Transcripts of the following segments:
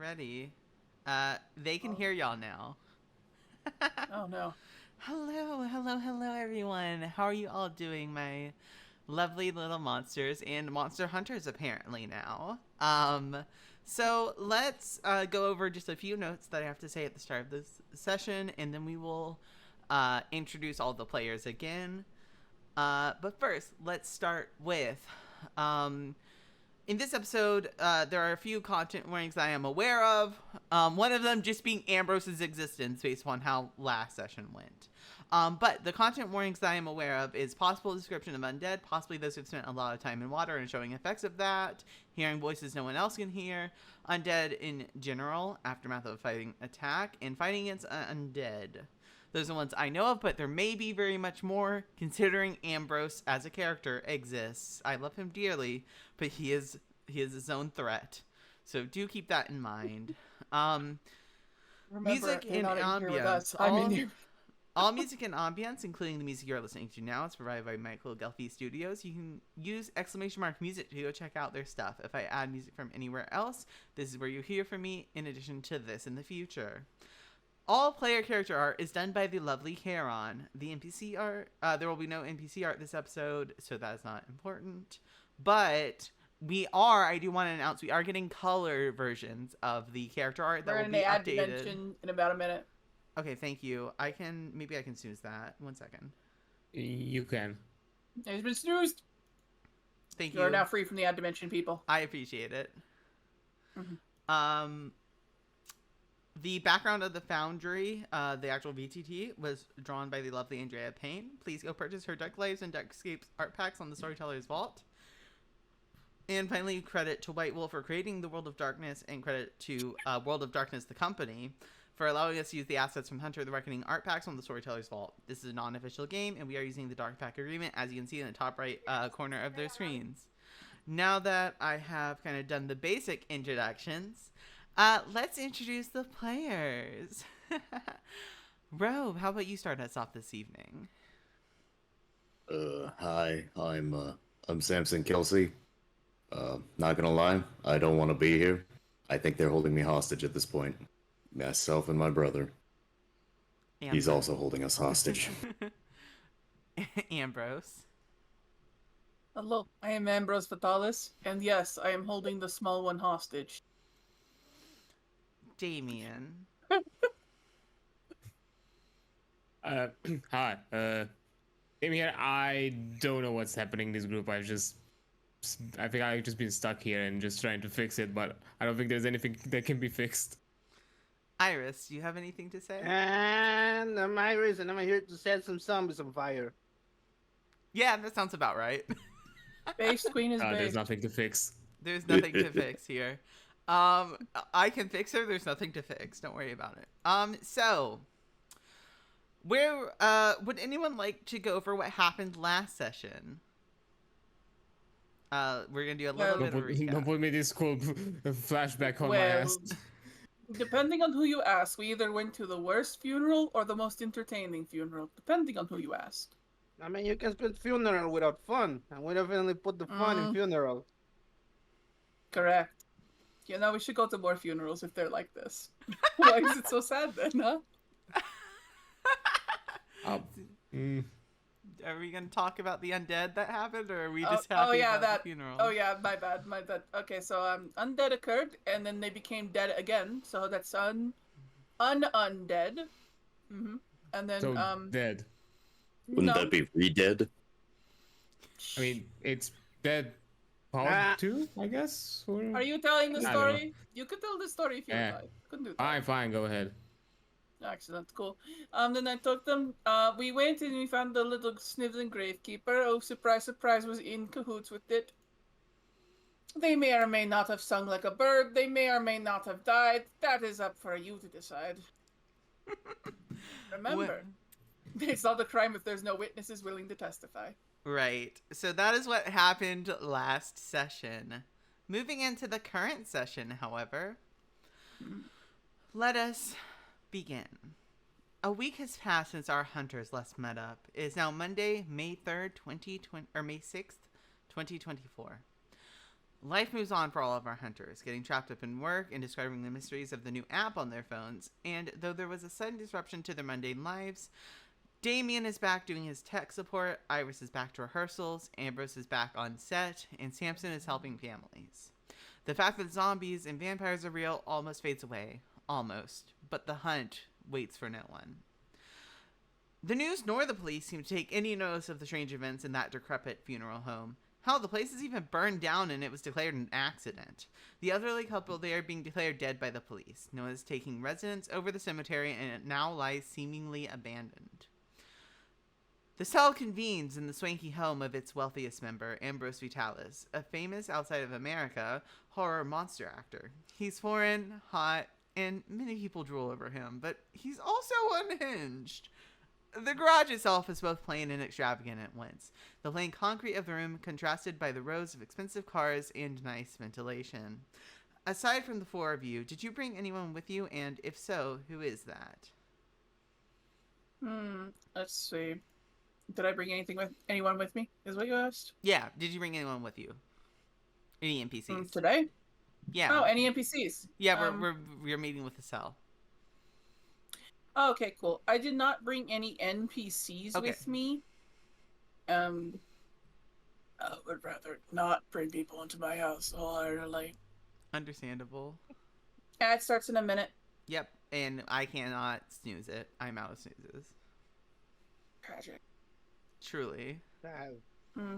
ready. They can hear y'all now. Oh no. Hello, everyone. How are you all doing, my lovely little monsters and monster hunters? Apparently now. So let's go over just a few notes that I have to say at the start of this session, and then we will introduce all the players again. But first, let's start with. In this episode, there are a few content warnings that I am aware of. One of them just being Ambrose's existence based upon how last session went. But the content warnings that I am aware of is possible description of undead, possibly those who've spent a lot of time in water and showing effects of that, hearing voices no one else can hear, undead in general, aftermath of a fighting attack, and fighting against undead. Those are the ones I know of, but there may be very much more, considering Ambrose as a character exists. I love him dearly, but he is his own threat. So do keep that in mind. Remember, Music you're and not in here with us. ambience. I'm in here. All music and ambience, including the music you're listening to now, is provided by Michael Ghelfi Studios. You can use !music to go check out their stuff. If I add music from anywhere else, this is where you hear from me, in addition to this in the future. All player character art is done by the lovely Charon. The NPC art, there will be no NPC art this episode, so that is not important. But I do want to announce, we are getting color versions of the character art that will be We're in the updated. dimension in about a minute. Okay, thank you. Maybe I can snooze that. 1 second. You can. It's been snoozed. Thank you. You are now free from the ad dimension, people. I appreciate it. Mm-hmm. The background of the Foundry, the actual VTT, was drawn by the lovely Andrea Payne. Please go purchase her Dark Lives and Darkscapes art packs on the Storyteller's Vault. And finally, credit to White Wolf for creating the World of Darkness, and credit to World of Darkness, the company, for allowing us to use the assets from Hunter the Reckoning art packs on the Storyteller's Vault. This is a non-official game, and we are using the Dark Pack Agreement, as you can see in the top right corner of their screens. Now that I have kind of done the basic introductions, let's introduce the players. Robe, how about you start us off this evening? Hi, I'm Samson Kelsey. Not gonna lie, I don't want to be here. I think they're holding me hostage at this point. Myself and my brother. He's also holding us hostage. Ambrose. Hello, I am Ambrose Vitalis, and yes, I am holding the small one hostage. Damian. Hi. Here. I don't know what's happening in this group. I think I've just been stuck here and just trying to fix it, but I don't think there's anything that can be fixed. Iris, do you have anything to say? And I'm Iris, and I'm here to set some zombies on fire. Yeah, that sounds about right. Based Queen is There's based. nothing to fix. There's nothing to fix here. I can fix her. There's nothing to fix. Don't worry about it. So, where would anyone like to go over what happened last session? We're gonna do a little bit of a recap. Don't put me this cool flashback on my ass. Depending on who you ask, we either went to the worst funeral or the most entertaining funeral, depending on who you ask. I mean, you can spend funeral without fun, and we definitely put the fun in funeral. Correct. You know, we should go to more funerals if they're like this. Why is it so sad then, huh? Are we gonna talk about the undead that happened, or are we just happy about the funeral? Oh yeah, my bad. Okay, so undead occurred, and then they became dead again. So that's undead. Mm-hmm. And then So dead. Wouldn't that be re-dead? I mean, it's dead part 2, I guess. Or... Are you telling the I don't story? You could tell the story if you would like. Couldn't do that. Alright, fine, go ahead. Excellent, cool. Then I took them. We went and we found the little sniveling gravekeeper. Oh, surprise, surprise, was in cahoots with it. They may or may not have sung like a bird. They may or may not have died. That is up for you to decide. Remember, it's not a crime if there's no witnesses willing to testify. Right. So that is what happened last session. Moving into the current session, however, let us begin. A week has passed since our hunters last met up. It is now Monday, May 3rd, 2020, or May 6th, 2024. Life moves on for all of our hunters, getting trapped up in work and discovering the mysteries of the new app on their phones. And though there was a sudden disruption to their mundane lives, Damian is back doing his tech support, Iris is back to rehearsals, Ambrose is back on set, and Samson is helping families. The fact that zombies and vampires are real almost fades away. Almost. But the hunt waits for no one. The news nor the police seem to take any notice of the strange events in that decrepit funeral home. Hell, the place is even burned down and it was declared an accident. The elderly couple there being declared dead by the police. No one is taking residence over the cemetery and it now lies seemingly abandoned. The cell convenes in the swanky home of its wealthiest member, Ambrose Vitalis, a famous outside of America horror monster actor. He's foreign, hot, and many people drool over him, but he's also unhinged. The garage itself is both plain and extravagant at once. The plain concrete of the room contrasted by the rows of expensive cars and nice ventilation. Aside from the four of you, did you bring anyone with you? And if so, who is that? Let's see. Did I bring anyone with me? Is what you asked? Yeah, did you bring anyone with you? Any NPCs? Today? Yeah. Oh, any NPCs? Yeah, we're meeting with the cell. Oh, okay, cool. I did not bring any NPCs with me. I would rather not bring people into my house wholeheartedly. Understandable. It starts in a minute. Yep, and I cannot snooze it. I'm out of snoozes. Tragic. Truly.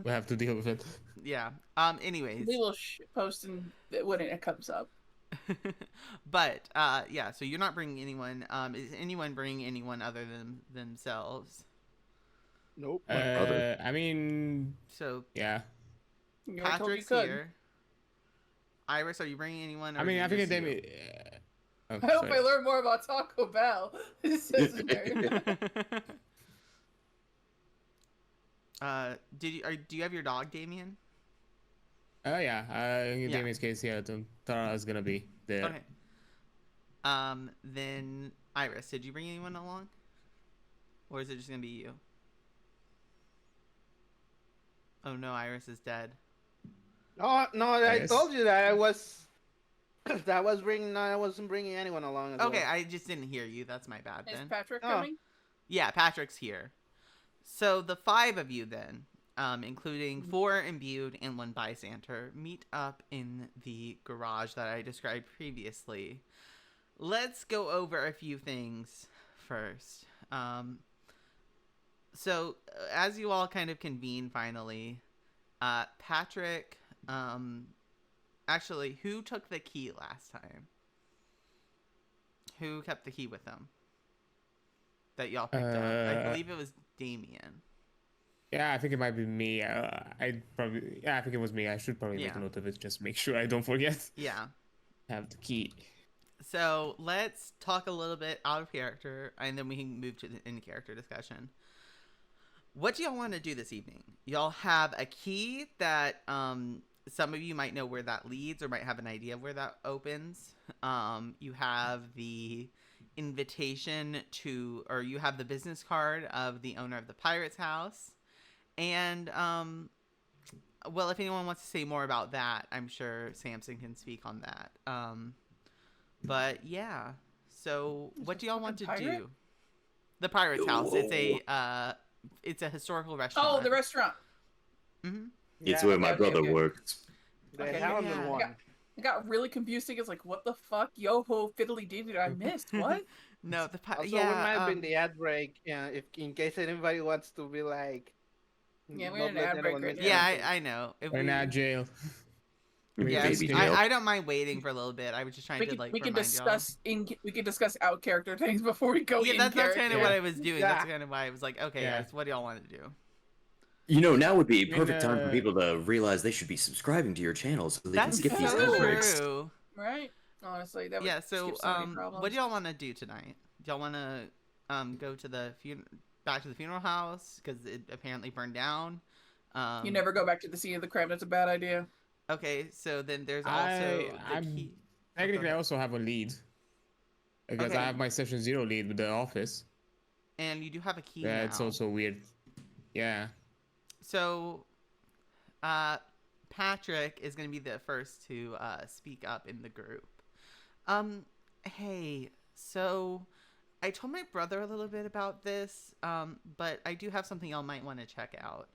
We have to deal with it. Yeah. Anyways. We will post when it comes up. But yeah. So you're not bringing anyone. Is anyone bringing anyone other than themselves? Nope. I mean, So yeah. Patrick's here. Iris, are you bringing anyone? Or I mean, I think they may. I hope I learn more about Taco Bell. This is do you have your dog, Damian? Oh yeah. In Damian's case, yeah, Tara is gonna be there. Okay. Then Iris, did you bring anyone along, or is it just gonna be you? Oh no, Iris is dead. Oh no! I Yes. told you that I wasn't bringing anyone along. As Okay, well. I just didn't hear you. That's my bad Is then. Patrick Oh. coming? Yeah, Patrick's here. So the five of you then, including 4 imbued and 1 bystander, meet up in the garage that I described previously. Let's go over a few things first. So as you all kind of convene finally, Patrick, actually, who took the key last time? Who kept the key with them? That y'all picked up. I believe it was Damian. Yeah, I think it might be me. I think it was me. I should probably make a note of it, just make sure I don't forget. Yeah. Have the key. So let's talk a little bit out of character, and then we can move to the in-character discussion. What do y'all want to do this evening? Y'all have a key that some of you might know where that leads, or might have an idea of where that opens. You have the invitation to, or you have the business card of the owner of the Pirate's House. And, well, if anyone wants to say more about that, I'm sure Samson can speak on that. But yeah, so what do y'all want to do? The Pirate's House. It's a historical restaurant. Oh, the restaurant. Mm-hmm. It's Yeah, where my okay, brother okay. works. The Okay, Hounded yeah. one. I got really confused. It's like, what the fuck? Yo-ho, fiddly dee I missed. What? No, the Also, yeah. we might have been the ad break. If in case anybody wants to be like. Yeah, we're not in let ad break anyone right miss now. yeah, anything. I know. If We're we- in jail. yeah, Baby jail. I don't mind waiting for a little bit. I was just trying to like we can remind discuss we can discuss out character things before we go y'all. Yeah, in that's kind of character. what I was doing. That's Yeah. kind of why I was like, okay, Yeah. guys, what do y'all want to do? You know, now would be a I mean, perfect time for people to realize they should be subscribing to your channel so they can That's skip these so ad breaks. true. Right? Honestly, that would Yeah. So, skip so many problems. what do y'all want to do tonight? Do y'all want to go to the back to the funeral house because it apparently burned down? You never go back to the scene of the crime. That's a bad idea. Okay, so then there's also the I'm key. technically I also have a lead because Okay. I have my session 0 lead with the office. And you do have a key That's now. also weird. Yeah. So, Patrick is going to be the first to speak up in the group. Hey, so I told my brother a little bit about this, but I do have something y'all might want to check out.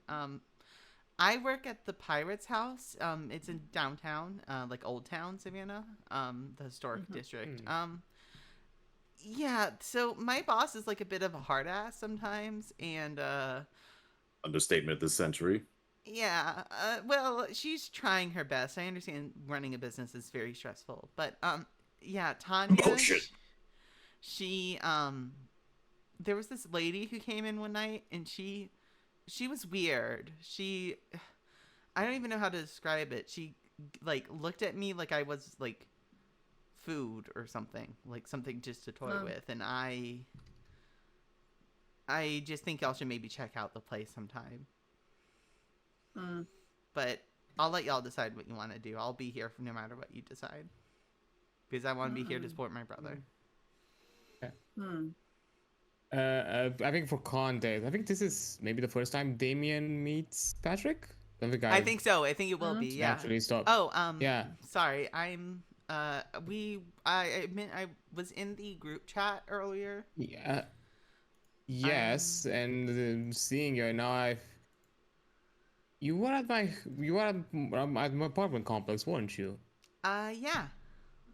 I work at the Pirates House. It's in downtown, like Old Town, Savannah, the historic district. Yeah, so my boss is like a bit of a hard ass sometimes, and Understatement of the century. yeah, well, she's trying her best. I understand running a business is very stressful, but yeah, Tanya. Bullshit. She there was this lady who came in one night, and she was weird. I don't even know how to describe it. She like looked at me like I was like food or something, like something just to toy with, and I just think y'all should maybe check out the place sometime. But I'll let y'all decide what you want to do. I'll be here no matter what you decide, because I want to be here to support my brother. I think for context, I think this is maybe the first time Damian meets Patrick. I think so. I think it will be. Yeah. Actually, stop. Oh, yeah. Sorry, I'm. I was in the group chat earlier. Yeah. Yes, and seeing you now, you were at my apartment complex, weren't you? Yeah,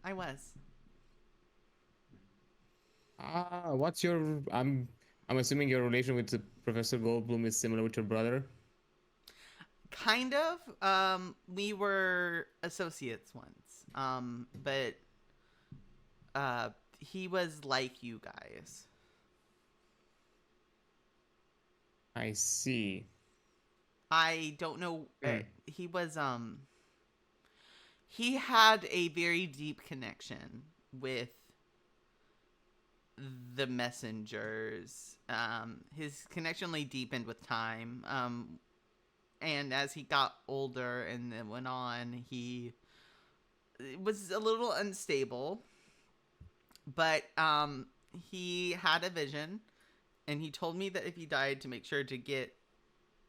I was. What's your? I'm assuming your relation with Professor Goldblum is similar with your brother. Kind of. We were associates once. But he was like you guys. I see. I don't know. He was he had a very deep connection with the messengers. His connection only deepened with time. And as he got older and then went on, he was a little unstable. But he had a vision, and he told me that if he died, to make sure to get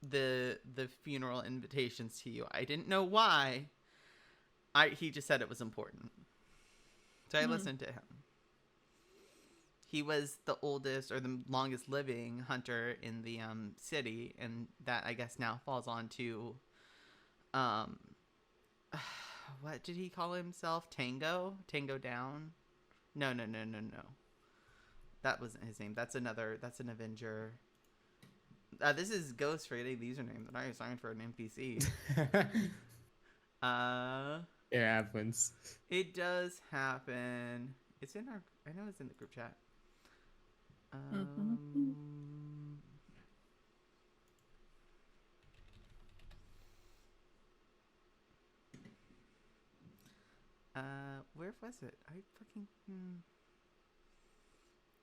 the funeral invitations to you. I didn't know why. He just said it was important. So I listened to him. He was the oldest or the longest living hunter in the city, and that I guess now falls on to what did he call himself? Tango Down? No. That wasn't his name. That's an Avenger. This is Ghost for any username that I assigned for an NPC. It happens. It does happen. It's in our. I know it's in the group chat. Where was it? I fucking.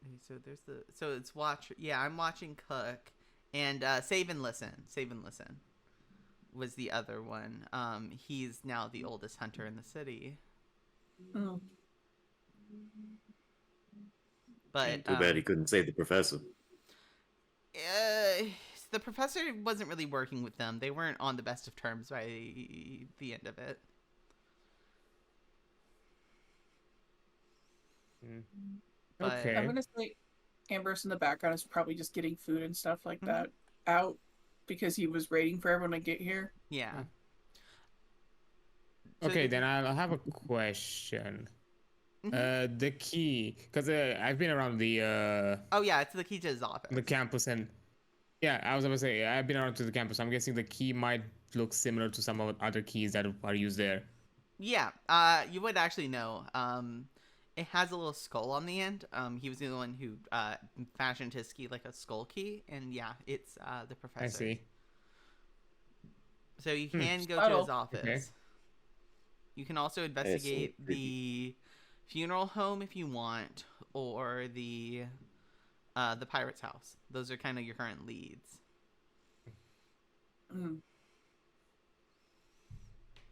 Okay, so it's watch. Yeah, I'm watching Cook, and Save and Listen. Save and Listen was the other one. He's now the oldest hunter in the city. But too bad he couldn't save the professor. The professor wasn't really working with them. They weren't on the best of terms by the end of it. But, Okay. I'm gonna say Ambrose in the background is probably just getting food and stuff like that out because he was waiting for everyone to get here. Yeah. Okay, then I'll have a question. The key, because I've been around the oh yeah, it's the key to his office. the campus, and yeah, I was about to say I've been around to the campus. I'm guessing the key might look similar to some of the other keys that are used there. Yeah, you would actually know. It has a little skull on the end. He was the one who fashioned his key like a skull key, and yeah, it's the professor. I see. So you can go to his office. Okay. You can also investigate the funeral home if you want, or the pirate's house. Those are kind of your current leads.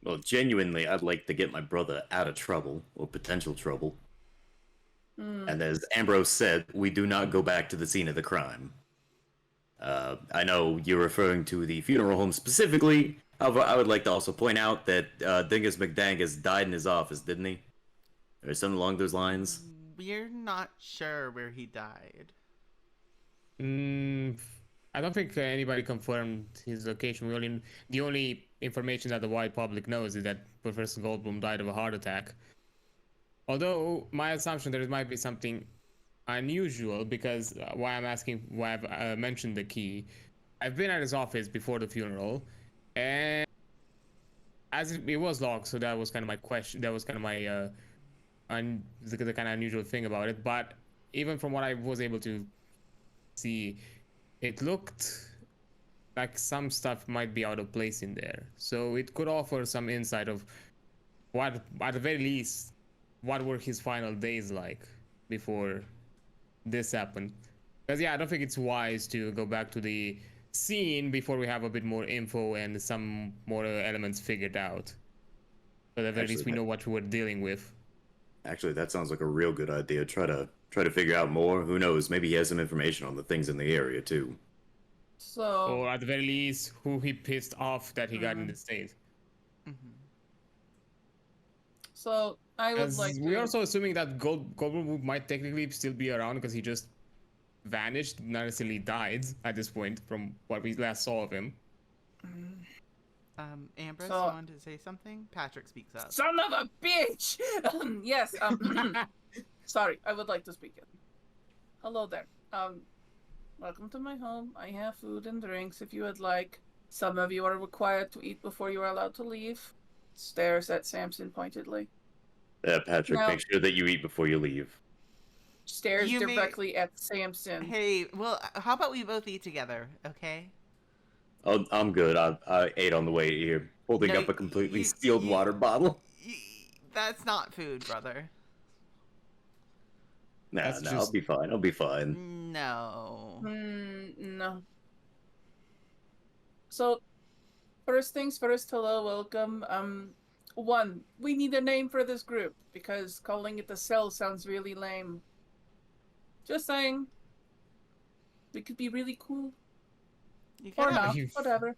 Well, genuinely, I'd like to get my brother out of trouble, or potential trouble. And as Ambrose said, we do not go back to the scene of the crime. I know you're referring to the funeral home specifically. However, I would like to also point out that Dingus McDangus died in his office, didn't he? Or something along those lines. We're not sure where he died. I don't think anybody confirmed his location. The only information that the wide public knows is that Professor Goldblum died of a heart attack. Although my assumption there might be something unusual, because why I've mentioned the key. I've been at his office before the funeral, and as it was locked, so that was kind of my question. That was kind of my the kind of unusual thing about it. But even from what I was able to see, it looked like some stuff might be out of place in there. So it could offer some insight of what, at the very least, what were his final days like before this happened. Because yeah, I don't think it's wise to go back to the scene before we have a bit more info and some more elements figured out. But at the very least we know what we're dealing with. Actually, that sounds like a real good idea. Try to figure out more. Who knows? Maybe he has some information on the things in the area too. So. Or at the very least, who he pissed off that he got in the state. So I would like to. We're also assuming that Goldblum might technically still be around because he just vanished, not necessarily died at this point from what we last saw of him. Ambrose, So- you wanted to say something? Patrick speaks up. Son of a bitch! Yes. Sorry, I would like to speak. Hello there. Welcome to my home. I have food and drinks if you would like. Some of you are required to eat before you are allowed to leave. Stares at Samson pointedly. Yeah, Patrick, No. make sure that you eat before you leave. Stares You may- directly at Samson. Hey, well, how about we both eat together, okay? Oh, I'm good. I ate on the way here, holding No, up a completely you- sealed you- water bottle. That's not food, brother. Nah, That's I'll just- be fine. I'll be fine. No. No. So, first things first, hello, welcome. One, we need a name for this group, because calling it the cell sounds really lame. Just saying. We could be really cool. You Or could have, not, whatever.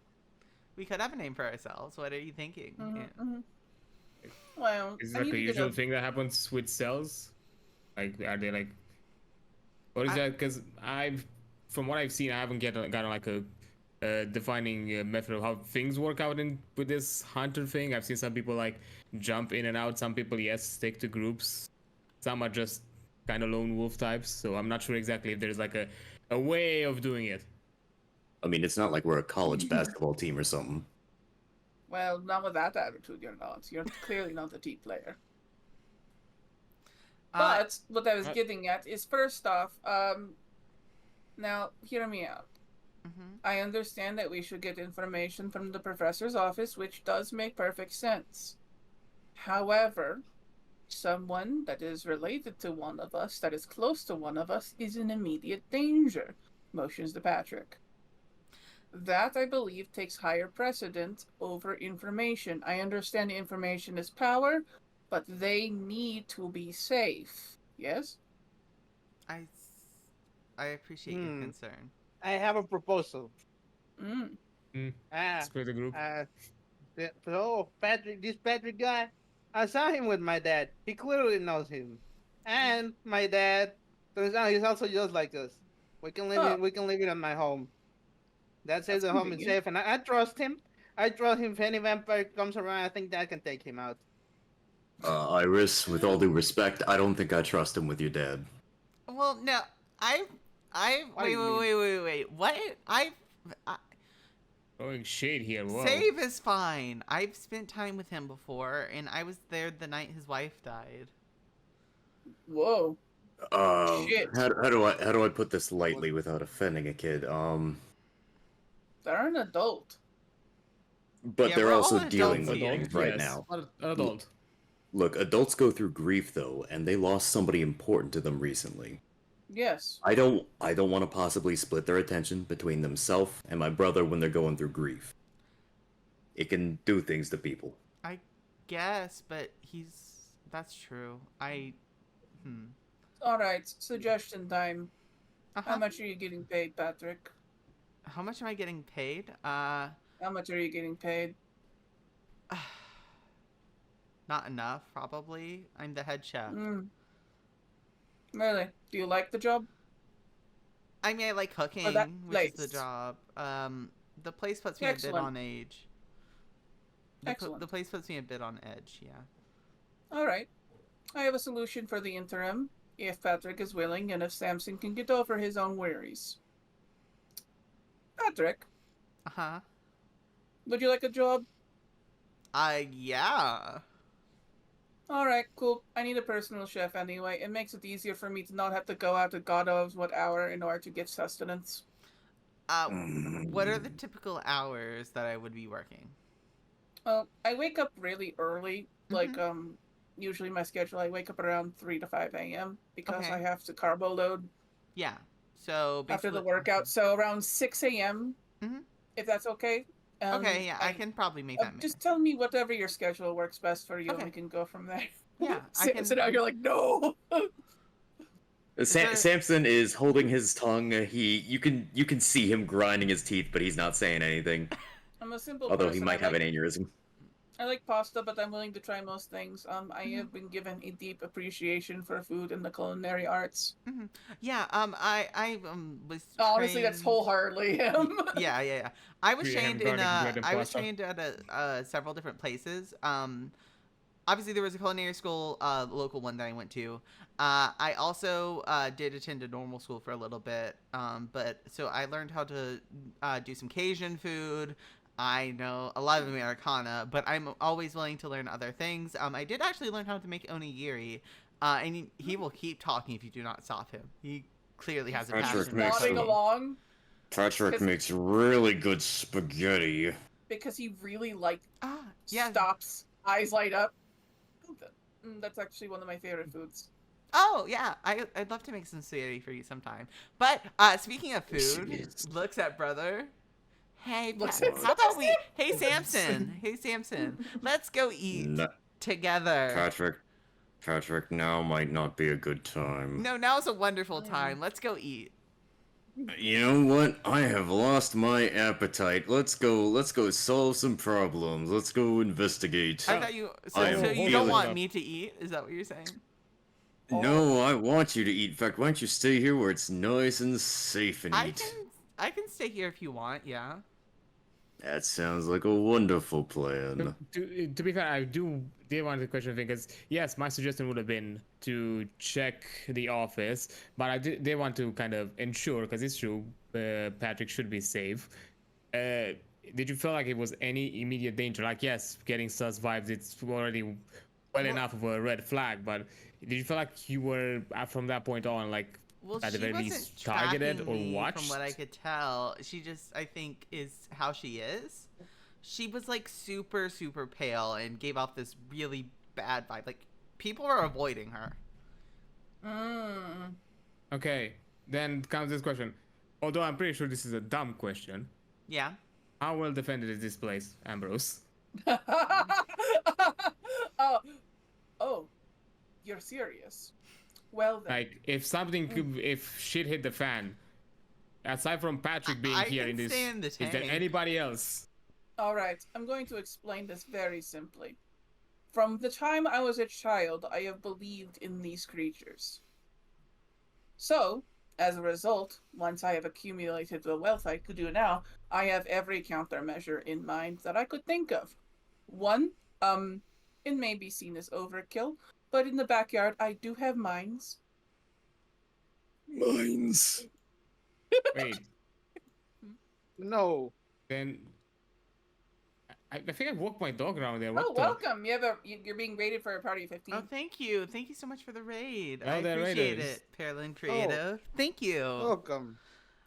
we could have a name for ourselves. What are you thinking? Yeah. Well, Is I it like need a to get usual thing that happens with cells? Like, are they like... Or is that because from what I've seen, I haven't gotten like a defining method of how things work out with this hunter thing. I've seen some people like jump in and out. Some people, yes, stick to groups. Some are just kind of lone wolf types. So I'm not sure exactly if there's like a way of doing it. I mean, it's not like we're a college basketball team or something. Well, not with that attitude, you're not. You're clearly not a team player. But what I was getting at is, first off, now hear me out. I understand that we should get information from the professor's office, which does make perfect sense. However, someone that is related to one of us, that is close to one of us, is in immediate danger. Motions to Patrick. That, I believe, takes higher precedent over information. I understand information is power, but they need to be safe. Yes? I appreciate your concern. I have a proposal. Split the group. This Patrick guy, I saw him with my dad. He clearly knows him, and my dad turns out he's also just like us. We can live it at my home. That says the home is safe, and I trust him. I trust him. If any vampire comes around, I think Dad can take him out. Iris, with all due respect, I don't think I trust him with your dad. Well, no, wait. What? Throwing shade here. Whoa. Save is fine. I've spent time with him before, and I was there the night his wife died. Whoa. Shit. How do I put this lightly without offending a kid? They're an adult. But Yeah, they're we're also all dealing adults with here. things right Yes, now. Adult. Look, adults go through grief though, and they lost somebody important to them recently. Yes. I don't want to possibly split their attention between themselves and my brother when they're going through grief. It can do things to people. I guess, but that's true. Alright, suggestion time. How Uh-huh. much are you getting paid, Patrick? How much am I getting paid? How much are you getting paid? Not enough, probably. I'm the head chef. Really? Do you like the job? I mean, I like Or that cooking, which is the place? job. The place puts me a bit Excellent. on edge. Excellent. The place puts me a bit on edge, yeah. All right. I have a solution for the interim, if Patrick is willing and if Samson can get over his own worries. Patrick, Uh-huh. would you like a job? Yeah. All right, cool. I need a personal chef anyway. It makes it easier for me to not have to go out at God knows what hour in order to get sustenance. What are the typical hours that I would be working? Well, I wake up really early. Like, Mhm. usually my schedule, I wake up around 3 to 5 a.m. because Okay. I have to carbo load Yeah. So after the basically, workout. So around 6 a.m., Mhm. if that's okay. Okay, yeah, I can probably make that. Just tell me whatever your schedule works best for you, and Okay. we can go from there. Yeah, I so, can. so now you're like, no. So- Samson is holding his tongue. You can see him grinding his teeth, but he's not saying anything. I'm a simple Although person. he might have an aneurysm. I like pasta, but I'm willing to try most things. I have been given a deep appreciation for food and the culinary arts. Yeah. I was. Honestly, that's trained- wholeheartedly him. Yeah. I was We have trained in garlic bread and I was pasta. trained at several different places. Obviously there was a culinary school, local one that I went to. I also did attend a normal school for a little bit. But so I learned how to do some Cajun food. I know a lot of Americana, but I'm always willing to learn other things. I did actually learn how to make onigiri, and he will keep talking if you do not stop him. He clearly has a Patrick passion. for makes Nodding a- cooking. along Patrick makes really good spaghetti. because he really like Yeah. stops, eyes light up. That's actually one of my favorite foods. Oh yeah, I'd love to make some spaghetti for you sometime. But speaking of food, Shit. looks at brother. Hey, Looks Pat, at how about we? Hey Samson, hey Samson, let's go eat No, together. Patrick, now might not be a good time. No, now's a wonderful time. Let's go eat. You know what? I have lost my appetite. Let's go solve some problems. Let's go investigate. I thought you. So, I am so you don't feeling- want me to eat? Is that what you're saying? No, I want you to eat. In fact, why don't you stay here where it's nice and safe and eat? I can stay here if you want. Yeah. That sounds like a wonderful plan. To be fair, I did want to question because yes, my suggestion would have been to check the office, but they want to kind of ensure because it's true, Patrick should be safe. Did you feel like it was any immediate danger? Like yes, getting sus vibes, it's already well enough of a red flag, but did you feel like you were from that point on like? Well, At the she very wasn't least targeted tracking or me, watched? from what I could tell. She just, I think, is how she is. She was like super, super pale and gave off this really bad vibe. Like people were avoiding her. Okay, then comes this question. Although I'm pretty sure this is a dumb question. Yeah. How well defended is this place, Ambrose? Oh, you're serious? Well then. Like, if if shit hit the fan, aside from Patrick being I here can in this, stay in the is there tank. anybody else? All right, I'm going to explain this very simply. From the time I was a child, I have believed in these creatures. So, as a result, once I have accumulated the wealth I could do now, I have every countermeasure in mind that I could think of. One, it may be seen as overkill, but in the backyard I do have mines. Mines. Wait, No. then I think I walked my dog around there. Oh, What the? welcome! You're being rated for a party of 15. Oh, thank you. Thank you so much for the raid. Oh, I they're appreciate raiders. it, Pearlin Creative. Thank you. Welcome.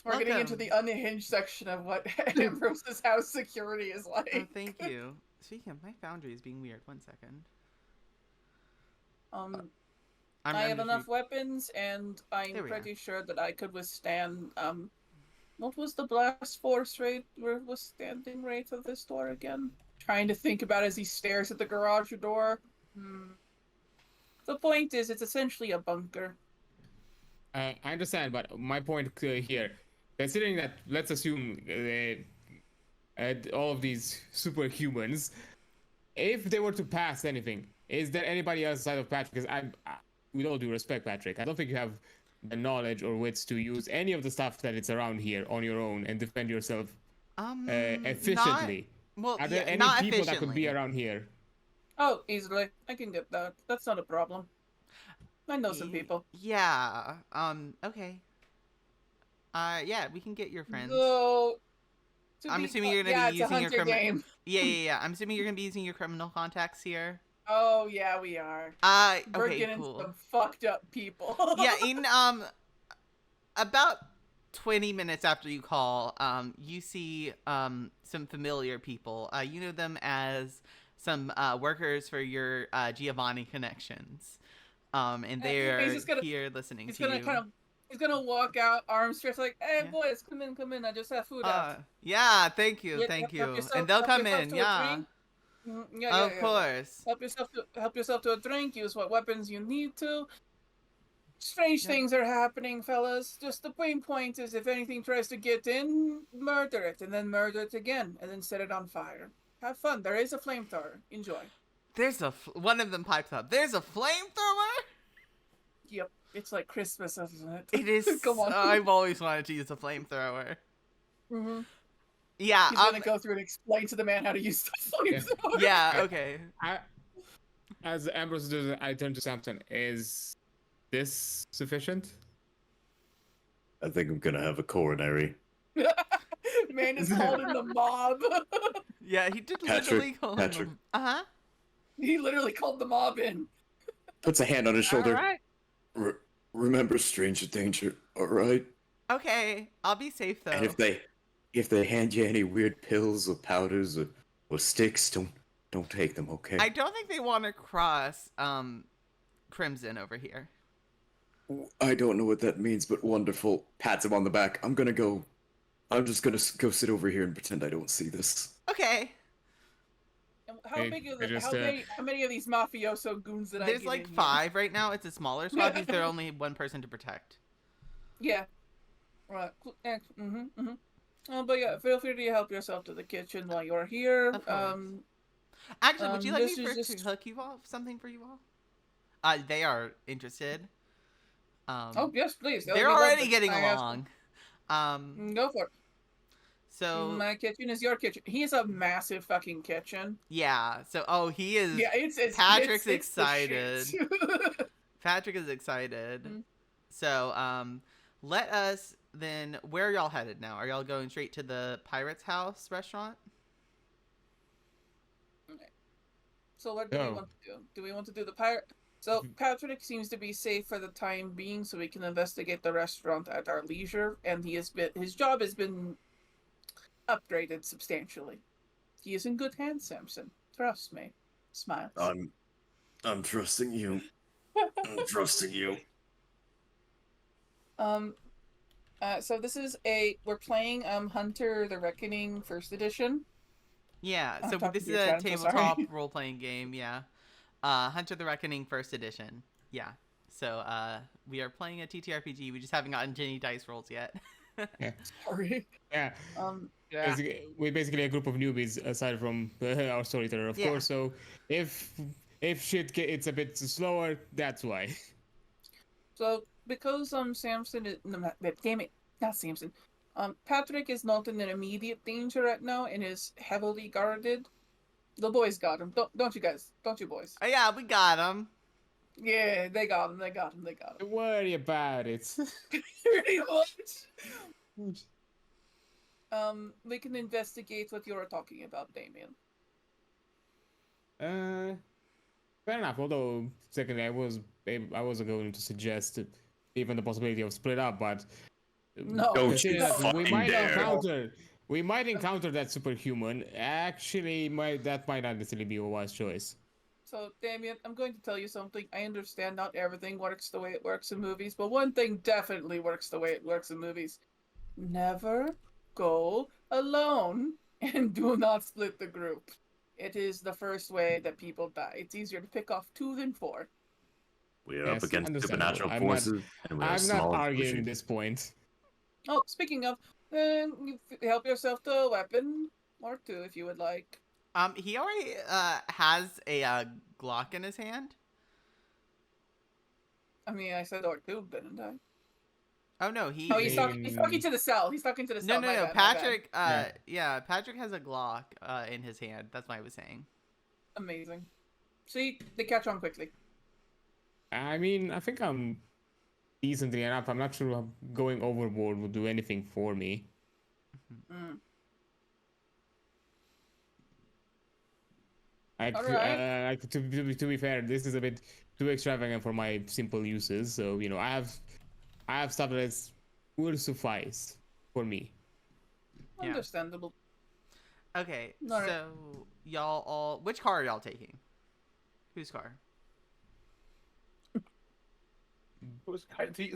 We're getting into welcome. the unhinged section of what Ambrose's house security is like. Oh, thank you. Speaking of, my foundry is being weird. 1 second. I have just enough weapons, and I'm There we are. pretty sure that I could withstand. What was the blast force rate or withstanding rate of this door again? Trying to think about as he stares at the garage door. The point is, it's essentially a bunker. I understand, but my point here, considering that, let's assume all of these superhumans, if they were to pass anything, is there anybody outside of Patrick? Because with all due respect, Patrick, I don't think you have the knowledge or wits to use any of the stuff that it's around here on your own and defend yourself efficiently. Are there any not people that could be efficiently. around here? Oh, easily. I can get that. That's not a problem. I know some people. Yeah. Okay. Yeah, we can get your friends. Though, I'm assuming you're gonna be it's a using your hunter game. Yeah. I'm assuming you're gonna be using your criminal contacts here. Oh yeah, we are. We're Okay, getting cool. some fucked up people. Yeah, in about 20 minutes after you call, you see some familiar people. You know them as some workers for your Giovanni connections. And they're here listening to you. He's gonna walk out, arms stretched, like, "Hey, boys, come in. I just have food out." Yeah, thank you. And they'll come in. Yeah. Of course. Help yourself to a drink. Use what weapons you need to. Strange things are happening, fellas. Just the main point is, if anything tries to get in, murder it, and then murder it again, and then set it on fire. Have fun. There is a flamethrower. Enjoy. One of them pipes up. There's a flamethrower? Yep. It's like Christmas, isn't it? It is. Come on. I've always wanted to use a flamethrower. Mm-hmm. Yeah. He's gonna go through and explain to the man how to use the flamethrower. Yeah. Okay. As Ambrose does, I turn to Samson. Is this sufficient? I think I'm gonna have a coronary. Man is called in the mob. Yeah, he did literally call Patrick. him. Uh-huh. He literally called the mob in. Puts a hand on his shoulder. All right. Remember stranger danger, all right? Okay, I'll be safe though. And if they hand you any weird pills or powders or sticks, don't take them, okay? I don't think they want to cross Crimson over here. I don't know what that means, but wonderful. Pats him on the back. I'm just gonna go sit over here and pretend I don't see this. Okay. How Hey, big of I just, how many of these mafioso goons that I There's get like in here? 5 right now. It's a smaller squad because there's only one person to protect. Yeah. Right. But yeah, feel free to help yourself to the kitchen while you're here. Of course. Actually, would you like me this is to just- hook you off something for you all? They are interested. Oh yes, please. They're already getting along. Go for it. So My kitchen is your kitchen. He has a massive fucking kitchen. yeah. So he is. Yeah, it's Patrick's it's the excited. shit. Patrick is excited. Mhm. So let us then. Where are y'all headed now? Are y'all going straight to the Pirate's House restaurant? So what do we want to do? Do we want to do the pirate? So Patrick seems to be safe for the time being, so we can investigate the restaurant at our leisure. And his job has been upgraded substantially. He is in good hands, Samson. Trust me. Smile. I'm trusting you. I'm trusting you. So this is we're playing Hunter the Reckoning First Edition. Yeah. I'm So talking this to is your a chat, I'm so tabletop sorry. role playing game. Yeah. Hunter the Reckoning First Edition. Yeah. So we are playing a TTRPG. We just haven't gotten to any dice rolls yet. Sorry. Yeah. Yeah. We're basically a group of newbies aside from our storyteller, of course. So if shit gets a bit slower, that's why. So because Samson is damn it, not Samson. Patrick is not in an immediate danger right now and is heavily guarded. The boys got him. Don't you guys? Don't you boys? Oh yeah, we got him. Yeah, they got him. Don't worry about it. Pretty much. We can investigate what you were talking about, Damian. Fair enough. Although, secondly, I wasn't going to suggest even the possibility of split up, but No, Don't you considering that fucking we might encounter that superhuman. Actually, that might not necessarily be a wise choice. So, Damian, I'm going to tell you something. I understand not everything works the way it works in movies, but one thing definitely works the way it works in movies. Never go alone, and do not split the group. It is the first way that people die. It's easier to pick off 2 than 4. We are Yes, up against understandable. supernatural forces, and we are I'm not small. arguing this point. Oh, speaking of, then you help yourself to a weapon or two if you would like. He already has a Glock in his hand. I mean, I said or two, didn't I? Oh no, Oh, he. he's talking. He's talking to the cell. He's talking to the No, cell. no, My no. bad. My bad. Patrick. Yeah. Yeah, Patrick has a Glock in his hand. That's what I was saying. Amazing. See, they catch on quickly. I mean, I think I'm decently enough. I'm not sure going overboard would do anything for me. Mm. To be fair, this is a bit too extravagant for my simple uses. So I have stuff that will suffice for me. Yeah. Understandable. Okay, All right. so y'all all. Which car are y'all taking? Whose car?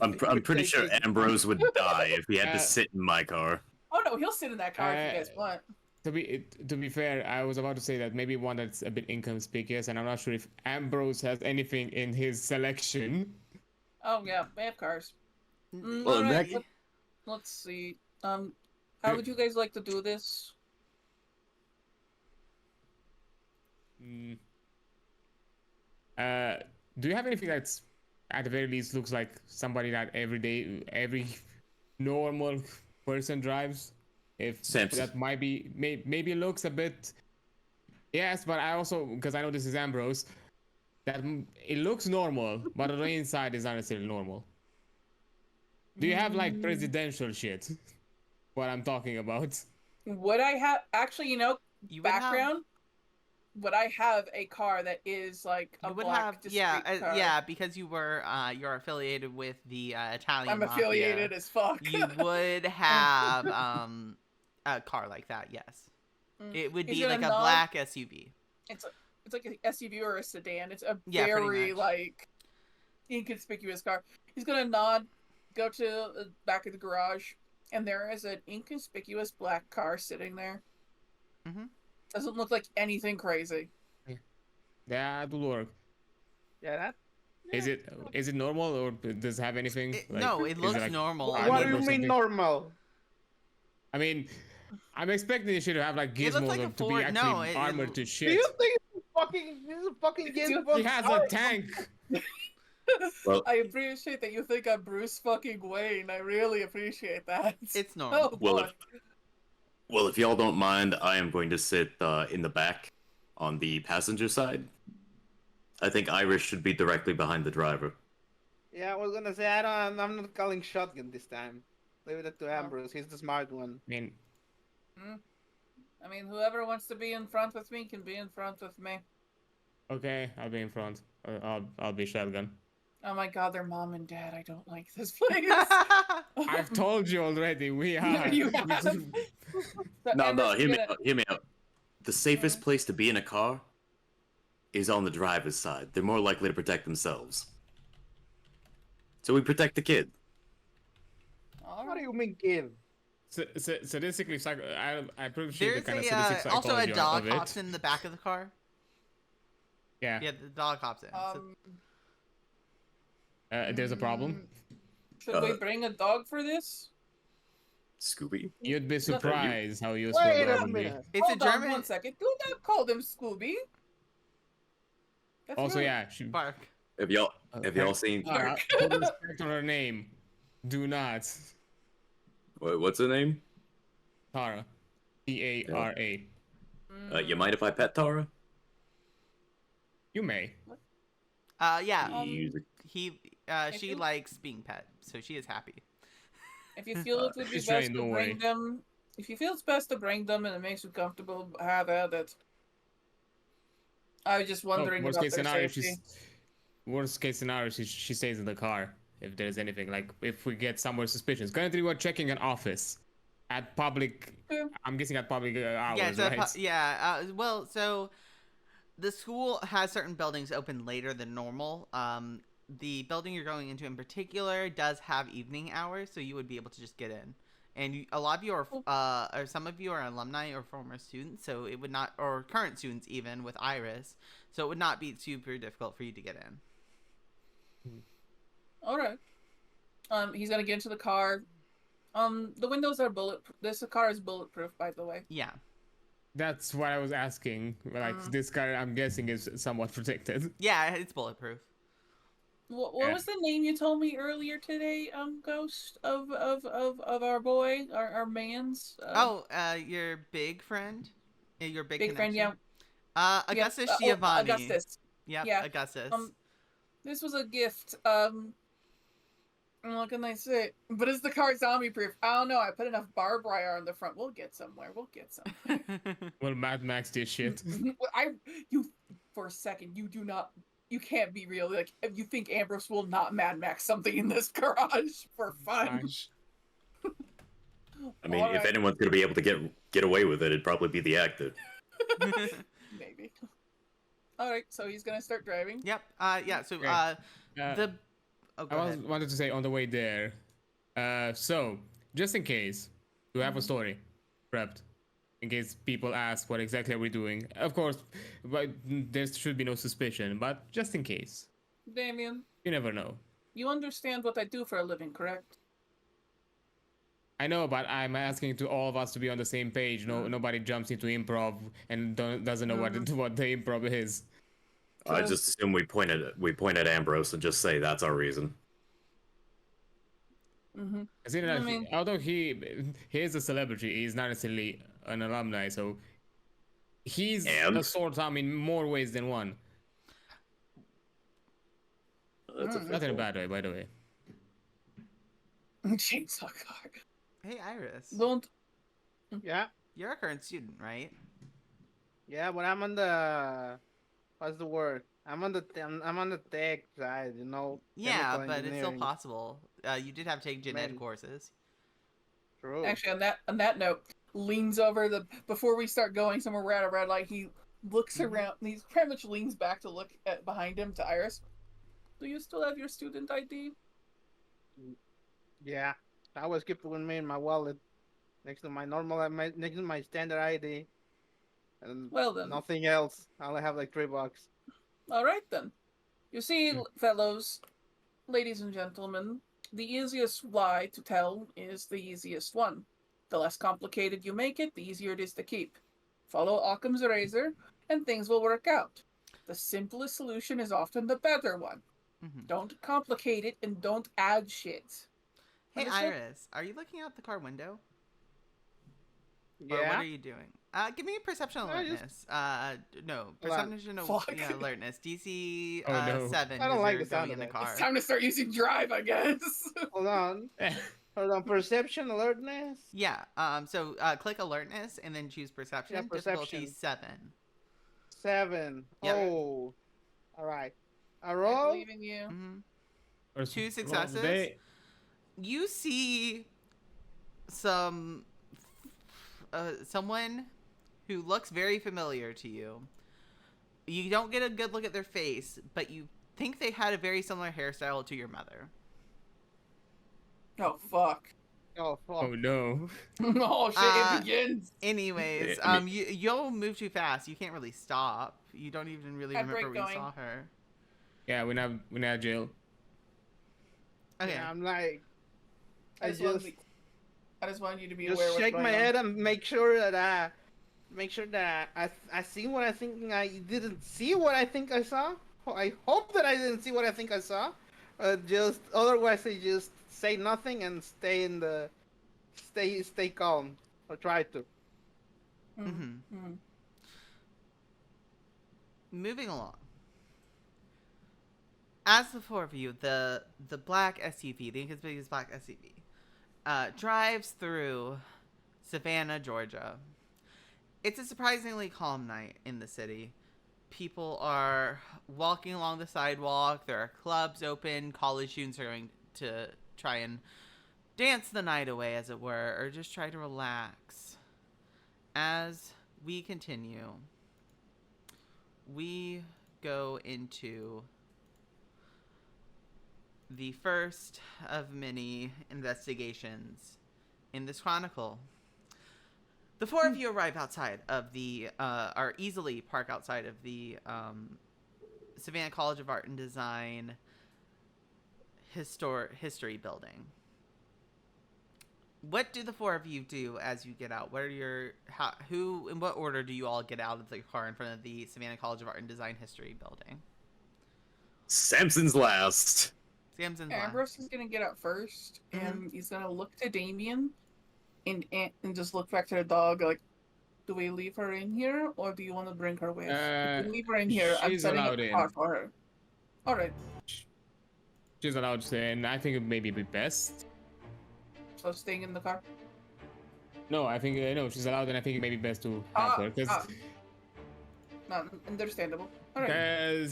I'm pretty sure Ambrose would die if he had to Uh, sit in my car. Oh no, he'll sit in that car if you guys want. To be fair, I was about to say that maybe one that's a bit inconspicuous, and I'm not sure if Ambrose has anything in his selection. Oh yeah, we have cars. Well, in Alright, that- let's see. How would you guys like to do this? Mm. Do you have anything that's at the very least looks like somebody that every normal person drives? If Samson. that might be, maybe it looks a bit. Yes, but I also, because I know this is Ambrose, that it looks normal, but on the inside is not necessarily normal. Do you have like presidential shit? What I'm talking about. Would I have actually? You would have- Background. Would I have a car that is like a You would black have, discreet yeah, car? yeah, because you're affiliated with the Italian I'm mafia. affiliated as fuck. You would have a car like that. Yes, Mm. it would He's be gonna like a nod. black SUV. It's like an SUV or a sedan. It's a Yeah, pretty very much. like inconspicuous car. He's gonna nod, go to the back of the garage, and there is an inconspicuous black car sitting there. Mhm. Doesn't look like anything crazy. That will work. Yeah, that. Is it normal or does it have anything? No, it is looks like normal. What, I what mean, do you mean normal? I mean, I'm expecting it should have like It looks gizmos like a to be Ford- actually no, it- armored to Do shit. you think this is fucking James Bond? He has a tank. Well, I appreciate that you think I'm Bruce fucking Wayne. I really appreciate that. it's normal. Oh, Well, boy. if y'all don't mind, I am going to sit in the back on the passenger side. I think Irish should be directly behind the driver. Yeah, I was gonna say I'm not calling shotgun this time. Leave it to Ambrose. He's the smart one. I mean, I mean, whoever wants to be in front with me can be in front with me. okay, I'll be in front. I'll be shotgun. Oh my god, they're mom and dad. I don't like this place. I've told you already. We are. You have. So No, Amber's hear me gonna- out. Hear me out. The safest place to be in a car is on the driver's side. They're more likely to protect themselves. So we protect the kid. All What do right. you mean, kid? Sadistically, I appreciate the There's kind of sadistic also a psychology dog of it. hops in the back of the car. Yeah. Yeah, the dog hops in. So- There's a problem. Should we bring a dog for this? Scooby. You'd be surprised how useful Wait that a would be. minute. it's Hold a German on 1 second. Do not call them Scooby. That's Also, rude. yeah, she, bark. Have y'all seen put respect on her name. Do not. what's her name? Tara. Tara. You mind if I pet Tara? You may. Yeah. Easy. She likes being pet, so she is happy. If you feel it would be She's best trained, to don't bring worry. them, if you feel it's best to bring them and it makes you comfortable, have at it. I was just wondering worst about case their scenario, safety. worst case scenario, she stays in the car if there's anything. Like if we get somewhere suspicious. Currently, we're checking an office at public. Yeah. I'm guessing at public hours, Yeah, it's right? well, so the school has certain buildings open later than normal. The building you're going into in particular does have evening hours, so you would be able to just get in. And a lot of you are, or some of you are alumni or former students, so it would not, or current students even with Iris, so it would not be super difficult for you to get in. All right. He's gonna get into the car. The windows are bulletproof. This car is bulletproof, by the way. Yeah. That's what I was asking. Like this car, I'm guessing is somewhat protected. Yeah, it's bulletproof. What Yeah. was the name you told me earlier today, Ghost, of our boy, our man's? Your big friend? Your big friend, connection? yeah. Augustus Yep, Giovanni. Augustus. Yep, Yeah. Augustus. This was a gift. What can I say? But is the car zombie proof? I don't know. I put enough barbed wire on the front. We'll get somewhere. Well, Mad Max did shit. For a second, you can't be real. Like, if you think Ambrose will not Mad Max something in this garage for fun. Gosh. I mean, All if right. anyone's gonna be able to get away with it, it'd probably be the actor. Maybe. All right, so he's gonna start driving. Yep. Yeah. So Okay. the. Oh, go ahead. wanted to say on the way there. So just in case, we have a story prepped. In case people ask what exactly are we doing. Of course, but there should be no suspicion. But just in case, Damian, you never know. you understand what I do for a living, correct? I know, but I'm asking to all of us to be on the same page. Nobody jumps into improv and doesn't know what the improv is. I just assume we point at Ambrose and just say that's our reason. Mm-hmm. Although he is a celebrity, he's not necessarily an alumni, so he's a sore thumb in more ways than one. That's Not in a bad way, by the way. Chainsaw car. Hey, Iris. Don't. Yeah, You're a current student, right? yeah, but I'm on the what's the word? I'm on the tech side, you know. Yeah, chemical but it's still engineering. possible. You did have to take gen ed Man. courses. True. Actually, on that note, leans over before we start going somewhere we're at a red light. He looks around. And he pretty much leans back to look at behind him to Iris. Do you still have your student ID? Yeah, I always keep it with me in my wallet, next to next to my standard ID, and Well then. nothing else. I only have like $3. All right then. You see, fellows, ladies and gentlemen, the easiest lie to tell is the easiest one. The less complicated you make it, the easier it is to keep. Follow Occam's razor, and things will work out. The simplest solution is often the better one. Don't complicate it, and don't add shit. Hey, Understood? Iris, are you looking out the car window? Or Yeah. what are you doing? Give me a perception I just- alertness. No, Hold on. perception Fuck. alertness. DC Oh, no. 7. I don't 'cause like you're the sound going in of the that. car. It's time to start using drive, I guess. Hold on. Hold on. Perception, alertness. Yeah. So click alertness and then choose perception. Yeah, Difficulty perception. 7. 7. Yep. Oh. All right. A I roll. believe in you. Mm-hmm. Or Two well, successes? You see someone who looks very familiar to you. You don't get a good look at their face, but you think they had a very similar hairstyle to your mother. Oh fuck. Oh fuck. Oh no. Oh shit! It begins. Anyways, Yeah, I mean- you'll move too fast. You can't really stop. You don't even really I'd remember break we going. saw her. Yeah, we're not jail. Okay. Yeah, I'm like. I I just just wanted you to be just aware. of what's shake my going on. head and make sure that I see what I think I didn't see what I think I saw. I hope that I didn't see what I think I saw. Just otherwise, I just say nothing and stay calm or try to. Mm-hmm. Moving along. As the four of you, the black SUV, the inconspicuous black SUV, drives through Savannah, Georgia. It's a surprisingly calm night in the city. People are walking along the sidewalk. There are clubs open. College students are going to try and dance the night away, as it were, or just try to relax. As we continue, we go into the first of many investigations in this chronicle. The four of you arrive outside of are easily park outside of the Savannah College of Art and Design history building. what do the four of you do as you get out? What are your who in what order do you all get out of the car in front of the Savannah College of Art and Design History building? Samson's last. Samson's last. Ambrose is gonna get out 1st, and he's gonna look to Damian, and just look back to the dog. Like, do we leave her in here, or do you want to bring her with? If we leave her in here, I'm she's setting up allowed a in. car for her. All right. She's allowed to, and I think it may be best. So staying in the car. No, I think no, she's allowed, and I think it may be best to have her because Understandable. All right.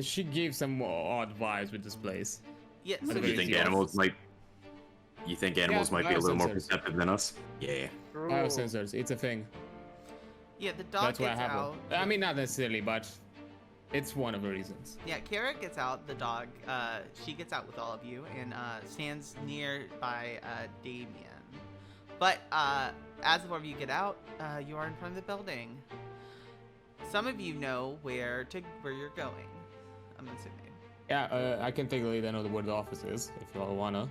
she gave some odd vibes with this place. Yeah. But So if You think animals might? You think animals might be a little more perceptive than us? Yeah. Biosensors, it's a thing. yeah, the dog That's why I gets have out. her. I mean, not necessarily, but it's one of the reasons. Yeah, Kara gets out. The dog. She gets out with all of you and stands near by Damian. But as the four of you get out, you are in front of the building. Some of you know where you're going. I'm assuming. Yeah, I can take the lead. I know where the office is if you all wanna.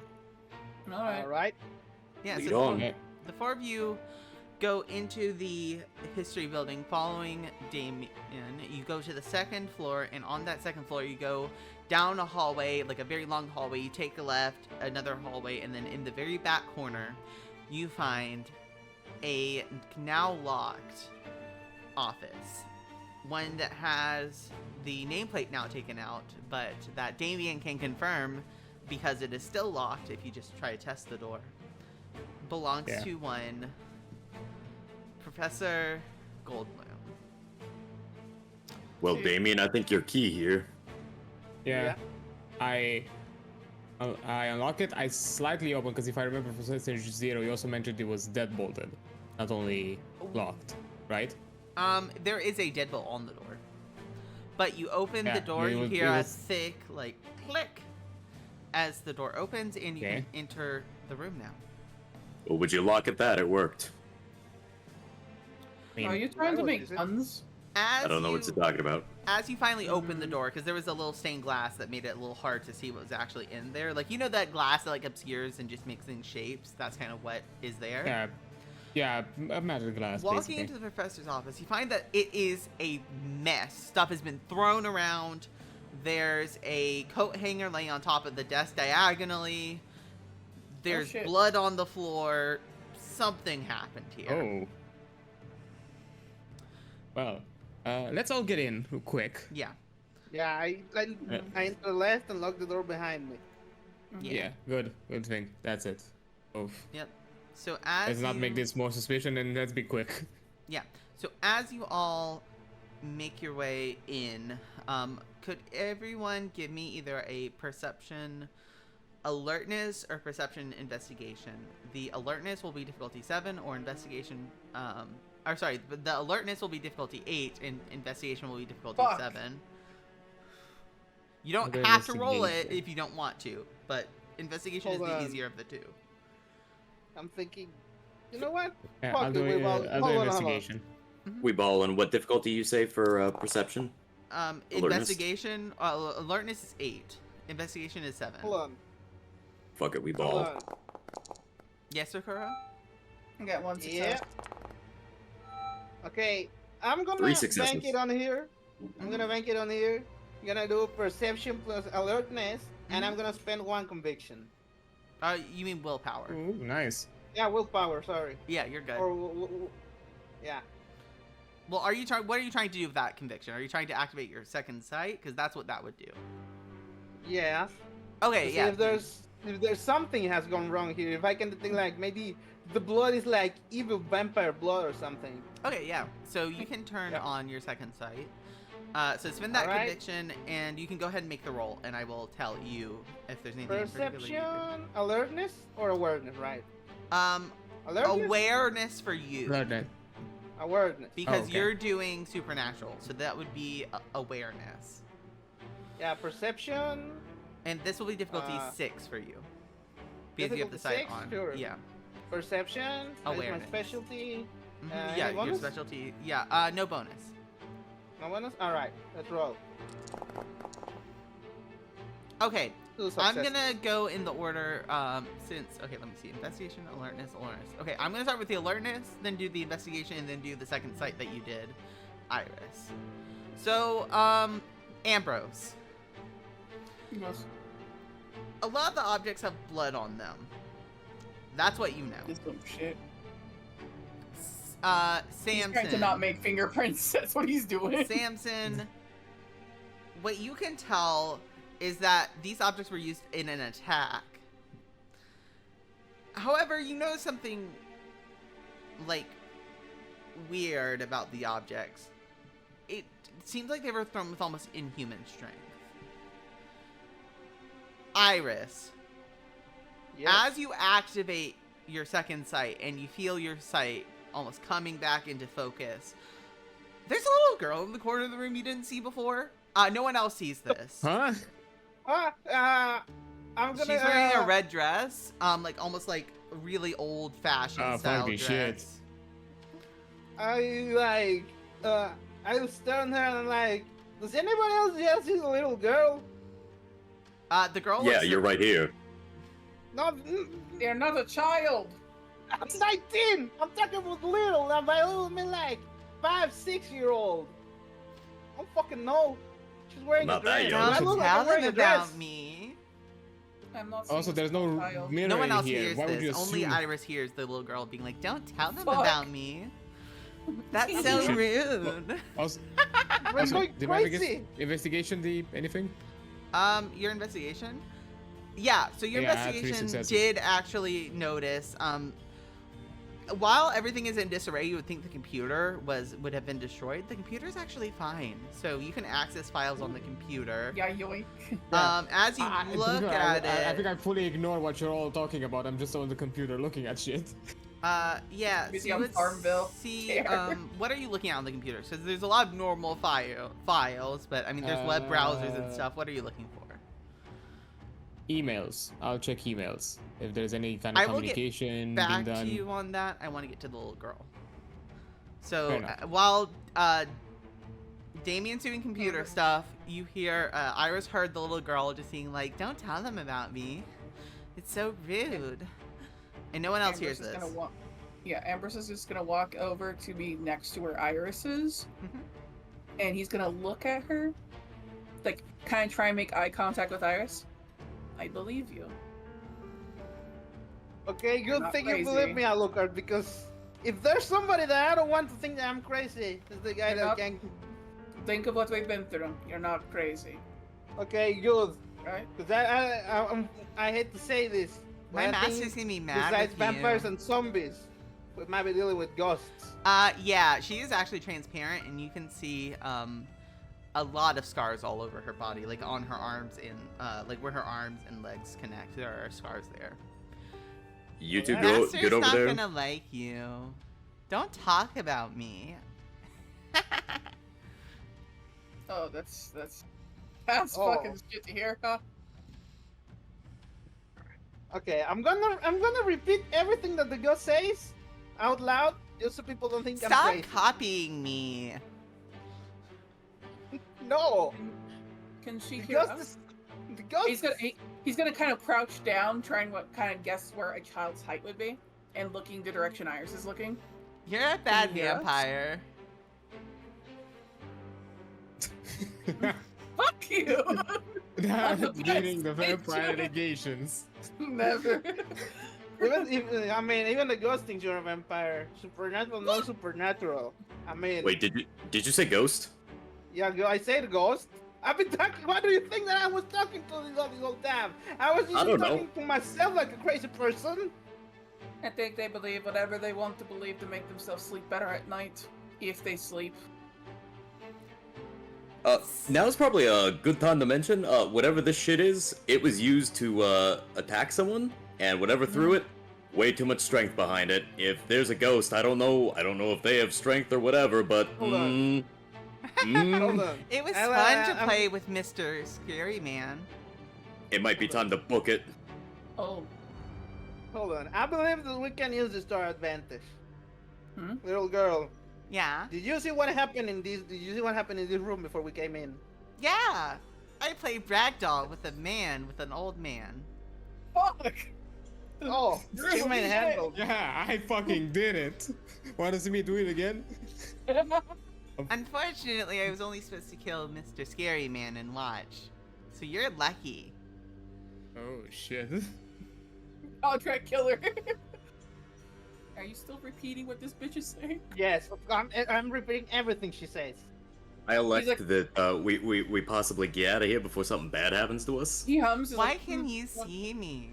All right. All right. Yeah. Lead So on. Okay. the four of you go into the history building following Damian. You go to the second floor, and on that second floor you go down a hallway, like a very long hallway. You take a left, another hallway, and then in the very back corner you find a now locked office. One that has the nameplate now taken out, but that Damian can confirm because it is still locked if you just try to test the door. Belongs Yeah. to one Professor Goldblum. Well, Damien, I think you're key here. Yeah. I unlock it. I slightly open because if I remember for Stage 0, you also mentioned it was deadbolted, not only locked, right? There is a deadbolt on the door. But you open Yeah, the door, it you was- hear it a was- thick, like, click as the door opens, and you Okay. can enter the room now. Well, would you lock at that? It worked. I mean, Are you trying Why to would make you say- guns? As I don't know you, what you're talking about. As you finally open the door, because there was a little stained glass that made it a little hard to see what was actually in there. Like, you know that glass that, like, obscures and just mixing shapes? That's kind of what is there. yeah, a magic glass. Walking basically. into the professor's office, you find that it is a mess. Stuff has been thrown around. There's a coat hanger laying on top of the desk diagonally. There's shit. blood on the floor. Something happened here. Oh. Well, let's all get in real quick. Yeah. Yeah, I enter left and lock the door behind me. Yeah, good thing. That's it. Oh, Yep. So as let's not you- make this more suspicion, and let's be quick. Yeah. So as you all make your way in, could everyone give me either a perception alertness or perception investigation? The alertness will be difficulty 7, or investigation or sorry, the alertness will be difficulty 8 and investigation will be difficulty Fuck. 7. You don't Okay, have to roll it investigation. if you don't want to, but investigation Hold is the on. easier of the two. I'm thinking, you know what? Yeah, Fuck I'll it, do, we've all- I'll do hold on, hold on. investigation. We ball, and what difficulty you say for perception? Alertness? Investigation alertness is 8. Investigation is 7. Hold on. Fuck it, we Hold ball. on. Yes, Sakura? I got one Yeah. success. Okay, I'm gonna 3 successes. bank it on here. I'm gonna bank it on here. I'm gonna do perception plus alertness, and I'm gonna spend 1 conviction. You mean willpower? Ooh, nice. Yeah, willpower. Sorry. Yeah, you're good. Or yeah. Well, what are you trying to do with that conviction? Are you trying to activate your second sight? Because that's what that would do. Yeah. Okay, See yeah. if there's something has gone wrong here. If I can think like maybe the blood is like evil vampire blood or something. Okay, yeah. So you can turn Yeah. on your second sight. So spend that Alright. conviction, and you can go ahead and make the roll, and I will tell you if there's anything in particular you Perception, alertness, or awareness, right? can- Alertness, awareness for you. Alertness. awareness. Because Oh, okay. you're doing supernatural, so that would be awareness. Yeah, perception. And this will be difficulty 6 for you. Because you have the sight Difficulty 6? on. Sure. Yeah. Perception. That is my Awareness. specialty. Mhm. Any Yeah, your bonus? specialty. Yeah, no bonus. No bonus. All right, let's roll. Okay, Two I'm successes. gonna go in the order, okay, let me see. Investigation, alertness. Okay, I'm gonna start with the alertness, then do the investigation, and then do the second sight that you did, Iris. So, Ambrose. Yes. A lot of the objects have blood on them. That's what you know. This dumb shit. He's Samson. trying to not make fingerprints. That's what he's doing. Samson, what you can tell is that these objects were used in an attack. However, you notice something, like, weird about the objects. It seems like they were thrown with almost inhuman strength. Iris, Yes. as you activate your second sight and you feel your sight almost coming back into focus, there's a little girl in the corner of the room you didn't see before. No one else sees this. Huh? I'm gonna. She's wearing a red dress, like almost like a really old-fashioned style funky dress. shit. I stare at her and I'm like, does anybody else just see the little girl? The girl. Yeah, looks- you're right here. No, They're not a child. I'm 19. I'm talking about little. And by little, I mean like 5, 6-year-old. I don't fucking know. She's wearing Not a that dress. young. I Don't look like tell I'm wearing them a dress. about me. I'm not. seeing Also, a there's no small child. mirror No one else here. hears Why would you this. Only assume? Iris hears the little girl being like, "Don't tell them Fuck. about me." That's so Should- rude. Also, We're also, going did my crazy. investigation the anything? Your investigation? Yeah, so your Yeah, I had 3 investigation successes. did actually notice, while everything is in disarray, you would think the computer would have been destroyed. The computer is actually fine, so you can access files on the computer. Yeah, yoink. As you look at I it, think I fully ignore what you're all talking about. I'm just on the computer looking at shit. yeah, Busy so on you would Farmville. see, Care. what are you looking at on the computer? So there's a lot of normal files, but I mean, there's web browsers and stuff. What are you looking for? Emails. I'll check emails if there's any kind of I will get communication being Back done. to you on that. I want to get to the little girl. Fair So enough. while Damian's doing computer stuff, you hear Iris heard the little girl just being like, "Don't tell them about me. It's so rude." And no one else hears Ambrose is this. gonna walk. Yeah, Ambrose is just gonna walk over to be next to where Iris is, Mhm. and he's gonna look at her, like kind of try and make eye contact with Iris. I believe you. Okay, You're good not thing you crazy. believe me, Alucard, because if there's somebody that I don't want to think that I'm crazy, it's the guy You're that not- can. Think of what we've been through. You're not crazy, Okay, good. right? Because I hate to say this. but My I master's think gonna be mad besides with vampires you. and zombies, we might be dealing with ghosts. Yeah, she is actually transparent, and you can see a lot of scars all over her body, like on her arms and like where her arms and legs connect. There are scars there. You two Yeah. go Master's get over not there. gonna like you. Don't talk about me. Oh, that's Oh. fucking shit to hear, huh? Okay, I'm gonna repeat everything that the ghost says out loud, just so people don't think I'm Stop crazy. copying me. No, Can she the hear ghost us? is, the ghost. He's gonna kind of crouch down, trying to kind of guess where a child's height would be, and looking the direction Iris is looking. You're a bad you hear us? vampire. Fuck you! Not the getting the best vampire picture. negations. Never. Even the ghost thinks you're a vampire. Supernatural, no supernatural. I mean, Wait, did you say ghost? yeah, I said ghost. I've been talking. Why do you think that I was talking to this whole time? I was I just don't know. talking to myself like a crazy person. I think they believe whatever they want to believe to make themselves sleep better at night, if they sleep. Now's probably a good time to mention, whatever this shit is, it was used to, attack someone, and whatever threw it, way too much strength behind it. If there's a ghost, I don't know if they have strength or whatever, but, Hold on. Hold on. It was I'll, fun to I'm- play with Mr. Scary Man. it might be time to book it. Oh, Hold on. I believe that we can use this to our advantage. Hmm? Little girl, Yeah. did you see what happened in this? Did you see what happened in this room before we came in? Yeah. I play ragdoll with a man, with an old man. Fuck. Oh, she might handle. Yeah, I fucking did it. Want to see me do it again? Unfortunately, I was only supposed to kill Mr. Scary Man and watch. So you're lucky. Oh shit. Contract killer. Are you still repeating what this bitch is saying? Yes, I'm repeating everything she says. I elect like- that we possibly get out of here before something bad happens to us. He hums. he's Why like, can "Hmm, you well, see me?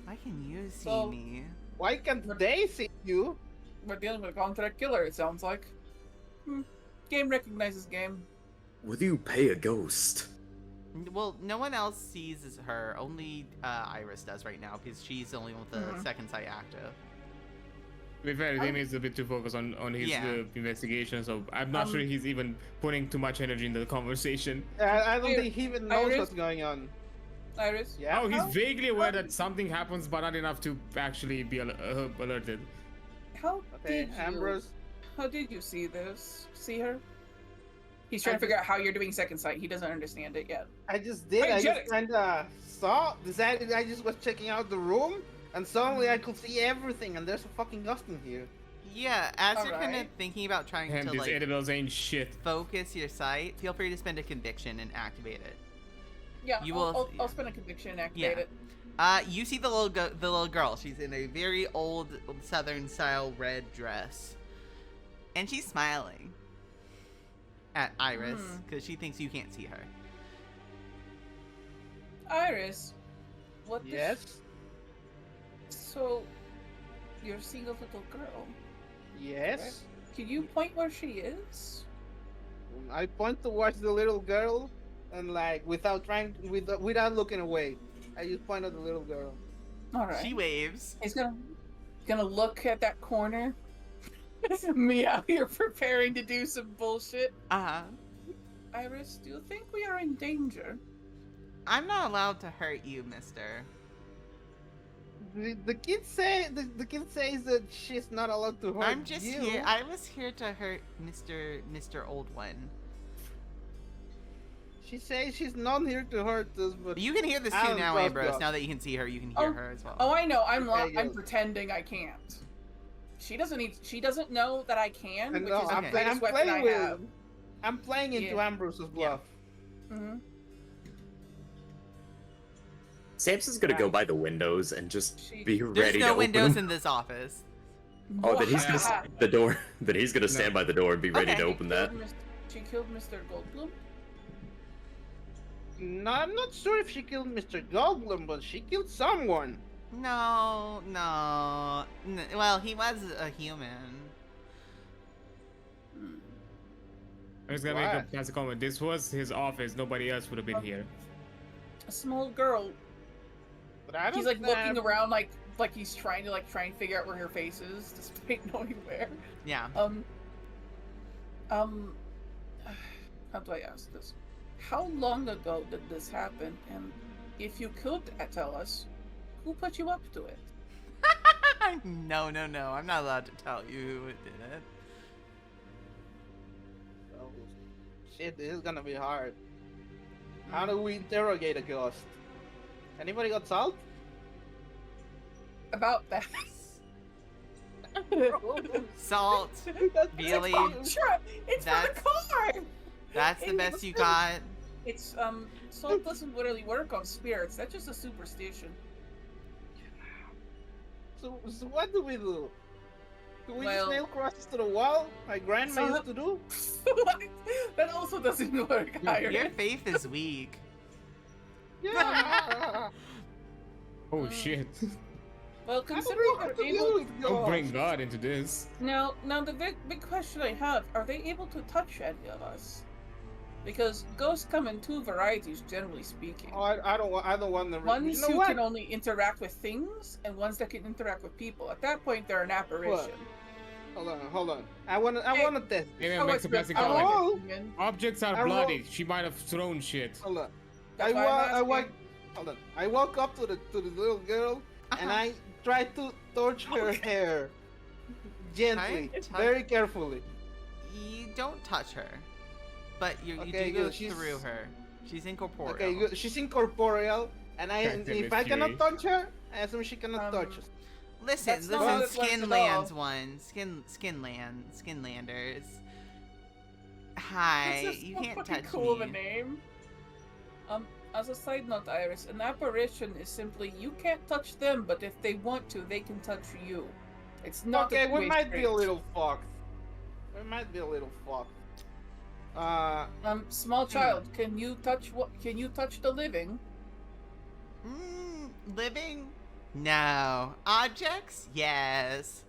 Why can you see So- me? Why can't they see you? We're dealing with a contract killer, it sounds like. Game recognizes game. Will you pay a ghost? Well, no one else sees as her. Only Iris does right now because she's the only one with the second sight active. To be fair, Damien is a bit too focused on his Yeah. investigation, so I'm not sure he's even putting too much energy into the conversation. I don't think he even knows Iris? what's going on. Iris? Yeah. Oh, he's vaguely aware that something happens, but not enough to actually be alerted. How Okay, did you... Ambrose. How did you see this? See her? He's trying to figure out how you're doing second sight. He doesn't understand it yet. I just did. I Hygienics. just kinda saw. Decided I just was checking out the room, and suddenly I could see everything. And there's a fucking ghost in here. Yeah, as you're kind of Alright. thinking about trying Damn, to these like edibles ain't shit. focus your sight, feel free to spend a conviction and activate it. Yeah, You I'll, will- I'll spend a conviction and activate it. You see the little girl. She's in a very old Southern style red dress, and she's smiling at Iris because she thinks you can't see her. Iris, what? Yes. So, you're seeing a little girl. Yes. Can you point where she is? I point towards the little girl, and like without without looking away, I just point at the little girl. All right. She waves. He's gonna look at that corner. Me out here preparing to do some bullshit. Iris, do you think we are in danger? I'm not allowed to hurt you, mister. The kid says that she's not allowed to hurt I'm just you. here. I was here to hurt Mr. Old One. She says she's not here to hurt us, but You can hear this too Alan now, Rosbrough. Ambrose. Now that you can see her, you can hear her as well. Oh, I know. I'm Okay, I'm yes. pretending I can't. She doesn't know that I can, I which know, is the okay. greatest I'm weapon I playing have. I'm playing into Yeah. Ambrose's bluff. Mm-hmm. Samson's gonna go by the windows and just be There's ready to no open windows them. in this office. Oh, that he's gonna Wow. stand the door. That he's gonna stand by the door and be ready Okay. to open that. She killed Mr. Goldblum. No, I'm not sure if she killed Mr. Goldblum, but she killed someone. No. Well, he was a human. I'm just gonna Why? make a classic comment. This was his office. Nobody else would have been here. A small girl. But I don't. He's like looking have- around like he's trying to figure out where her face is, despite knowing where. Yeah. How do I ask this? How long ago did this happen? And if you could tell us, who put you up to it? No. I'm not allowed to tell you who did it. Oh, shit, this is gonna be hard. How do we interrogate a ghost? Anybody got salt? About that. Salt. Really? Sure, it's for That's- the car. That's the It best was you for- got. It's salt doesn't really work on spirits. That's just a superstition. So what do we do? Do we Well- just nail crosses to the wall, like grandma So- used to do? That also doesn't work either. Your faith is weak. Yeah. Oh shit. Well, How do considering we have they're to deal able with Don't bring ghosts? God into this. now the big question I have: are they able to touch any of us? Because ghosts come in two varieties, generally speaking. Oh, I don't want them. Ones You know who what? can only interact with things, and ones that can interact with people. At that point, they're an apparition. Hold on. I wanna test. Maybe Oh, makes it's a classic good. I like comment. Oh. it, Damian. Objects are I roll- bloody. She might have thrown shit. Hold on. That's why I'm asking. Hold on. I walk up to the little girl and Uh-huh. I try to touch her hair gently, Touch- very carefully. You don't touch her. but you Okay, do go good. through her. She's incorporeal. Okay, good. She's incorporeal, and if I cannot touch her, I assume she cannot touch us. Listen, That's not how it works at all. Skinlanders. Hi, That's you not can't fucking touch cool of a me. name. As a side note, Iris, an apparition is simply you can't touch them, but if they want to, they can touch you. It's not Okay, a we two-way might be a street. little fucked. We might be a little fucked. Small child, can you touch what? Can you touch the living? Living? No. Objects? Yes.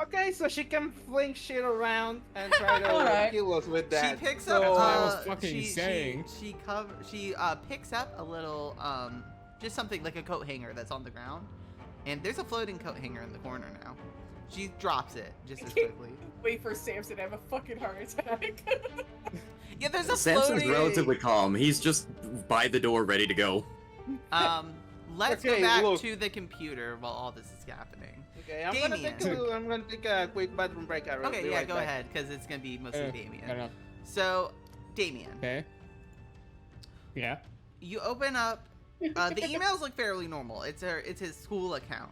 Okay, so she can fling shit around and try to Alright. kill us with that. She picks so, up. That's what I was fucking she, saying. She picks up a little just something like a coat hanger that's on the ground, and there's a floating coat hanger in the corner now. She drops it just as quickly. Wait for Samson to have a fucking heart attack. Yeah, there's a Samson's floating. relatively calm. He's just by the door, ready to go. Let's Okay, go back look. to the computer while all this is happening. Okay, I'm Damian. gonna take a quick bathroom break. I'll Okay, be yeah, right go back. ahead, because it's gonna be mostly Fair Damian. enough. So, Damian, Okay. Yeah. you open up. The emails look fairly normal. It's his school account.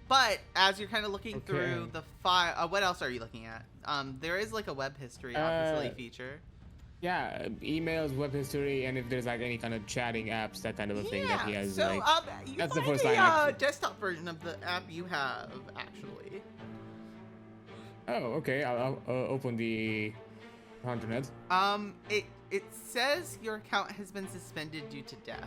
But as you're kind of looking through Okay. the file, what else are you looking at? There is like a web history, obviously, feature. Yeah, emails, web history, and if there's like any kind of chatting apps, that kind of a thing that he has. So like, you that's the find first the line, actually. desktop version of the app you have, actually. oh, okay. I'll open the internet. It says your account has been suspended due to death.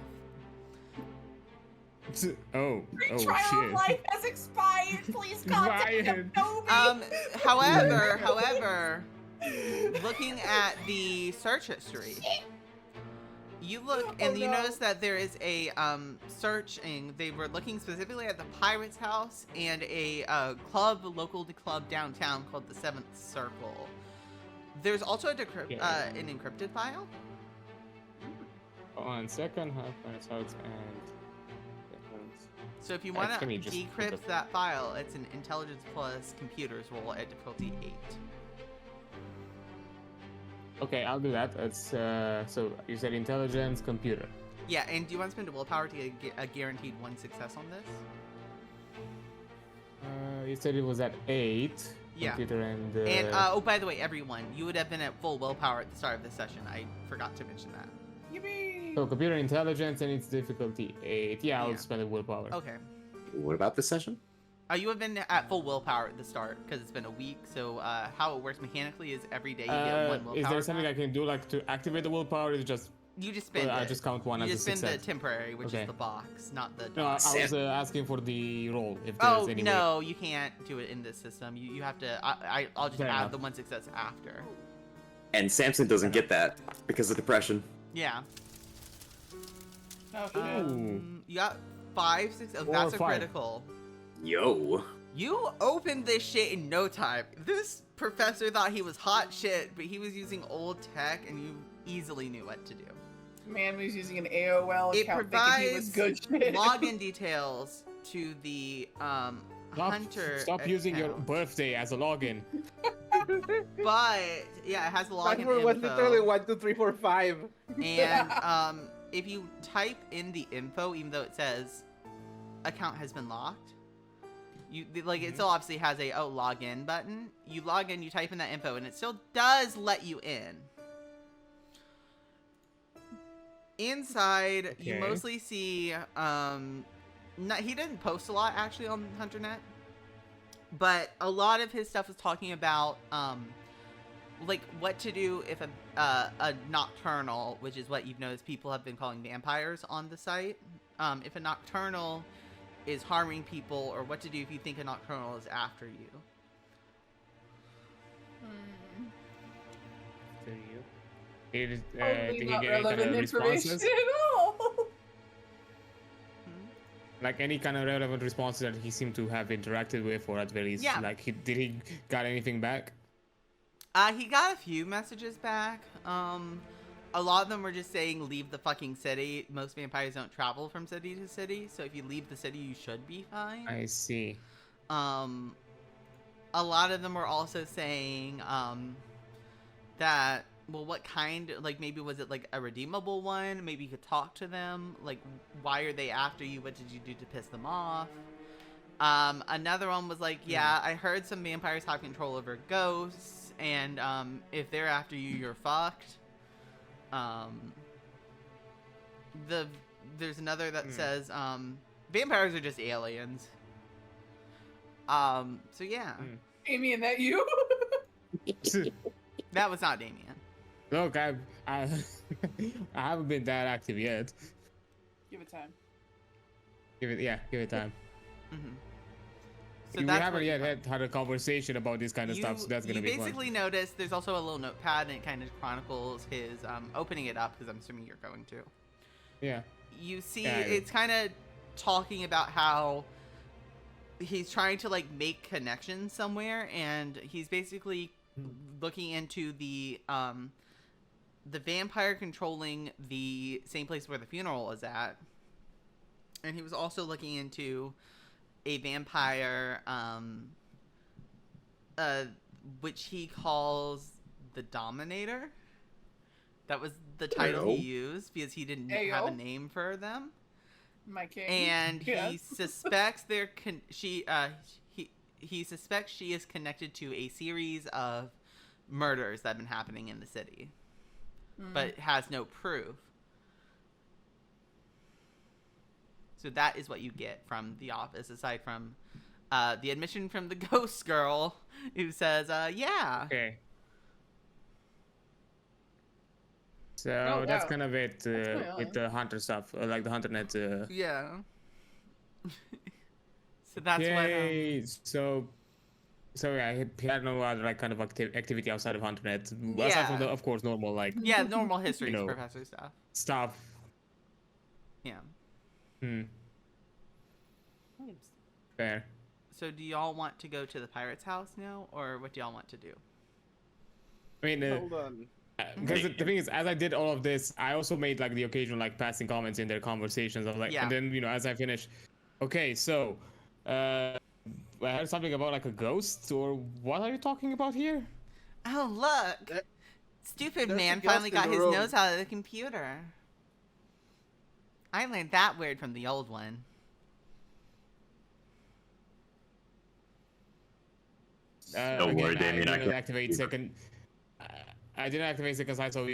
Oh, Trial of shit. life has expired. Please contact Ryan. Robe. However, looking at the search history, you look and you notice that there is a searching. They were looking specifically at the Pirate's House and a local club downtown called the Seventh Circle. There's also an encrypted file. Hold on, second half results and. So if you want to Actually, just decrypt look up- that file, it's an Intelligence Plus Computers roll at difficulty 8. Okay, I'll do that. It's so you said intelligence, computer. Yeah, and do you want to spend a willpower to get a guaranteed 1 success on this? You said it was at 8. Yeah. Computer and. And oh, by the way, everyone, you would have been at full willpower at the start of this session. I forgot to mention that. Yippee! So computer intelligence and its difficulty 8. Yeah, I'll Yeah. spend a willpower. Okay. What about this session? You have been at full willpower at the start because it's been a week. So how it works mechanically is every day you get 1 willpower. Is there something back. I can do like to activate the willpower? Or is it just You just spend I it. just count one You as a just spend the success? temporary, which Okay. is the box, not the. No, I dot. was asking for the roll if there's Oh any way. no, you can't do it in this system. You have to. I'll just Fair add enough. the 1 success after. And Samson doesn't get that because of depression. Yeah. Okay. You got 5 success. Oh, 4 that's or a 5. critical. Yo. You opened this shit in no time. This professor thought he was hot shit, but he was using old tech, and you easily knew what to do. Man was using an AOL It account thinking he was good shit. login details to the Hunter. Stop using your account. birthday as a login. But yeah, it has the login Password was literally info. 1, 2, 3, 4, 5. And if you type in the info, even though it says account has been locked, it still obviously has a login button. You log in, you type in that info, and it still does let you in. Inside, you Okay. mostly see he didn't post a lot actually on HunterNet, but a lot of his stuff is talking about like what to do if a nocturnal, which is what you've noticed people have been calling vampires on the site, if a nocturnal is harming people, or what to do if you think a nocturnal is after you. Did Totally he not get any kind relevant of information responses? at all. Like any kind of relevant responses that he seemed to have interacted with, or at very least, Yeah. like did he got anything back? He got a few messages back. A lot of them were just saying leave the fucking city. Most vampires don't travel from city to city, so if you leave the city, you should be fine. I see. A lot of them were also saying that, well, what kind, like, maybe was it, like, a redeemable one? Maybe you could talk to them? Like, why are they after you? What did you do to piss them off? Another one was like, yeah, I heard some vampires have control over ghosts, and, if they're after you, you're fucked. There's another that says, vampires are just aliens. So yeah. Amy, and that you? That was not Damian. Look, I I haven't been that active yet. Give it time. Give it time. Mm-hmm. So We that's haven't what yet had a conversation about this kind of stuff, so that's gonna be You basically fun. notice there's also a little notepad, and it kind of chronicles his opening it up, because I'm assuming you're going to. Yeah. You see, Yeah, it's kind of talking about how he's trying to like make connections somewhere, and he's basically looking into the vampire controlling the same place where the funeral is at, and he was also looking into a vampire which he calls the Dominator. That was the title he used because he didn't have a name for them. My king. And Yeah. he suspects he suspects she is connected to a series of murders that have been happening in the city, but has no proof. So that is what you get from the office, aside from the admission from the ghost girl, who says, yeah. Okay. So that's kind of it with the hunter stuff, like the hunter net. Yeah. So that's Yay! So yeah, he had no other like kind of activity outside of hunter net, aside from the, of course, normal like yeah, normal history know. professor stuff. stuff. Yeah. Fair. So do y'all want to go to the pirate's house now, or what do y'all want to do? I mean, Hold on. because the thing is, as I did all of this, I also made like the occasional like passing comments in their conversations of like, Yeah. and then as I finished, okay, so I heard something about like a ghost, or what are you talking about here? Oh, look! There- Stupid there's a man ghost finally in got the his room. nose out of the computer. I learned that word from the old one. Don't worry, Damien, I didn't can- activate second. I didn't activate second sight, so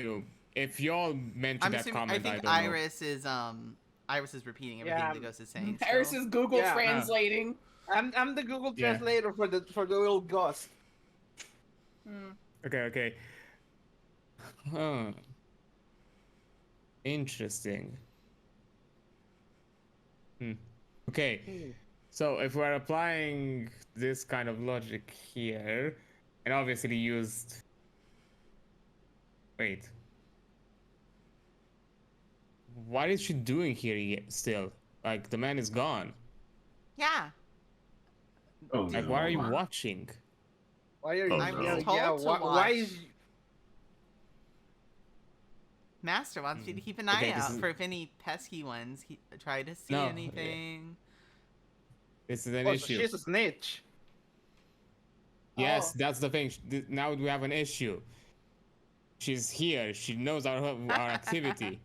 if y'all mentioned I'm that assuming, comment, I think don't know. Iris is repeating everything Yeah, the ghost is saying. Paris still. is Google Yeah. translating. I'm the Google Yeah. translator for the little ghost. Okay. Huh. Interesting. Okay. So if we're applying this kind of logic here, and obviously used. Wait. What is she doing here still? Like, the man is gone. Yeah. Oh, Like, what are you watching? Why are you? Oh, I was no. told to why watch. is? Master wants you to keep an eye Okay, this out is- for if any pesky ones try to see No, yeah. anything. This is an Oh, so issue. she's a snitch. Yes, Oh. that's the thing. Now we have an issue. She's here. She knows our activity.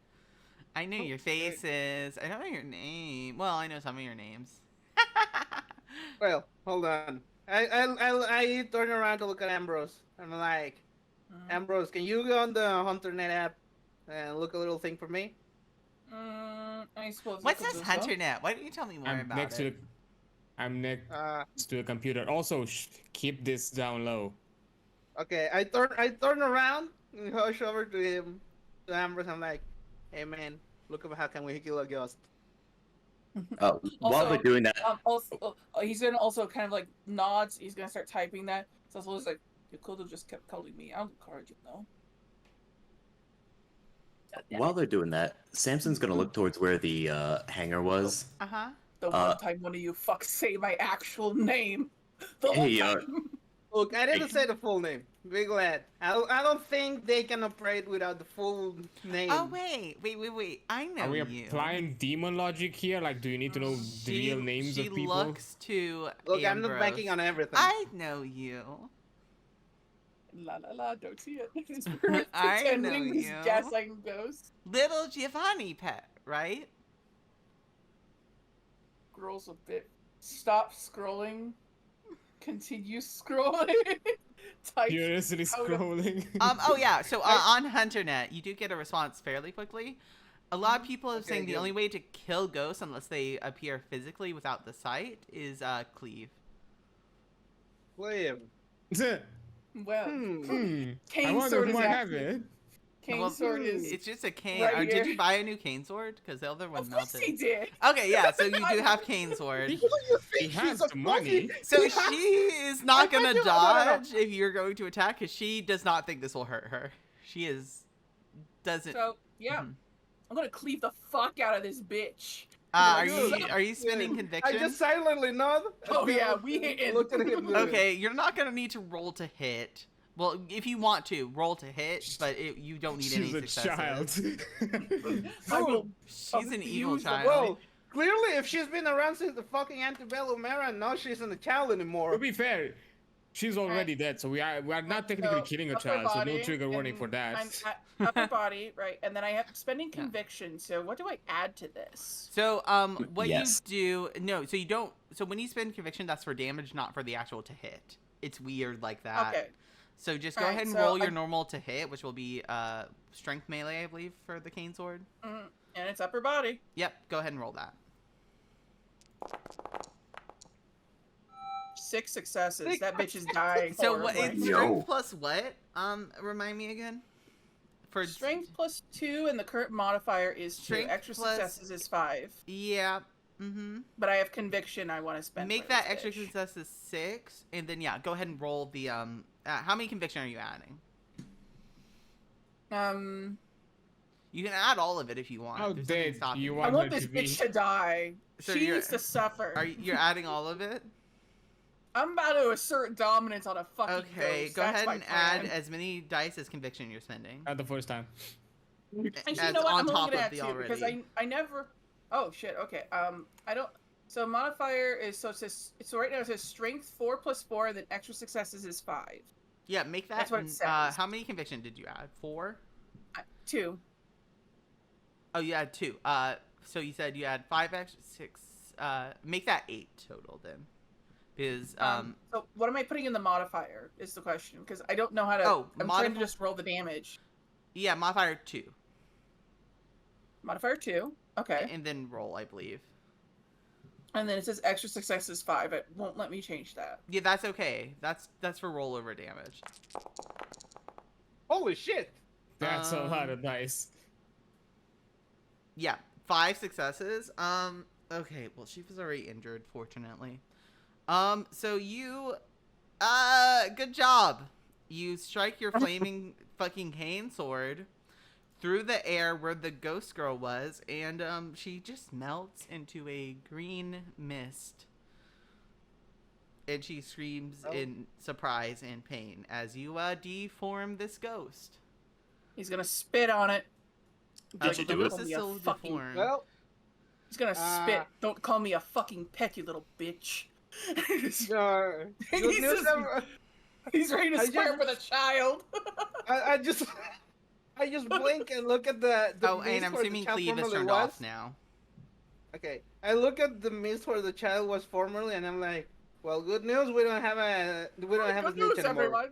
I know your faces. I don't know your name. Well, I know some of your names. Well, hold on. I turn around to look at Ambrose. I'm like, Ambrose, can you go on the HunterNet app and look a little thing for me? I suppose. I What's could this do so. HunterNet? Why don't you tell me more I'm about next it? to the. I'm next Uh, to a computer. Also, keep this down low. okay. I turn around and hush over to him, to Ambrose. I'm like, hey man, look at how can we kill a ghost? While Also, they're doing that, Also, he's gonna also kind of like nods. He's gonna start typing that. So it's always like, you could have just kept calling me out, card, you know. while they're doing that, Samson's gonna look towards where the hangar was. Uh-huh. The one time one of you fucks say my actual name. The whole Hey, time. Look, I didn't say the full name. Be glad. I don't think they can operate without the full name. Oh, wait. I know Are we you. applying demon logic here? Like, do you need to know the real names of She people? looks to Look, I'm not Ambrose. banking on everything. I know you. La la la, don't see it. He's I know pretending he's you. gaslighting ghosts. Little Giovanni pet, right? Scrolls a bit. Stop scrolling. Continue scrolling. Type Curiosity how to- scrolling. Oh yeah. So on HunterNet, you do get a response fairly quickly. A lot of people are Okay, saying the good. only way to kill ghosts, unless they appear physically without the sight, is cleave. William. Well, I Cane wonder sword who is might have actually. it. Cane Well, sword is. It's just a cane. right Or did here. you buy a new cane sword? Because the other one Of course melted. he did. Okay, yeah. So you do have cane sword. He- What do you He think? has She's the a fucking- money. So He she has- is not I bet gonna you- no, no, no. dodge if you're going to attack, because she does not think this will hurt her. She doesn't. So yeah, Mhm. I'm gonna cleave the fuck out of this bitch. Are Dude, you spending I conviction? just silently nod. Oh, yeah, we hit. Look at him. do it. Okay, you're not gonna need to roll to hit. Well, if you want to roll to hit, but you don't need any She's a successes. child. I will. She's an evil Abuse the child. Well, clearly, if she's been around since the fucking antebellum era, now she isn't a child anymore. To be fair, she's already dead, so we are not technically So, killing a upper child, so no body, trigger warning for and that. I'm at upper body, right? And then I have spending Yeah. conviction. So what do I add to this? So, what Yes. you do? No, so you don't. So when you spend conviction, that's for damage, not for the actual to hit. It's weird like that. Okay. So just go Alright, ahead and so roll your I- normal to hit, which will be strength melee, I believe, for the cane sword. And it's upper body. Yep, go ahead and roll that. 6 successes. Six That bitch is dying. So what? horribly. It's Yo. strength plus what? Remind me again. For Strength plus 2, and the current modifier is 2. Strength Extra plus- successes is 5. Yeah. Mm-hmm. But I have conviction I want to spend. Make for that this extra bitch. successes 6, and then yeah, go ahead and roll the how many conviction are you adding? You can add all of it if you want. How There's nothing dead stopping you I want want her this to be? bitch to die. So She you're- needs to suffer. You're adding all of it? I'm about to assert dominance on a fucking Okay, ghost. go That's ahead my and add plan. as many dice as conviction you're spending. Not the first time. And as you know what? on I'm top looking of at the too because already. I never. Oh shit. Okay. I don't. So modifier is so it says so right now it says strength 4 plus 4, and then extra successes is 5. Yeah, make that. That's what it says. How many conviction did you add? 4? 2. Oh, you had 2. So you said you had 5 extra 6. Make that 8 total then, because So what am I putting in the modifier is the question because I don't know how to. Oh, I'm trying to modifi- just roll the damage. yeah, modifier 2, Modifier 2. Okay. and then roll, I believe. And then it says extra success is 5. It won't let me change that. Yeah, that's okay. That's for rollover damage. Holy shit! That's a lot of dice. Yeah, 5 successes. Okay, well, she was already injured, fortunately. So you, good job. You strike your flaming fucking cane sword through the air where the ghost girl was, and, she just melts into a green mist. And she screams in surprise and pain as you, deform this ghost. He's gonna spit on it. Did you Don't do it? call This me is a so fucking- deformed. Well, He's gonna spit. Don't call me a fucking pet, you little bitch. good He's news. just- He's ready to I swear just- with a child. I just blink and look at the Oh, mist and I'm where the assuming child cleave is formerly turned was. off now. Okay, I look at the mist where the child was formerly, and I'm like, well, good news. We don't have a Good snitch news, anymore. everyone.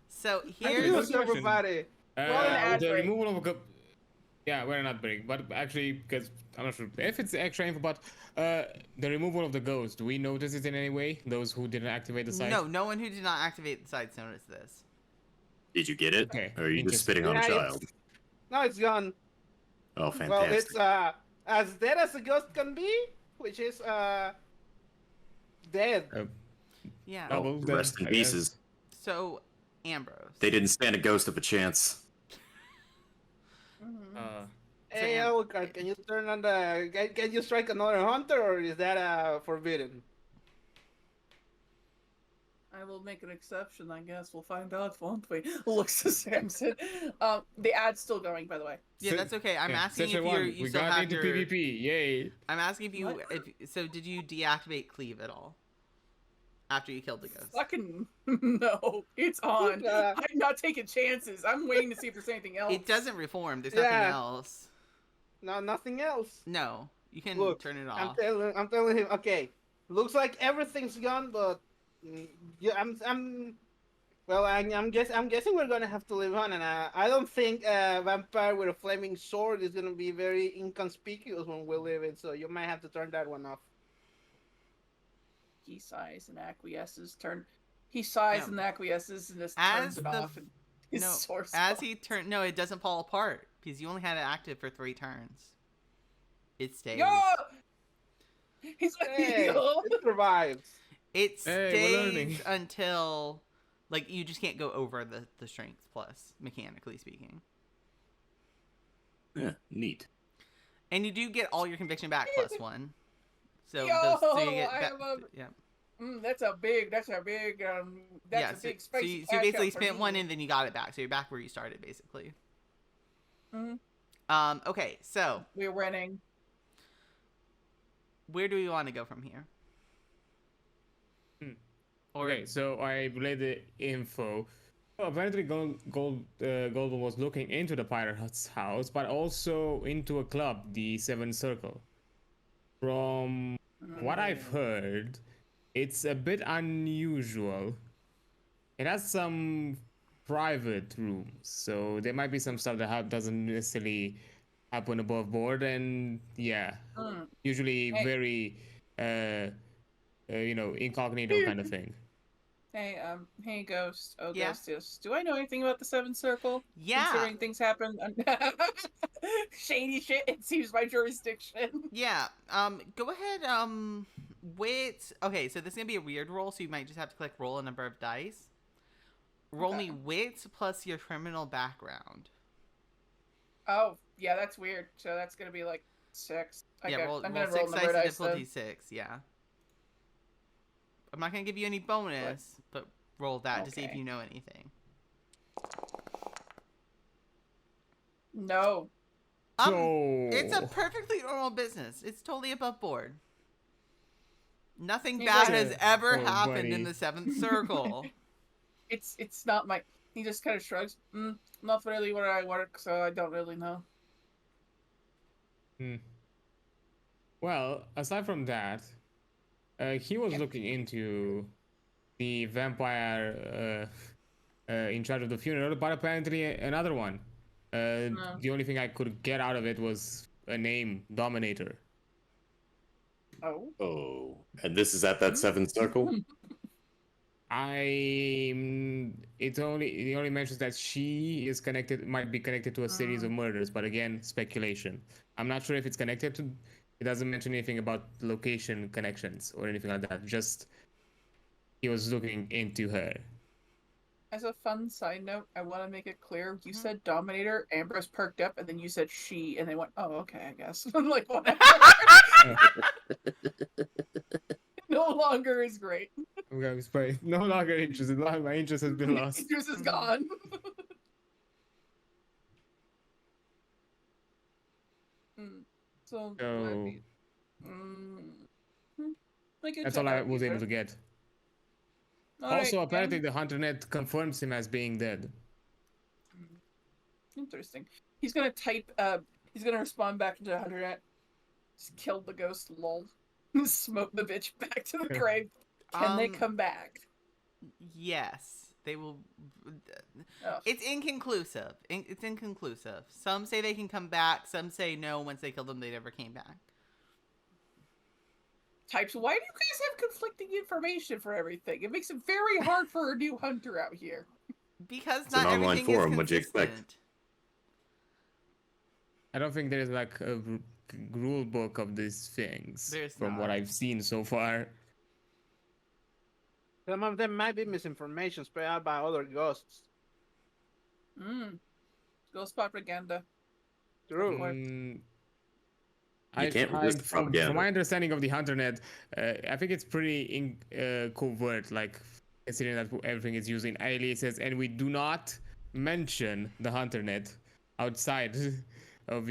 So Good here's news, Question. everybody. an ad The break. removal of a yeah, we're not break, but actually, because I'm not sure if it's extra info, but the removal of the ghost, do we notice it in any way? Those who didn't activate the site? no one who did not activate the sites noticed this. Did you get it? Okay, Or are you just spitting on a interesting. Yeah, child? No, it's gone. Oh, Well, fantastic. it's as dead as a ghost can be, which is dead. Yeah. Oh. Oh, Double then, rest in I guess. pieces. So Ambrose. They didn't stand a ghost of a chance. Hey, Alucard, can you turn on the? Can you strike another hunter, or is that forbidden? I will make an exception, I guess. We'll find out, won't we? Looks to Samson. The ad's still going, by the way. Yeah, So- that's okay. I'm yeah, asking session if one, you we still got have into your. PvP, yay! I'm asking if you What? if so. Did you deactivate cleave at all? after you killed the ghost. Fucking no, it's on. I'm not taking chances. I'm waiting to see if there's anything else. It doesn't reform. There's nothing Yeah. else. No, nothing else. No, you can Look, turn it I'm off. telling him. Okay, looks like everything's gone, but yeah, I'm guessing we're gonna have to live on, and I don't think a vampire with a flaming sword is gonna be very inconspicuous when we live it. So you might have to turn that one off. He sighs and acquiesces. He sighs No. and acquiesces and just As turns it the off. And his No, sword as falls. he turned. No, it doesn't fall apart because you only had it active for 3 turns. It stays. Yo! He's like, Hey, yo! it survives. It Hey, we're stays learning. until, like, you just can't go over the strength plus, mechanically speaking. Yeah, neat. And you do get all your conviction back +1. So Yo, so you get I love it. yeah. That's a big big So spicy you cash basically out for spent me. 1 and then you got it back. So you're back where you started, basically. Mhm. Okay, so We're winning. where do we want to go from here? Or Okay, so I relayed the info. Well, apparently, Goldblum was looking into the pirate's house, but also into a club, the Seven Circle. From what I've heard, it's a bit unusual. It has some private rooms, so there might be some stuff that doesn't necessarily happen above board, and yeah, usually Hey. very, incognito kind of thing. Hey, Ghost. Oh, Yeah? Ghostess. Do I know anything about the Seventh Circle? Yeah. Considering things happen. Shady shit. It seems my jurisdiction. Yeah. Go ahead. Wait. Okay, so this is gonna be a weird roll, so you might just have to click roll a number of dice. Roll Okay. me wit plus your criminal background. Oh, yeah, that's weird. So that's gonna be like 6. I'm Roll gonna roll 6 number dice, dice difficulty then. 6. Yeah. I'm not gonna give you any bonus, but roll that to see if Okay. you know anything. No. It's a So- perfectly normal business. It's totally above board. Nothing He's bad like- has ever Oh, happened in buddy. the 7th circle. It's not my. He just kind of shrugs. Not really where I work, so I don't really know. Well, aside from that, he was looking into the vampire in charge of the funeral, but apparently another one. The only thing I could get out of it was a name, Dominator. Oh. Oh, and this is at that 7th circle? It only mentions that she is connected, might be connected to a series of murders, but again, speculation. I'm not sure if it's connected to. It doesn't mention anything about location connections or anything like that. Just he was looking into her. As a fun side note, I want to make it clear. You said Dominator, Ambrose perked up, and then you said she, and they went, oh, okay, I guess. I'm like, whatever. No longer is great. I'm going to spray. No longer interested. My interest has been lost. Yours is gone. So, So that's all I was able to get. Also, apparently, the HunterNet confirms him as being dead. Interesting. He's gonna type. He's gonna respond back to HunterNet. Just killed the ghost. Lol. Smoke the bitch back to the grave. Can they come back? Yes, they will. Oh. It's inconclusive. It's inconclusive. Some say they can come back. Some say no. Once they killed them, they never came back. Types. Why do you guys have conflicting information for everything? It makes it very hard for a new hunter out here. Because It's an not online everything forum, is what'd you consistent. expect? I don't think there's like a rule book of these things There's from what not. I've seen so far. Some of them might be misinformation spread out by other ghosts. Ghost propaganda. True. You can't resist the propaganda. From my understanding of the HunterNet, I think it's pretty covert, like considering that everything is using aliases, and we do not mention the HunterNet outside of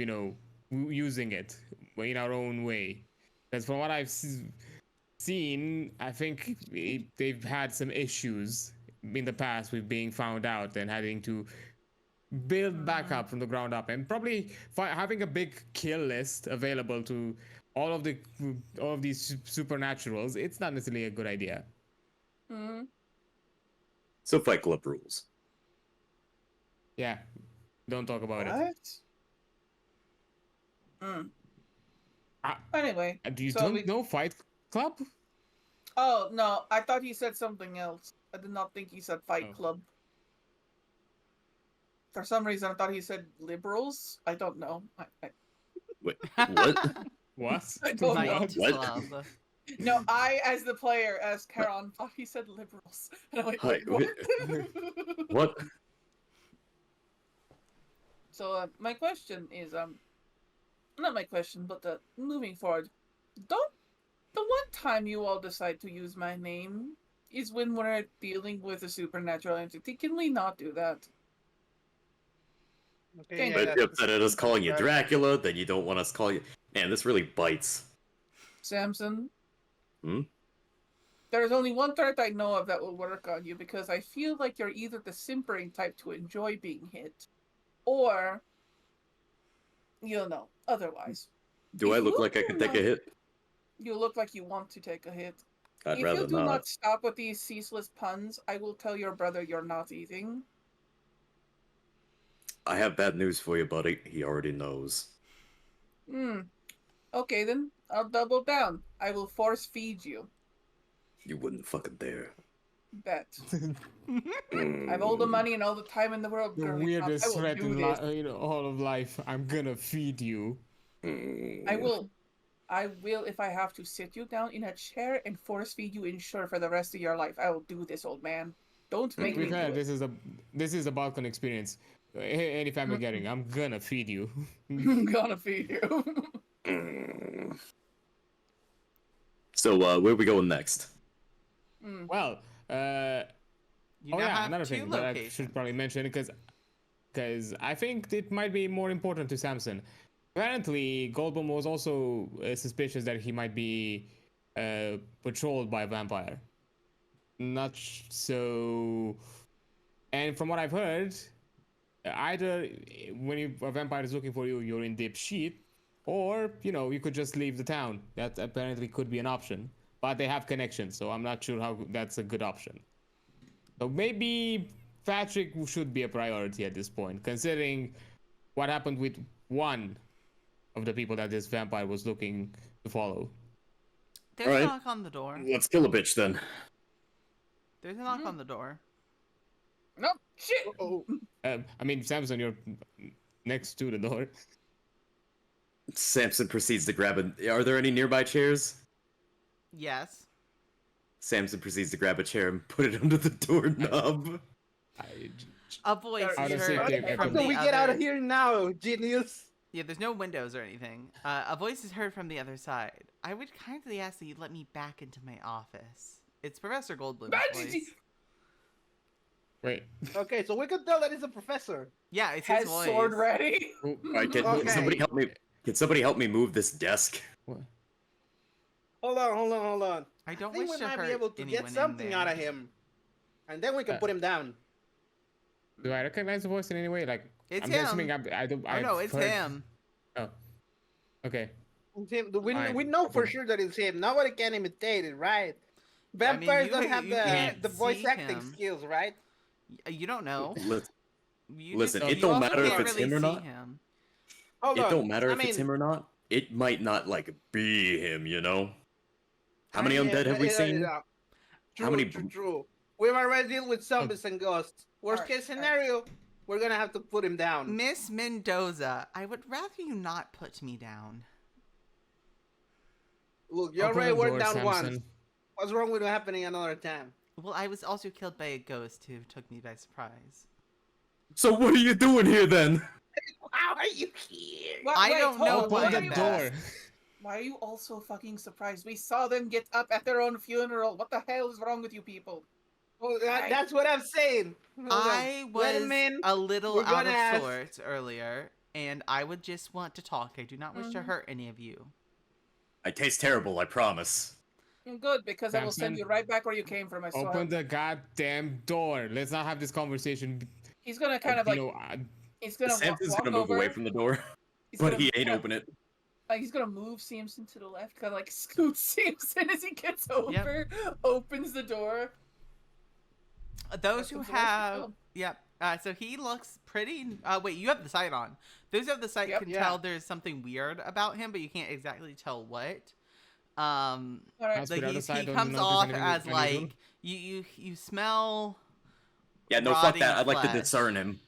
using it in our own way. Because from what I've seen, I think they've had some issues in the past with being found out and having to build back up from the ground up, and probably having a big kill list available to all of these supernaturals. It's not necessarily a good idea. Mm-hmm. So Fight Club rules. Yeah, don't talk about it. What? Mm. Ah, Anyway, Do you so don't know Fight Club? Oh no, I thought he said something else. I did not think he said Fight Oh. Club. For some reason, I thought he said liberals. I don't know. Wait, what? What? I don't Fight know. What? Club. No, I, as the player, as Charon, thought he said liberals. And I'm like, Hi, what? What? So my question is, not my question, but moving forward, don't the one time you all decide to use my name is when we're dealing with a supernatural entity. Can we not do that? Okay, Yeah, But that's you're upset at us calling you right. Dracula, then you don't want us call you. Man, this really bites. Samson? Hmm? There's only one threat I know of that will work on you, because I feel like you're either the simpering type to enjoy being hit, or, otherwise. Do If I look you like I do can take a not- hit? You look like you want to take a hit. I'd If rather you do not. not stop with these ceaseless puns, I will tell your brother you're not eating. I have bad news for you, buddy. He already knows. Okay then, I'll double down. I will force feed you. You wouldn't fucking dare. Bet. I have all the money and all the time in the world, The girly pop. weirdest I will threat do in this. all of life. I'm gonna feed you. I will, if I have to sit you down in a chair and force feed you ensure for the rest of your life. I will do this, old man. Don't To make be me fair, do it. this is a Balkan experience. Any family gathering, I'm gonna feed you. I'm gonna feed you. So, where we going next? Well, You oh now yeah, have another two thing that I locations. should probably mention, because I think it might be more important to Samson. Apparently, Goldblum was also suspicious that he might be patrolled by a vampire. Not so. And from what I've heard, either when a vampire is looking for you, you're in deep shit, or you could just leave the town. That apparently could be an option. But they have connections, so I'm not sure how that's a good option. So maybe Patrick should be a priority at this point, considering what happened with one of the people that this vampire was looking to follow. There's a Alright. knock on the door. Let's kill a bitch then. There's a knock on the door. No, shit. Oh, I mean, Samson, you're next to the door. Samson proceeds to grab a. Are there any nearby chairs? Yes. Samson proceeds to grab a chair and put it under the doorknob. A voice Out is of heard safety, from so the we other... get out of here now, genius. Yeah, there's no windows or anything. A voice is heard from the other side. I would kindly ask that you let me back into my office. It's Professor Goldblum's voice. Wait. Okay, so we can tell that he's a professor. Yeah, it's Has his voice. sword ready. Who- Alright, can Okay. somebody help me? Can somebody help me move this desk? what? Hold on. I don't I think wish we to might hurt be able to anyone get in something there. out of him, and then we can Uh, put him down. Do I recognize the voice in any way? Like, It's I'm him. assuming I don't. Oh no, it's him. Oh. Okay. It's him. We Fine. know for sure that it's him. Nobody can imitate it, right? Vampires don't have you can't the voice see acting him. skills, right? You don't know. Listen, You it don't also matter if can't it's really him or see not. him. Hold It on. don't matter I if it's mean, him or not. It might not be him, you know. How many yeah, undead have we seen? True, How many- True. We've already dealt with zombies and ghosts. Worst Alright, case scenario, we're gonna have to put him down. Miss Mendoza, I would rather you not put me down. Look, you Open already the were door, down once. Samson. What's wrong with happening another time? Well, I was also killed by a ghost who took me by surprise. So what are you doing here then? How are you here? I don't know hold on, why Open I'm the back. door. Why are you all so fucking surprised? We saw them get up at their own funeral. What the hell is wrong with you people? Well, that's what I'm saying. Hold on. I Let was him in. a little We're out gonna of ask- sorts earlier, and I would just want to talk. I do not wish to hurt any of you. I taste terrible, I promise. Good, because I will send Samson, you right back where you came from. I swear. open the goddamn door. Let's not have this conversation. He's gonna kind of like he's gonna Samson's walk gonna move away over. from the door, He's but gonna he ain't kinda- open it. Like he's gonna move Samson to the left, kind of like scoot Samson as he gets over, opens the door. Those who Opens the rest of have, them. yep. So he looks pretty. Wait, you have the sight on. Those who have the sight Yep. can Yeah. tell there's something weird about him, but you can't exactly tell what. All right. As So without a he sight, don't comes notice off anything as unusual? like you smell. Yeah, no, fuck Rotting that. I'd like to flesh. discern him.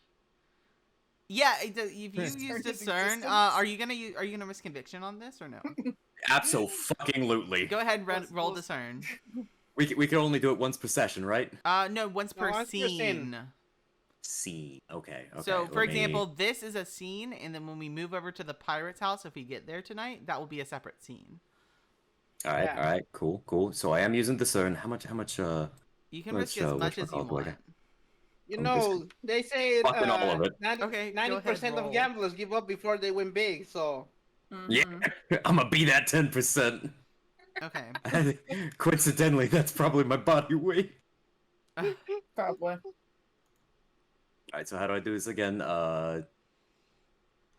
Yeah, if you Discern use his discern, existence. are you gonna risk conviction on this or no? Absolutely. Go ahead and Let's- roll let's- discern. We can only do it once per session, right? No, once No, per once per scene. scene. Scene. Okay. So, for let me- example, this is a scene, and then when we move over to the pirate's house, if we get there tonight, that will be a separate scene. All right. Yeah. All right. Cool. So I am using discern. How much? You can Let's, risk as much whatchamacallit as you do I want. get? You I'm know, they say fucking all of it. 90, Okay, go ahead, 90% roll. of gamblers give up before they win big. So Yeah, Mhm. I'm gonna be that 10%. Okay. Coincidentally, that's probably my body weight. Probably. All right. So how do I do this again?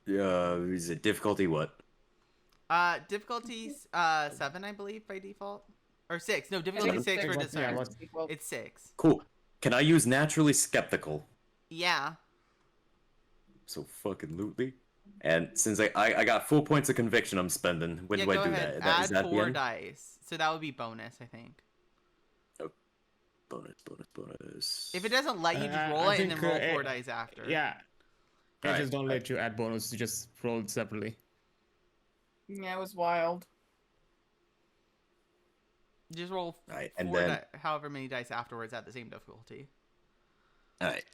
Is it difficulty what? Difficulties 7, I believe, by default, or 6. No, difficulty it's 6 for six. Yeah, discern. what's- Well, It's 6. Cool. Can I use naturally skeptical? Yeah. So fucking lootly. And since I got 4 points of conviction, I'm spending. When Yeah, do I go do ahead. that? Add Is that the 4 end? dice. So that would be bonus, I think. Bonus. If it doesn't let you, just Uh, roll I it and then think, roll 4 uh, dice after. Yeah. They Alright, just don't let you add bonus. You just roll it separately. yeah, it was wild. Just roll Alright, and 4 then however many dice afterwards at the same difficulty. all right.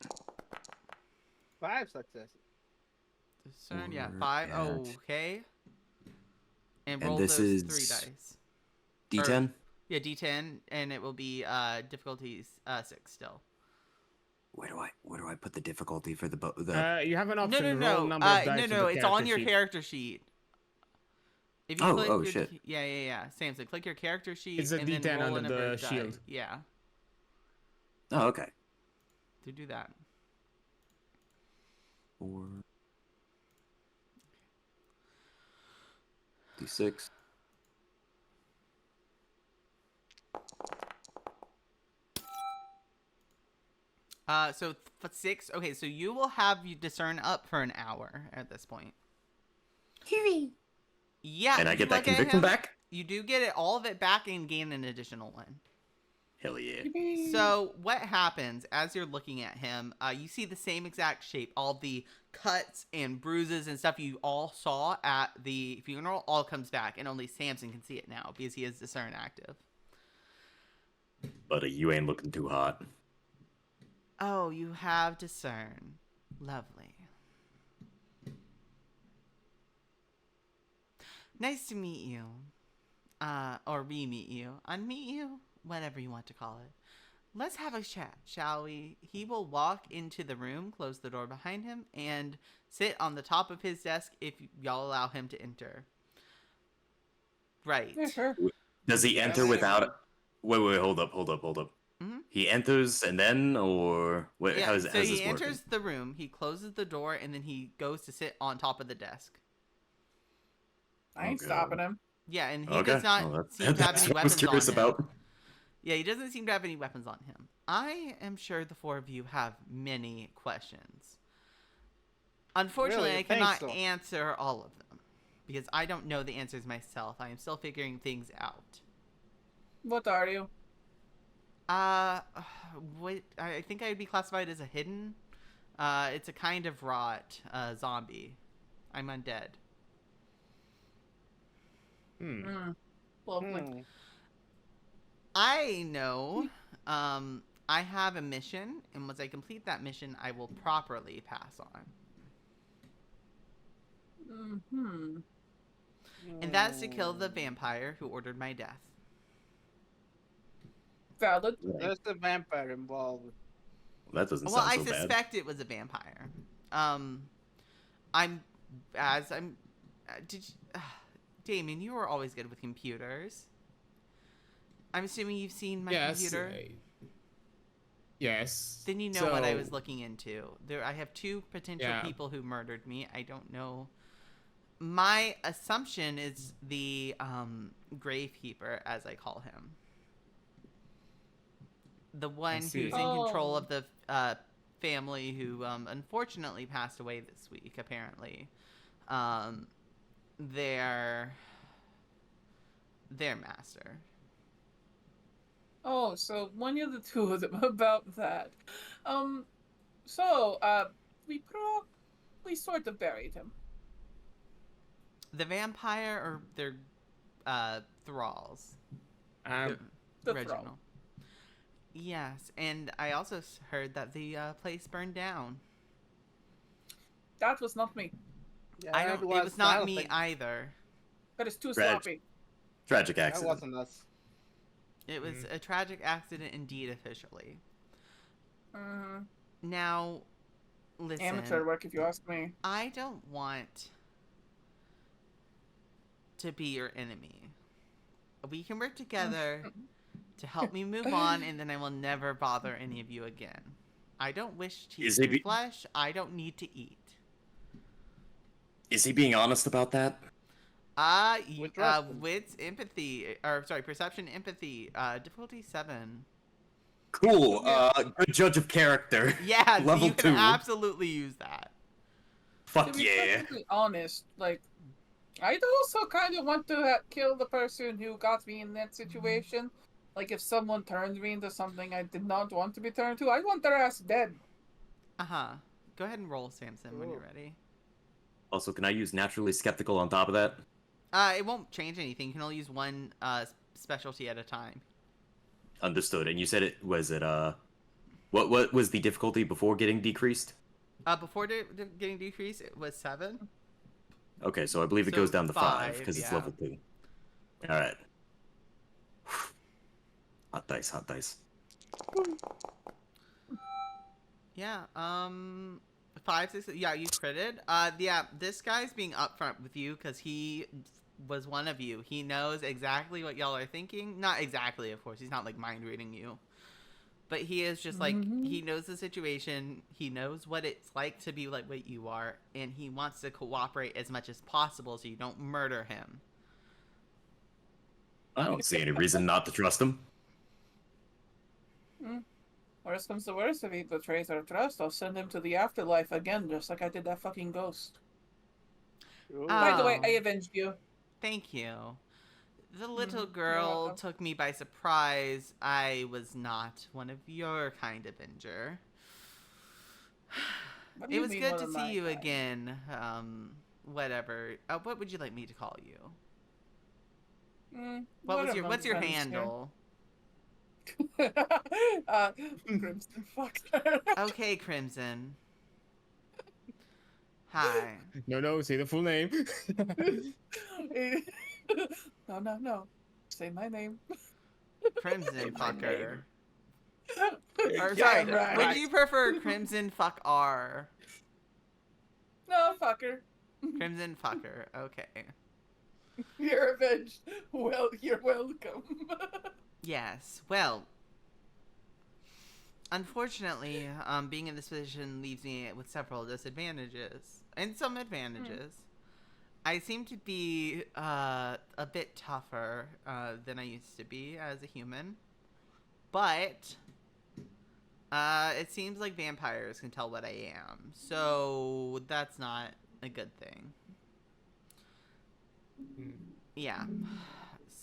5 successes. Discern, yeah, 4 5. and- Okay. And And roll this those is 3 dice. D10. Yeah, D10, and it will be difficulties 6 still. Where do I put the difficulty for the You have an No, option. no, roll no. number of dice No, on no. the It's on your sheet. character sheet. If you Oh, click oh, your shit. Yeah. Samson, click your character sheet. It's a and then D10 roll a under number the of die. shield. Yeah, Oh, okay. to do that. 4 D6. So 6. Okay, so you will have you discern up for an hour at this point. Yeah. And I you get that look at conviction him, back? You do get it all of it back and gain an additional one. Hell yeah. So what happens as you're looking at him? You see the same exact shape. All the cuts and bruises and stuff you all saw at the funeral all comes back, and only Samson can see it now because he is discern active. Buddy, you ain't looking too hot. Oh, you have discern. Lovely. Nice to meet you. Or re-meet you. Unmeet you? Whatever you want to call it. Let's have a chat, shall we? He will walk into the room, close the door behind him, and sit on the top of his desk if y'all allow him to enter. Right. Yeah, sure. Does he enter without? Wait, hold up. Mhm. He enters and then, or what? Yeah, how's so this he working? enters the room, he closes the door, and then he goes to sit on top of the desk. I ain't Okay. stopping him. Yeah, and he Okay, does not well, seem to have that's any what I was weapons curious on him. about. Yeah, he doesn't seem to have any weapons on him. I am sure the 4 of you have many questions. Unfortunately, Really? I Thanks, cannot though. answer all of them because I don't know the answers myself. I am still figuring things out. What are you? What I think I would be classified as a hidden. It's a kind of rot zombie. I'm undead. Lovely. Hmm. I know. I have a mission, and once I complete that mission, I will properly pass on. Hmm. And that is to kill the vampire who ordered my death. Valid. There's a vampire involved. That doesn't Well, I sound so bad. suspect it was a vampire. Did you, Damien, you were always good with computers. I'm assuming you've seen my Yes. computer. Yes. Then you know what I was looking into. I have two potential people who murdered me. I don't know. My assumption is the gravekeeper, as I call him. The one who's in control of the family who unfortunately passed away this week, apparently. Their master. Oh, so one of the two of them about that. We sort of buried him. The vampire or their thralls? The Reginald. thrall. Yes, and I also heard that the place burned down. That was not me. Yeah, it was not me either. That is too sloppy. Tragic That accident. wasn't us. It was a tragic accident indeed, officially. Mm-hmm. Now, listen. Amateur work, if you ask me. I don't want to be your enemy. We can work together to help me move on, and then I will never bother any of you again. I don't wish to eat your flesh. I don't need to eat. Is he being honest about that? Wits, empathy, or sorry, perception, empathy, difficulty 7. Cool. Good judge of character. Yeah, level you 2. can absolutely use that. Fuck to be yeah. perfectly honest, like, I'd also kind of want to kill the person who got me in that situation. Like, if someone turned me into something I did not want to be turned to, I want their ass dead. Uh-huh. Go ahead and roll, Samson, when you're ready. Also, can I use naturally skeptical on top of that? It won't change anything. You can only use one specialty at a time. Understood. And you said it was what was the difficulty before getting decreased? Before getting decreased, it was 7. Okay, so I believe it goes down to 5 because it's yeah. level 2. All right. Hot dice, hot dice. Yeah. 5, 6. Yeah, you critted. Yeah, this guy's being upfront with you because he was one of you. He knows exactly what y'all are thinking. Not exactly, of course. He's not like mind reading you. But he is just like, he knows the situation. He knows what it's like to be like what you are. And he wants to cooperate as much as possible so you don't murder him. I don't see any reason not to trust him. Worst comes to worst, if he betrays our trust, I'll send him to the afterlife again, just like I did that fucking ghost. By the way, I avenged you. Thank you. The little girl took me by surprise. I was not one of your kind of avenger. It was good to see you again. Whatever. What would you like me to call you? What's your handle? Crimson fucker. Okay, Crimson. Hi. No, say the full name. No. Say my name. Crimson fucker. Or Yeah, sorry, right. would you prefer Crimson fuck R? No, fucker. Crimson fucker. Okay. You're avenged. Well, you're welcome. Yes. Well, unfortunately, being in this position leaves me with several disadvantages and some advantages. I seem to be a bit tougher than I used to be as a human, but it seems like vampires can tell what I am, so that's not a good thing. Yeah.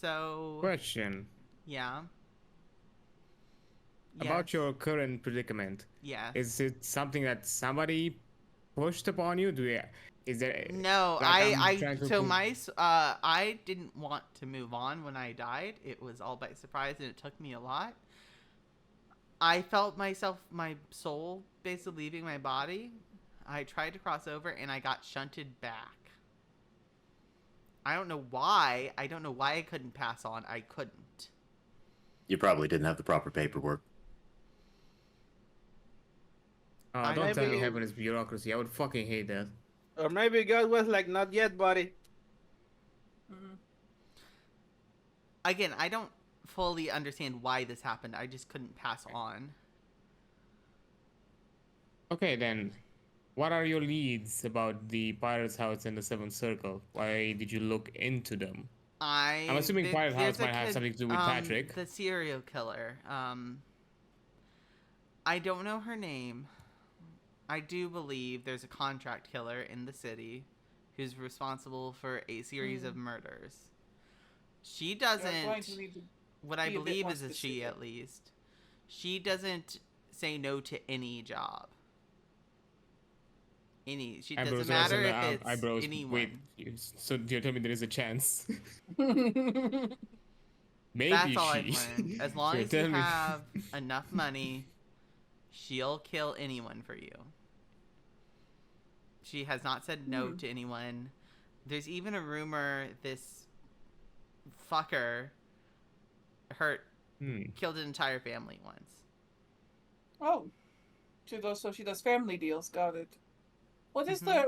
So. Question. Yeah. About your current predicament. Yeah. Is it something that somebody pushed upon you? Is there? No, like I didn't want to move on when I died. It was all by surprise, and it took me a lot. I felt my soul basically leaving my body. I tried to cross over, and I got shunted back. I don't know why. I don't know why I couldn't pass on. I couldn't. You probably didn't have the proper paperwork. Don't tell me heaven is bureaucracy. I would fucking hate that. Or maybe God was like, not yet, buddy. Again, I don't fully understand why this happened. I just couldn't pass on. Okay, then. What are your leads about the Pirate's House and the Seventh Circle? Why did you look into them? I'm assuming Pirate House There's might have something to do with Patrick. the serial killer. I don't know her name. I do believe there's a contract killer in the city who's responsible for a series of murders. She doesn't. What I believe is a she, at least. She doesn't say no to any job. She doesn't matter if it's eyebrows. anyone. Wait, so you're telling me there is a chance? Maybe That's all she. I've learned. As long as you have enough money, she'll kill anyone for you. She has not said no to anyone. There's even a rumor this fucker killed an entire family once. Oh, so she does family deals. Got it. What is their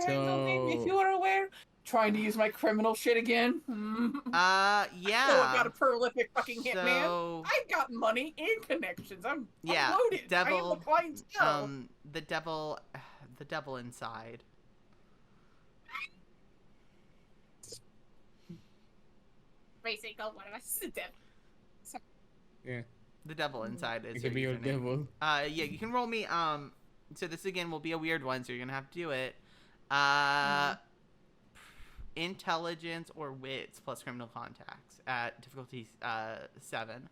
handle name? If you are aware, trying to use my criminal shit again. Yeah. So I've got a prolific fucking hitman. So, I've got money and connections. I'm yeah, loaded. devil. I am a clientele. The devil inside. Racing, what am I? The devil. Yeah. The devil inside is. It could be your devil. Yeah, you can roll me. So this again will be a weird one, so you're gonna have to do it. Intelligence or wits plus criminal contacts at difficulty 7.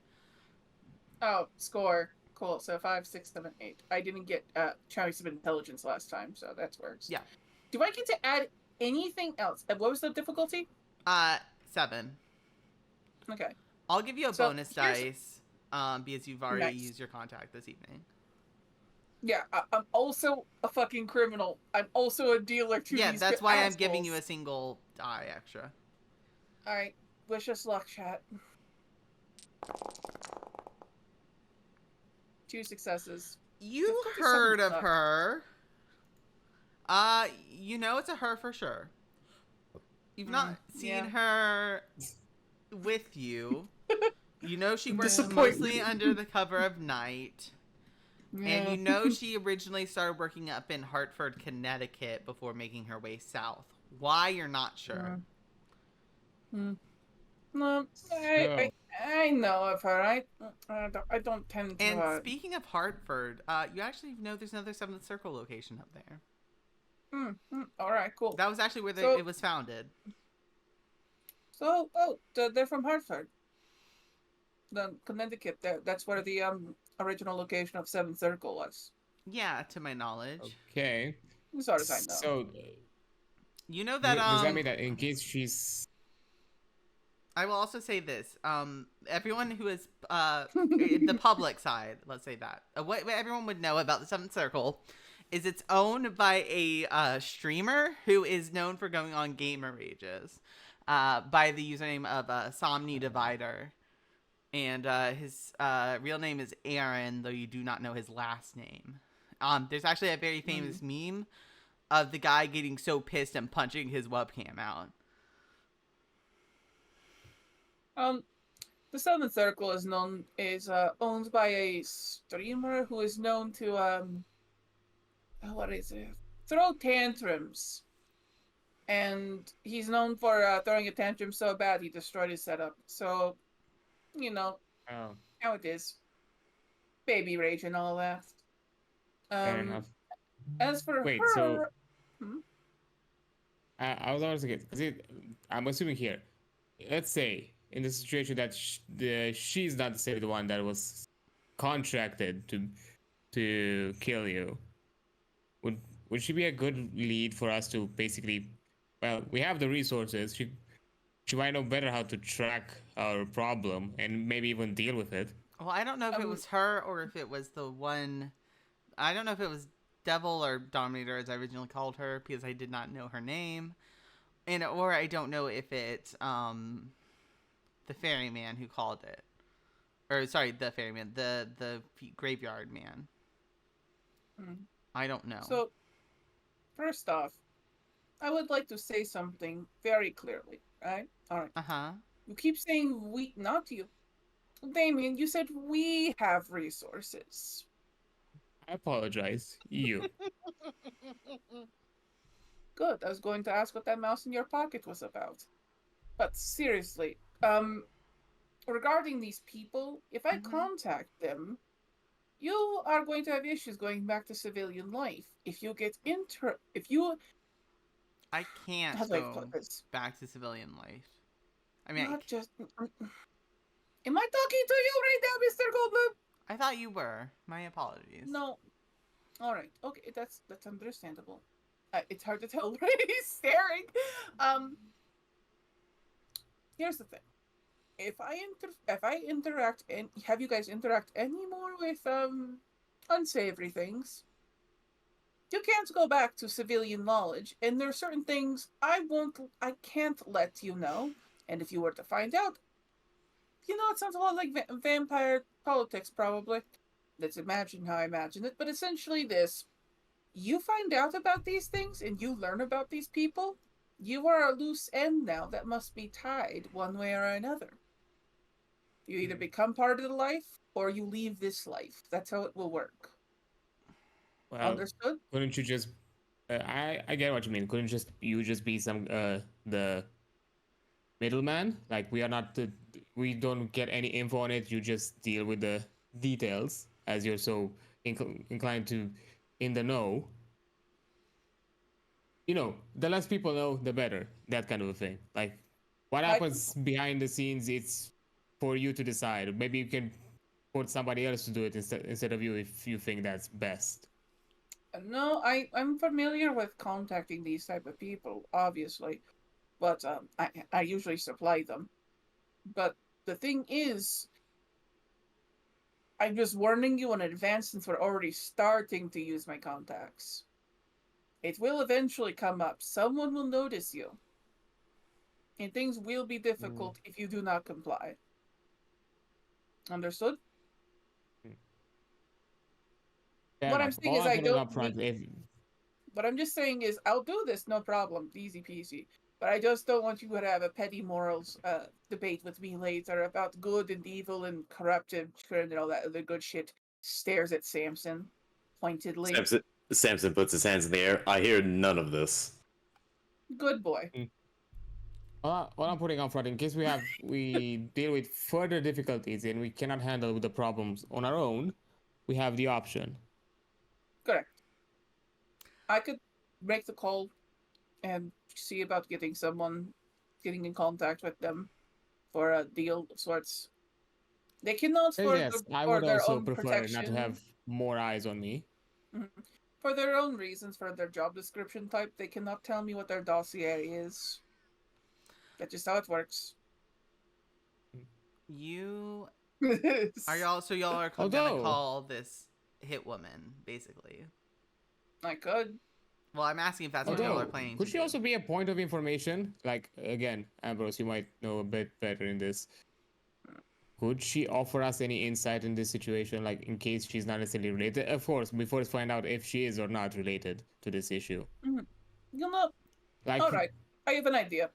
Oh, score. Cool. So 5, 6, 7, 8. I didn't get choice of intelligence last time, so that works. Yeah. Do I get to add anything else? What was the difficulty? 7. Okay. I'll give you a bonus dice because you've already used your contact this evening. Yeah, I'm also a fucking criminal. I'm also a dealer to Yeah, these that's why assholes. I'm giving you a single die extra. Alright, wish us luck, chat. 2 successes. You heard of her. You know it's a her for sure. You've not seen her with you. You know she works mostly under the cover of night. Yeah. And you know she originally started working up in Hartford, Connecticut before making her way south. Why, you're not sure. No, I know of her. I don't tend to... And speaking of Hartford, you actually know there's another 7th Circle location up there. Alright, cool. That was actually where it was founded. So, they're from Hartford. The Connecticut, that's where the original location of 7th Circle was. Yeah, to my knowledge. Okay. As far as I know. So, you know that does that mean that in case she's... I will also say this. Everyone who is the public side, let's say that. What everyone would know about the 7th Circle is it's owned by a streamer who is known for going on gamer rages by the username of Somni Divider. And his real name is Aaron, though you do not know his last name. There's actually a very famous meme of the guy getting so pissed and punching his webcam out. The 7th Circle is owned by a streamer who is known to what is it? Throw tantrums. And he's known for throwing a tantrum so bad he destroyed his setup. So, you know how it is. Baby rage and all that. Fair enough. As for Wait, her... so... I was also because I'm assuming here, let's say, in the situation that she's not necessarily the one that was contracted to kill you, would she be a good lead for us to basically... Well, we have the resources. She might know better how to track our problem and maybe even deal with it. Well, I don't know if it was her or if it was the one... I don't know if it was Devil or Dominator, as I originally called her, because I did not know her name. Or I don't know if it's the ferryman who called it. Or, sorry, the ferryman. The graveyard man. I don't know. So, first off, I would like to say something very clearly, right? All right. Uh-huh. You keep saying we, not you. Damien, you said we have resources. I apologize. You. Good. I was going to ask what that mouse in your pocket was about. But seriously, regarding these people, if I contact them, you are going to have issues going back to civilian life. If you get if you I can't how do I go put this? back to civilian life. I mean, Not just. Am I talking to you right now, Mr. Goldblum? I thought you were. My apologies. No. All right. Okay, that's understandable. It's hard to tell where he's staring. Here's the thing. If I interact and have you guys interact anymore with unsavory things, you can't go back to civilian knowledge, and there are certain things I can't let you know. And if you were to find out, it sounds a lot like vampire politics, probably. Let's imagine how I imagine it. But essentially, you find out about these things and you learn about these people. You are a loose end now that must be tied one way or another. You either become part of the life or you leave this life. That's how it will work. Well, Understood? couldn't you just? I get what you mean. Couldn't you just be the middleman? Like we don't get any info on it. You just deal with the details as you're so inclined to in the know. The less people know, the better. That kind of a thing. Like, what happens behind the scenes, it's for you to decide. Maybe you can put somebody else to do it instead of you if you think that's best. No, I'm familiar with contacting these type of people, obviously, but I usually supply them. But the thing is, I'm just warning you in advance since we're already starting to use my contacts. It will eventually come up. Someone will notice you. And things will be difficult if you do not comply. Understood? What I'm saying is I don't What I'm just saying is I'll do this, no problem. Easy peasy. But I just don't want you to have a petty morals debate with me later about good and evil and corrupted and all that other good shit. Stares at Samson pointedly. Samson puts his hands in the air. I hear none of this. Good boy. What I'm putting on front, in case we deal with further difficulties and we cannot handle the problems on our own, we have the option. Correct. I could make the call and see about getting in contact with them for a deal of sorts. They cannot I would their also own prefer protection. not to have more eyes on me. For their own reasons, for their job description type, they cannot tell me what their dossier is. That's just how it works. Y'all are gonna call this hit woman, basically. I could. Well, I'm asking if that's what y'all are planning. Could she also be a point of information? Like, again, Ambrose, you might know a bit better in this. Could she offer us any insight in this situation, like in case she's not necessarily related? Of course, before we find out if she is or not related to this issue. All right. I have an idea.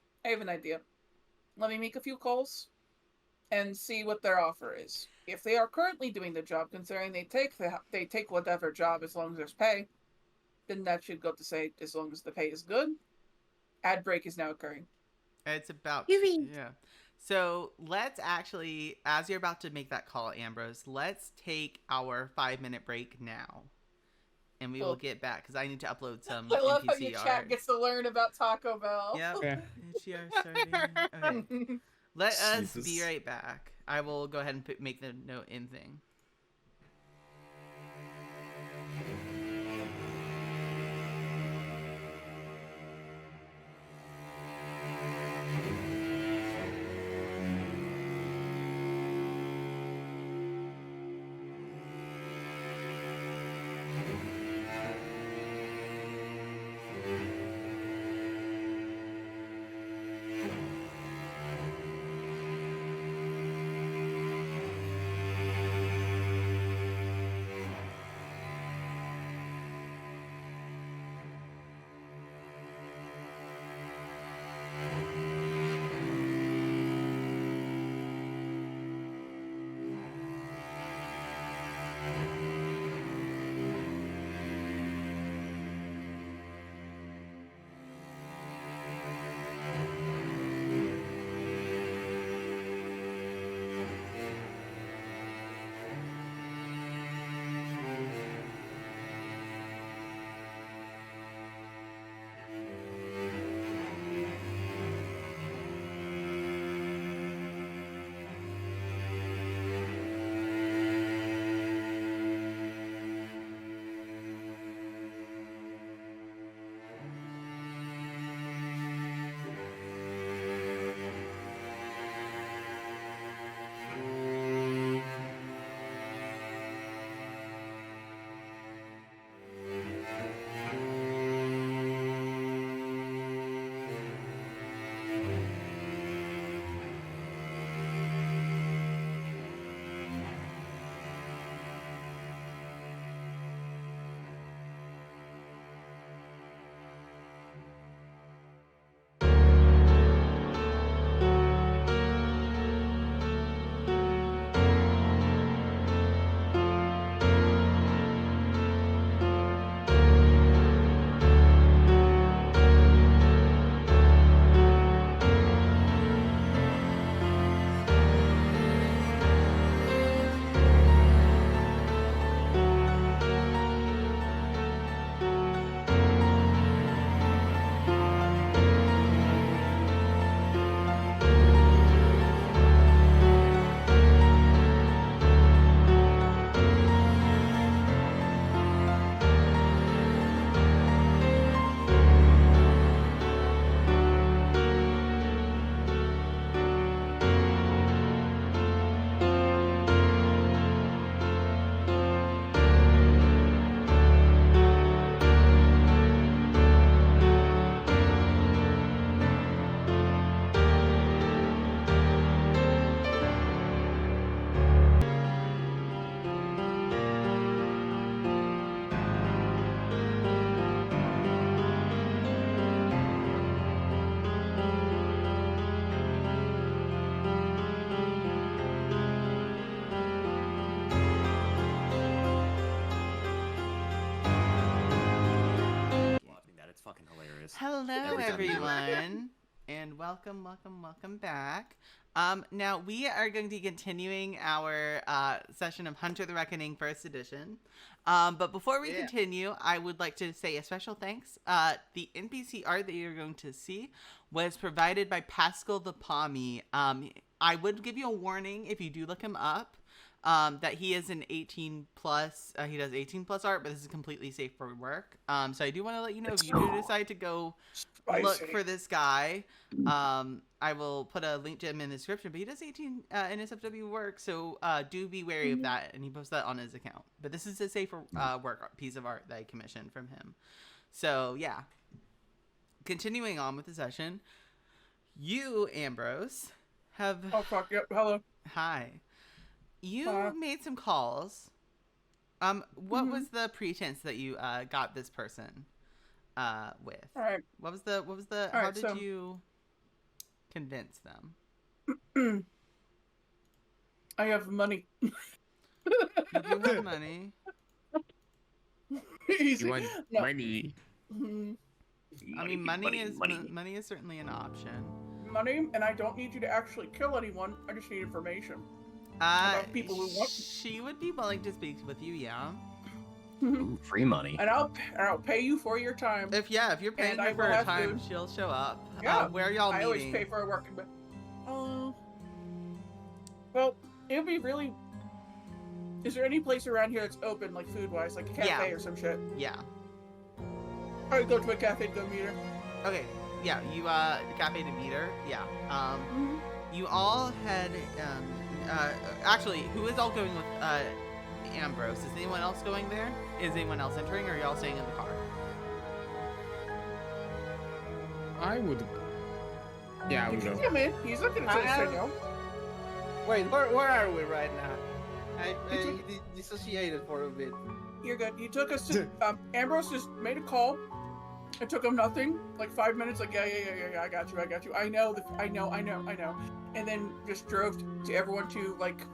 Let me make a few calls and see what their offer is. If they are currently doing the job, considering they take whatever job as long as there's pay, then that should go to say as long as the pay is good. Ad break is now occurring. It's about yeah. So let's actually, as you're about to make that call, Ambrose, let's take our 5-minute break now. And we will get back, because I need to upload some I love NPC how your chat gets to learn about Taco Bell. Yep. NPC starting. Okay. Let us be right back. I will go ahead and make the note in thing. fucking hilarious. Hello, Every time you do it. everyone, and welcome back. Now we are going to be continuing our session of Hunter the Reckoning First Edition. But before we continue, I would like to say a special thanks. The NPC art that you're going to see was provided by Pascal the Pommy. I would give you a warning if you do look him up. That he is an 18 plus, he does 18 plus art, but this is completely safe for work. So I do want to let you know if you do decide to go look for this guy, I will put a link to him in the description, but he does 18 NSFW work, so do be wary of that, and he posts that on his account. But this is a safe for work piece of art that I commissioned from him. So yeah, continuing on with the session, you, Ambrose, have... Oh, fuck, yep, hello. Hi. You made some calls. What was the pretense that you got this person with? All right. What was the All how right, did you convince them? I have money. You do have money. Easy. You want No. money? Mhm. I mean, money is certainly an option. Money, and I don't need you to actually kill anyone. I just need information. About people who want- She would be willing to speak with you, yeah. Ooh, free money. And I'll pay you for your time. If you're paying And I her for will her have time, to- she'll show up. Yeah, Where are y'all I always meeting? pay for a working. Well, it would be really. Is there any place around here that's open, like food-wise, like a cafe Yeah. or some shit? Yeah. I would go to a cafe to go meet her. Okay. Yeah. You cafe to meet her. Yeah. Mhm. You all had actually, who is all going with Ambrose? Is anyone else going there? Is anyone else entering, or are y'all staying in the car? I would. Yeah, I You would can go. come in. He's not gonna say no. Wait, where are we right now? I dissociated for a bit. You're good. You took us to. Ambrose just made a call. It took him nothing, like 5 minutes. Like yeah. I got you. I know. I know. And then just drove to everyone to like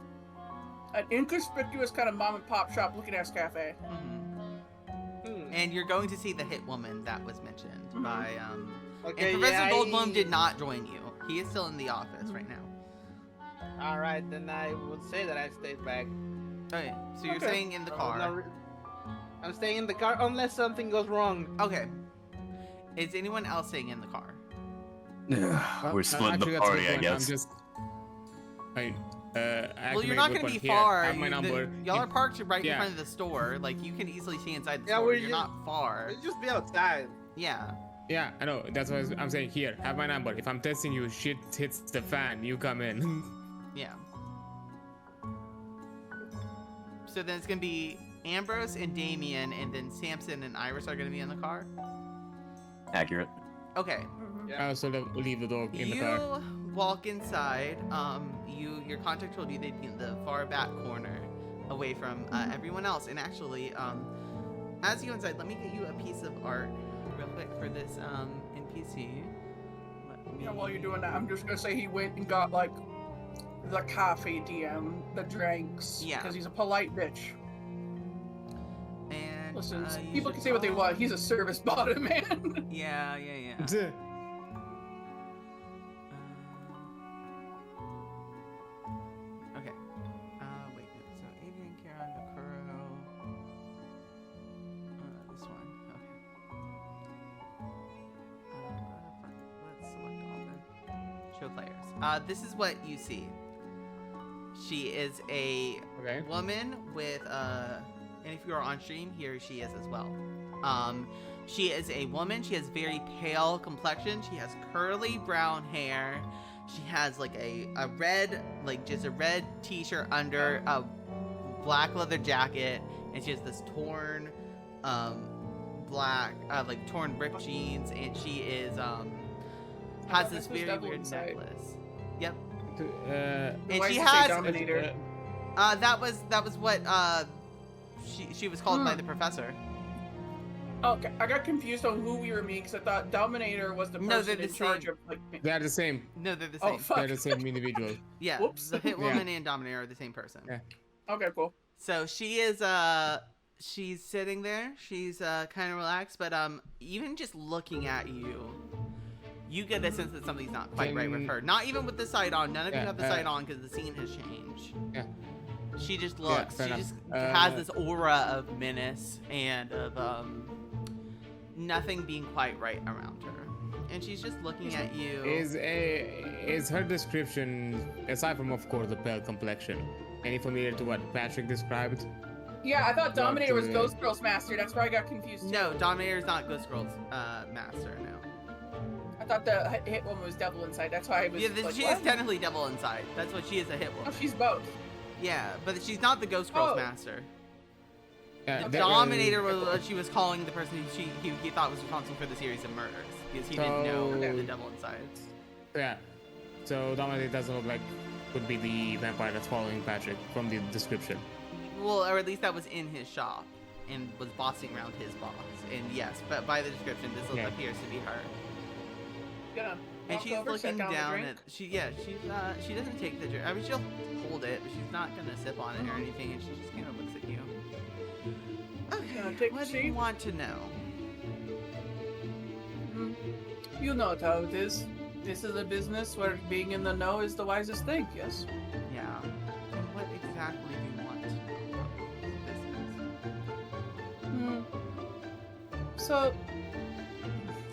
an inconspicuous kind of mom and pop shop looking ass cafe. Mm-hmm. And you're going to see the hit woman that was mentioned by Okay, and Professor Goldblum did not join you. He is still in the office right now. All right, then I would say that I stayed back. Okay, so you're Okay. staying in the car. I'm staying in the car unless something goes wrong. Okay. Is anyone else staying in the car? We're splitting Actually, the that's a party, good I point. guess. I'm just. Well, you're not going to be far. Have my number. Y'all are parked right in Yeah. front of the store. Like, you can easily see inside the Yeah, store. we're You're just- not far. Let's just be outside. Yeah. Yeah, I know. That's what I'm saying. Here, have my number. If I'm testing you, shit hits the fan. You come in. Yeah. So then it's going to be Ambrose and Damian, and then Samson and Iris are going to be in the car? Accurate. Okay. Mhm. I also leave the dog in the You car. walk inside. Your contact told you they'd be in the far back corner, away from everyone else. And actually, as you go inside, let me get you a piece of art real quick for this NPC. Yeah, while you're doing that, I'm just gonna say he went and got like the coffee DM, the drinks. Yeah. Because he's a polite bitch. And Listen, you people should can say what they follow- want. He's a service bottom, man. Yeah. Okay. Wait. So Adrian, Charon, Bakuro. This one. Okay. Let's select all then. Show players. This is what you see. She is a Okay. woman with and if you are on stream, here she is as well. She is a woman. She has very pale complexion. She has curly brown hair. She has like a red, like just a red t-shirt under a black leather jacket, and she has this torn black like torn ripped jeans, and she is has this This was very Devil weird Inside. necklace. Yep. Why And she does it say has Dominator? that was what she was called by the professor. Okay, I got confused on who we were meeting because I thought Dominator was the person No, they're the in charge same. of like. They're the same. No, they're the Oh same. fuck. They're the same individual. Yeah, Whoops. the hit Yeah. woman and Dominator are the same person. Yeah. Okay, cool. So she is she's sitting there. She's kind of relaxed, but even just looking at you, you get a sense that something's not quite right with her. Not even with the sight on. None of you have the sight on because the scene has changed. Yeah. She just looks. fair She enough. just has this aura of menace and of nothing being quite right around her. And she's just looking at you. Is her description, aside from of course the pale complexion, any familiar to what Patrick described? Yeah, I thought Dominator was Doctor- Ghost Girl's master. That's where I got confused. too. No, Dominator's not Ghost Girl's master. No. I thought the hit woman was Devil Inside. That's why I was Yeah, like, she what? is technically Devil Inside. That's what she is, a hit Oh, woman. she's both. Yeah, but she's not the Ghost Girl's Oh. master. Yeah, The that- Dominator was what she was calling the person he thought was responsible for the series of murders because he didn't know So- the Devil Inside. Yeah. So Dominator doesn't look like would be the vampire that's following Patrick from the description. Well, or at least that was in his shop and was bossing around his boss. And yes, but by the description, this Yeah. appears to be her. Gonna And walk she's over, set looking down the down drink. at she doesn't take the drink. I mean, she'll hold it, but she's not gonna sip on it or anything. And she just kind of looks at you. Gonna Okay, take a what do you seat. want to know? Mm. You know how it is. This is a business where being in the know is the wisest thing, yes? Yeah. And what exactly do you want to know about this business? So,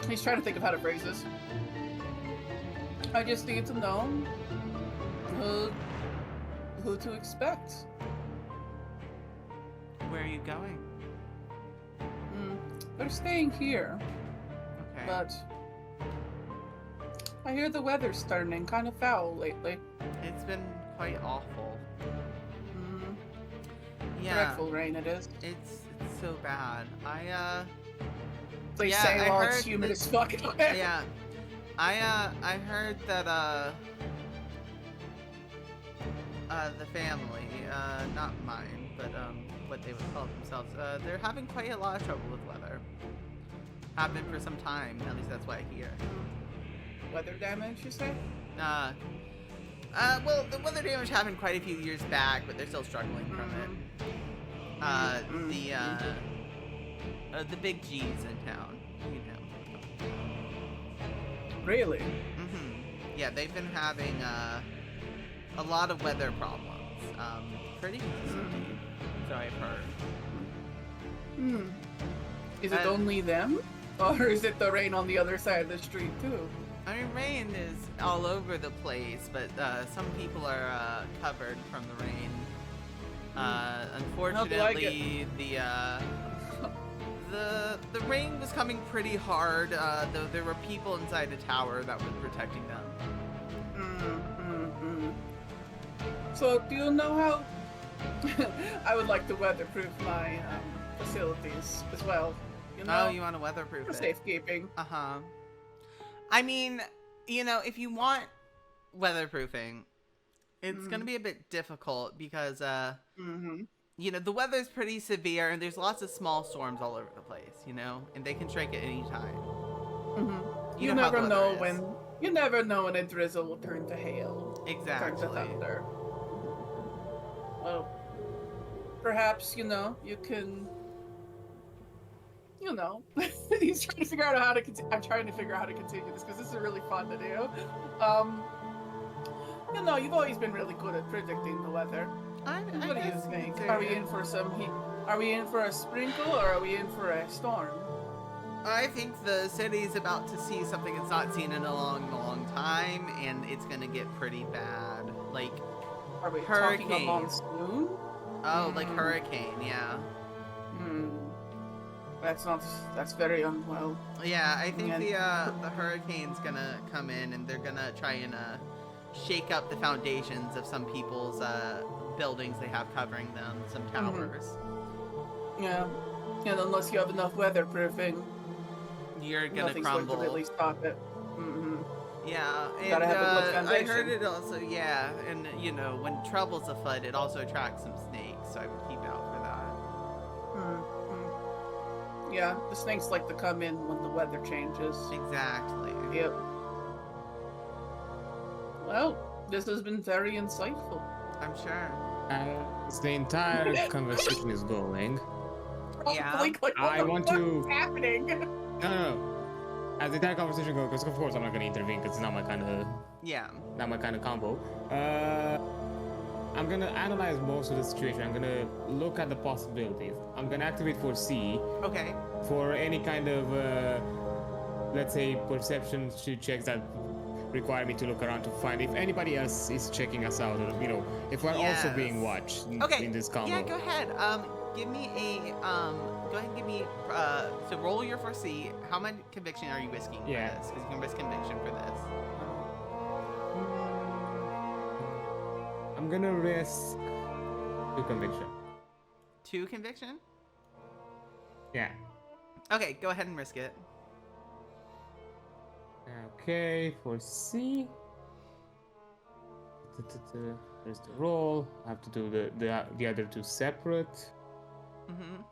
he's trying to think of how to phrase this. I just need to know who to expect. Where are you going? They're staying here, Okay. but I hear the weather's turning kind of foul lately. It's been quite awful. Mm, Yeah. Dreadful rain it is. It's so bad. They Yeah, say, I oh, it's heard humid that- as fuck. Yeah. I heard that the family, not mine, but what they would call themselves, they're having quite a lot of trouble with weather. Have been for some time, at least that's what I hear. Weather damage, you say? Well, the weather damage happened quite a few years back, but they're still struggling from it. The big G's in town, you know. Really? Yeah, they've been having a lot of weather problems. Pretty consistently, so I've heard. Is it only them? Or is it the rain on the other side of the street, too? I mean, rain is all over the place, but some people are covered from the rain. Unfortunately, the rain was coming pretty hard, though there were people inside the tower that were protecting them. So, do you know how... I would like to weatherproof my facilities as well. You know? Oh, you want to weatherproof For it? safekeeping. Uh-huh. I mean, you know, if you want weatherproofing, it's gonna be a bit difficult because, you know, the weather's pretty severe and there's lots of small storms all over the place, you know? And they can strike at any time. You know how never the know weather when... is. You never know when a drizzle will turn to hail. Turn to Exactly. thunder. Well, perhaps, you know, you can... You know, he's trying to figure out how to. I'm trying to figure out how to continue this because this is really fun to do. You know, you've always been really good at predicting the weather. What do you guess think? so. Are we in for some heat? Are we in for a sprinkle or are we in for a storm? I think the city's about to see something it's not seen in a long time, and it's gonna get pretty bad. Like, Are we Hurricane. talking a monsoon? like hurricane, yeah. That's very unwell. Yeah, I think Yeah. the hurricane's gonna come in and they're gonna try and shake up the foundations of some people's buildings they have covering them, some towers. Yeah. And unless you have enough weatherproofing, You're gonna nothing's crumble. going to really stop it. Yeah, and Gotta have a good I foundation. heard it also. Yeah, and you know when trouble's afoot, it also attracts some snakes, so I would keep out for that. Yeah, the snakes like to come in when the weather changes. Exactly. Yep. Well, this has been very insightful. I'm sure. As the entire conversation is going, Yeah. Like, what I the want fuck to- is happening? No. As the entire conversation goes, because of course I'm not gonna intervene because it's not my kind of combo. I'm gonna analyze most of the situation. I'm gonna look at the possibilities. I'm gonna activate for C Okay. for any kind of, let's say, perception checks that require me to look around to find if anybody else is checking us out, or if we're also being Yes. watched Okay. in this combo. Yeah, go ahead. Give me a go ahead and give me so roll your 4C. How much conviction are you risking for Yeah. this? Because you can risk conviction for this. I'm gonna risk 2 conviction. 2 conviction? Yeah. Okay, go ahead and risk it. Okay, for C. There's the roll. I have to do the other 2 separate. Mm-hmm.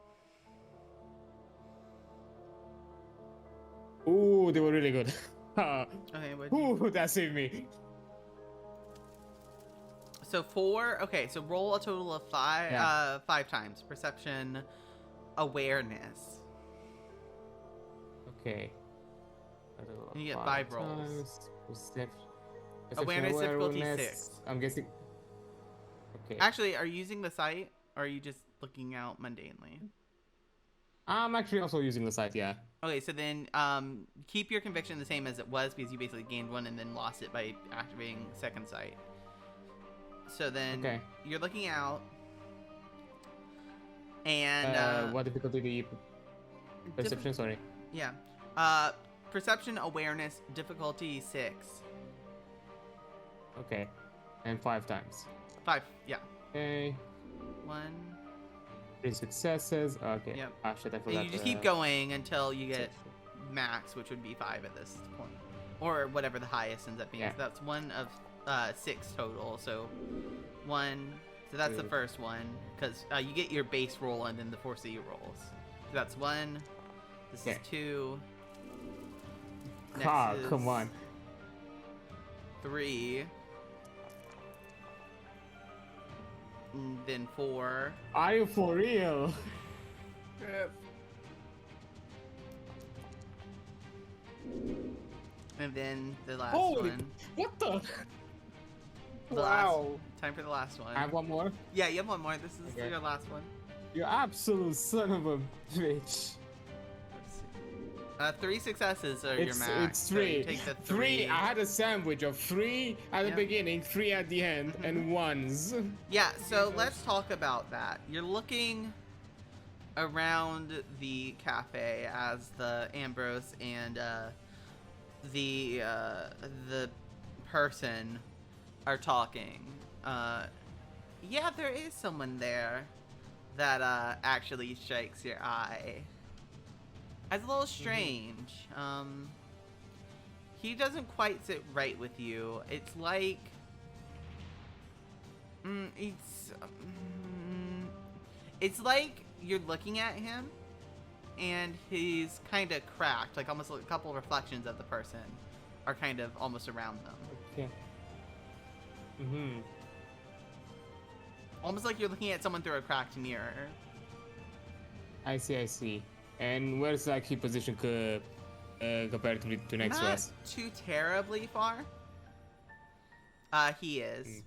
Ooh, they were really good. Okay, what? Ooh, that saved me. So 4. Okay, so roll a total of 5. Yeah. 5 times perception, awareness. Okay. You get 5 rolls. times. Perception, Awareness difficulty awareness. 6. I'm guessing. Okay. Actually, are you using the site, or are you just looking out mundanely? I'm actually also using the site. Yeah. Okay, so then keep your conviction the same as it was, because you basically gained 1 and then lost it by activating second sight. So then Okay. you're looking out, and What difficulty do you? Perception. Sorry. Yeah. Perception awareness difficulty 6. Okay. And 5 times. 5. Yeah. Okay. 1. 3 successes. Okay. Yep. Ah, shit, I And forgot. you just keep going until you get max, which would be 5 at this point, or whatever the highest ends up being. Yeah. So that's 1 of 6 total. So 1. So that's the Two. first one, because you get your base roll and then the 4C rolls. So that's 1. This Yeah. is 2. Next Ah, is come on. 3. And then 4. Are you for real? Yeah. And then the last Holy- one. What the? The Wow. last, time for the last one. I have one more. Yeah, you have one more. This is Okay. your last one. You absolute son of a bitch. Let's see. 3 successes are your It's max. it's so you 3. take the 3. I had a sandwich of 3 at the Yep. beginning, 3 at the end, and ones. Yeah, so let's talk about that. You're looking around the cafe as the Ambrose and the person are talking. Yeah, there is someone there that actually strikes your eye. It's a little strange. He doesn't quite sit right with you. It's like it's like you're looking at him and he's kind of cracked, like almost like a couple reflections of the person are kind of almost around them. Okay. Almost like you're looking at someone through a cracked mirror. I see. And where's like his position comparatively to next to Not us? too terribly far. He is.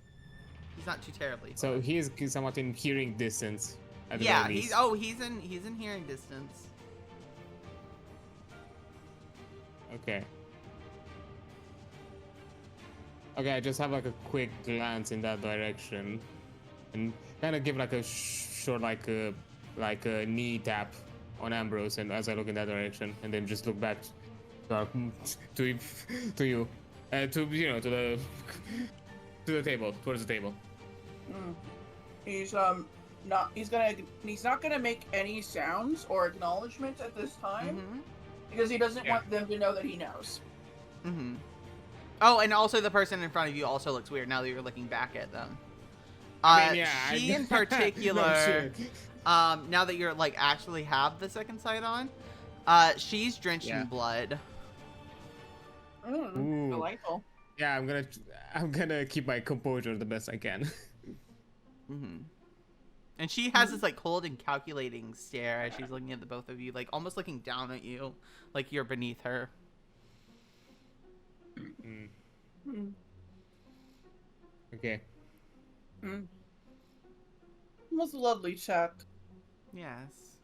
He's not too terribly far. So he is somewhat in hearing distance. At the Yeah, very he's least. he's in hearing distance. Okay. Okay, I just have like a quick glance in that direction, and kind of give like a short like a knee tap on Ambrose, and as I look in that direction, and then just look back to you, to the table, towards the table. He's not gonna make any sounds or acknowledgement at this time Mm-hmm. because he doesn't Yeah. want them to know that he knows. Mm-hmm. Oh, and also the person in front of you also looks weird now that you're looking back at them. I mean, She in No, particular, shit. now that you're like actually have the second sight on, she's drenched Yeah. in blood. Ooh. Delightful. Yeah, I'm gonna keep my composure the best I can. Mm-hmm. And she has this like cold and calculating stare as she's looking at the both of you, like almost looking down at you, like you're beneath her. Okay. It was a lovely chat. Yes.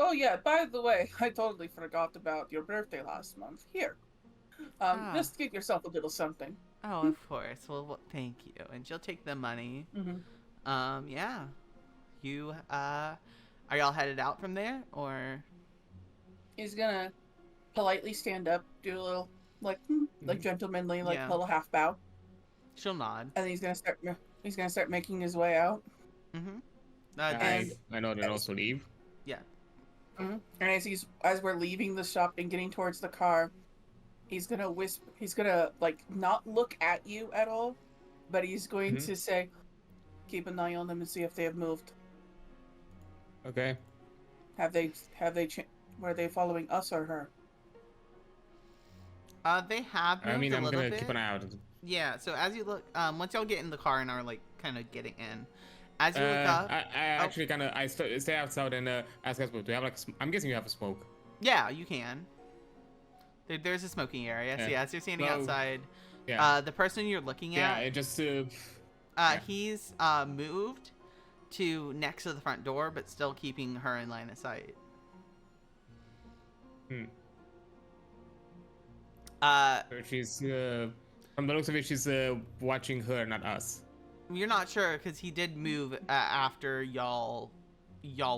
Oh yeah, by the way, I totally forgot about your birthday last month. Here. Just get yourself a little something. Oh, of course. Well, thank you. And she'll take the money. Yeah. You, are y'all headed out from there, or? He's gonna politely stand up, do a little, like gentlemanly, like Yeah. little half bow, She'll nod. and then he's gonna start making his way out. Mm-hmm. I know and also leave. Yeah. And as we're leaving the shop and getting towards the car, he's gonna whisper. He's gonna like not look at you at all, but he's going to say, "Keep an eye on them and see if they have moved. Okay. Were they following us or her?" They have moved I mean, a I'm little gonna bit. keep an eye out. Yeah, so as you look, once y'all get in the car and are like kind of getting in, as you look up, I actually kind of stay outside and ask us, do you have like? I'm guessing you have a smoke. yeah, you can. There's a smoking area. So Yeah. yeah, as you're standing So, outside, Yeah. the person you're looking Yeah. at, It just. he's moved to next to the front door, but still keeping her in line of sight. So she's from the looks of it, she's watching her, not us. You're not sure because he did move after y'all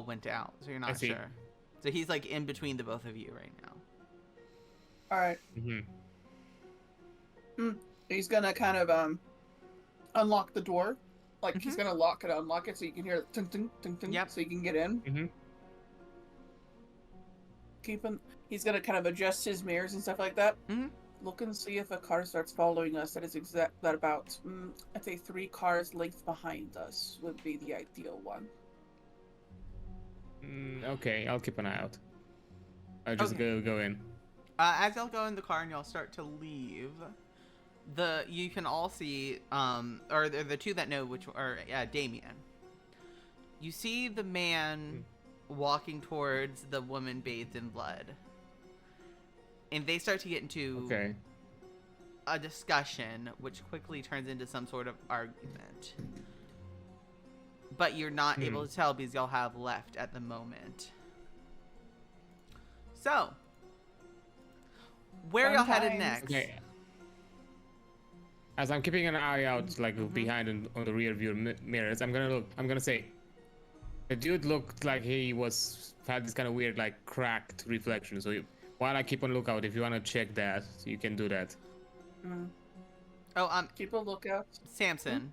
went out, so you're not see. sure. So he's like in between the both of you right now. All right. He's gonna kind of unlock the door, like he's gonna lock it, unlock it, so you can hear ting ting ting ting, Yep. so you can get in. He's gonna kind of adjust his mirrors and stuff like that. Look and see if a car starts following us. That is about I'd say 3 cars length behind us would be the ideal one. Okay, I'll keep an eye out. I'll just Okay. go in. As y'all go in the car and y'all start to leave, you can all see, or the two that know which are Damian. You see the man walking towards the woman bathed in blood, and they start to get into a discussion, which quickly turns into some sort of argument. But you're not able to tell because y'all have left at the moment. So, where are y'all headed next? Okay. As I'm keeping an eye out, like behind and on the rear view mirrors, I'm gonna say, the dude looked like he had this kind of weird, like cracked reflection. So while I keep on lookout, if you wanna check that, you can do that. Oh, Keep a lookout. Samson.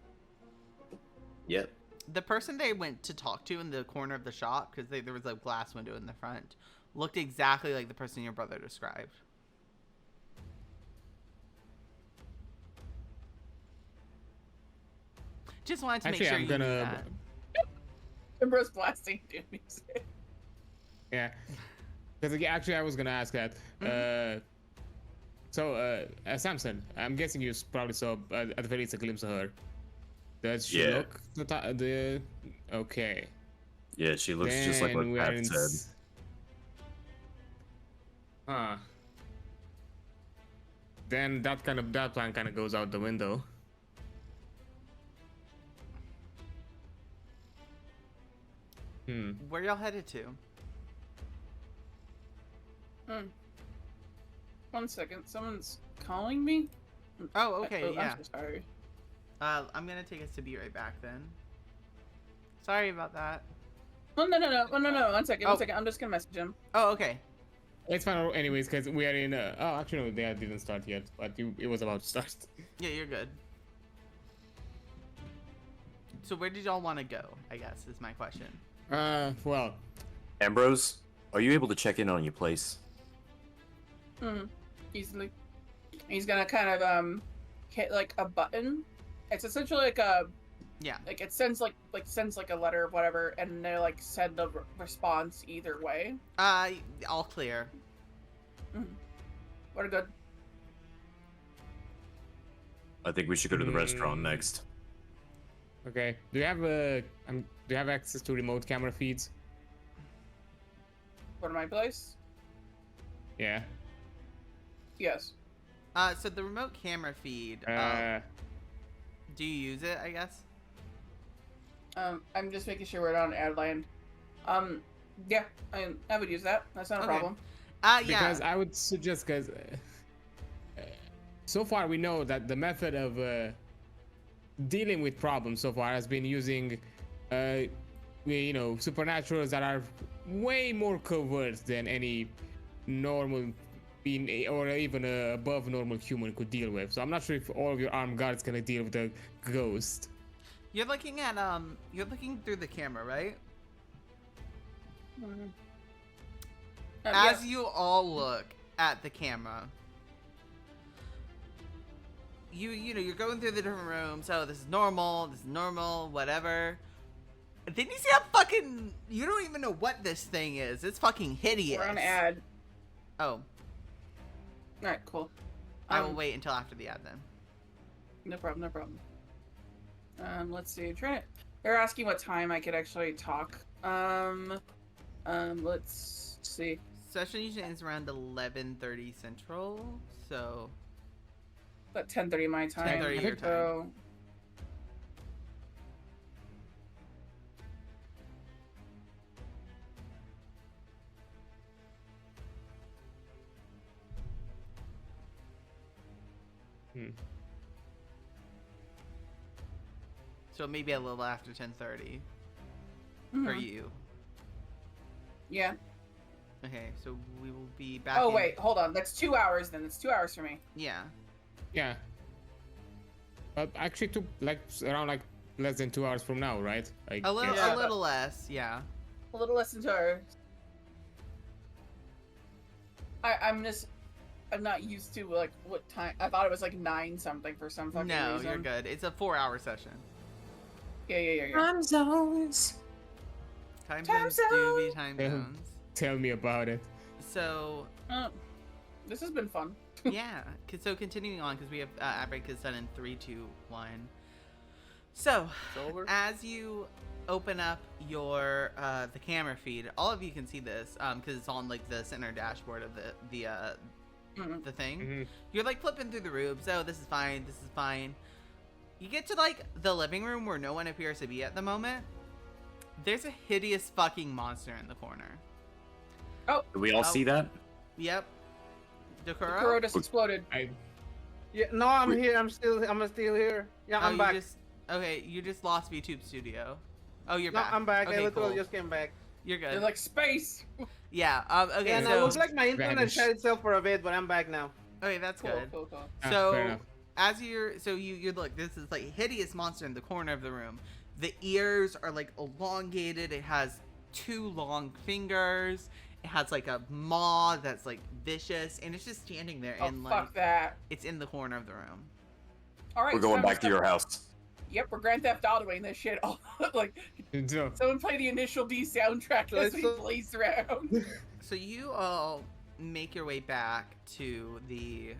Yep. The person they went to talk to in the corner of the shop, because there was a glass window in the front, looked exactly like the person your brother described. Just wanted to Actually, make sure I'm you gonna- knew that. Timber's blasting doom music. Yeah. Because actually, I was gonna ask that. So, Samson, I'm guessing you probably saw at the very least a glimpse of her. Does she Yeah. look okay? Yeah, she looks just like what Then we're Pat in said. Huh. Then that plan kind of goes out the window. Where y'all headed to? 1 second, someone's calling me. Oh, okay, yeah. I'm so sorry. I'm gonna take us to be right back then. Sorry about that. Oh no. 1 second, Oh. 1 second. I'm just gonna message him. Oh, okay. It's fine, anyways, because we are in. Oh, actually, no, they didn't start yet, but it was about to start. Yeah, you're good. So where did y'all want to go, I guess, is my question. Well, Ambrose, are you able to check in on your place? Easily. He's gonna kind of hit like a button. It's essentially like a Yeah. like it sends like a letter or whatever, and they like send a response either way. All clear. We're good. I think we should go to the restaurant next. okay. Do Do you have access to remote camera feeds? For my place? Yeah. Yes. So the remote camera feed. Do you use it? I guess. I'm just making sure we're not on ad land. Yeah, I would use that. That's not a Okay. problem. Yeah. Because I would suggest, because so far we know that the method of dealing with problems so far has been using, supernaturals that are way more covert than any normal being or even above normal human could deal with. So I'm not sure if all of your armed guards gonna deal with a ghost. You're looking at you're looking through the camera, right? As you all look at the camera, you're going through the different rooms. Oh, this is normal, whatever. Then you see a fucking, you don't even know what this thing is. It's fucking hideous. We're on ad. Oh, Alright, cool. I will wait until after the ad then. No problem, no problem. Let's see. They're asking what time I could actually talk. Let's see. Session usually ends around 11:30 Central, so About 10:30 my time. 10:30 your time. So, so maybe a little after 10:30 for mhm. you. Yeah. Okay, so we will be back. Oh in- wait, hold on. That's 2 hours then. That's 2 hours for me. Yeah. Yeah. But actually took around less than 2 hours from now, right? A little, Yeah. a little less, yeah. A little less than 2 hours. I'm not used to what time. I thought it was 9 something for some fucking No, reason. you're good. It's a 4-hour session. Yeah. Time zones. Time Time zones do be zone! time Yeah. zones. Tell me about it. So, This has been fun. yeah. So continuing on, because we have ad break is done in 3, 2, 1. So, It's over. as you open up your the camera feed, all of you can see this because it's on the center dashboard of the thing. Mhm. You're flipping through the rooms. Oh, this is fine. This is fine. You get to the living room where no one appears to be at the moment. There's a hideous fucking monster in the corner. Do we all see that? Yep. The Dokuro? Kuro just exploded. Yeah, no, I'm here. I'm still here. Yeah, I'm back. You just lost VTube Studio. Oh, you're No, back. I'm back. I Okay, literally cool. just came back. You're good. They're like space. Yeah. Okay. Yeah, and it So. looks like my internet Vanish. shut itself for a bit, but I'm back now. Okay, that's Cool, good. cool. Fair So enough. as you look, this is hideous monster in the corner of the room. The ears are elongated. It has 2 long fingers. It has a maw that's vicious, and it's just standing there, Oh and fuck that. it's in the corner of the room. All right. We're going so back to your house. Yep, we're Grand Theft Autoing this shit. Oh, So, someone play the initial D soundtrack as we So- blaze around. So you all make your way back to the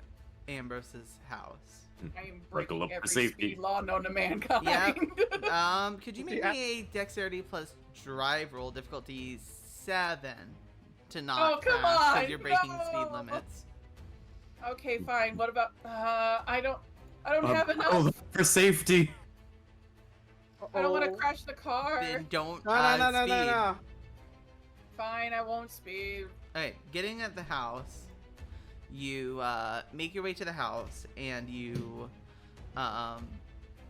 Ambrose's house. I am Buckle breaking up for every safety. speed law known to mankind. Yep. Could you make Yeah. me a dexterity plus drive roll, difficulty 7, to not Oh, come crash on, because you're breaking no. speed limits. Okay, fine. What about? I don't have enough. Oh, for safety. I don't want to Uh-oh. crash the car. Then don't No, speed. no. Fine, I won't speed. Okay, getting at the house, you make your way to the house, and you, so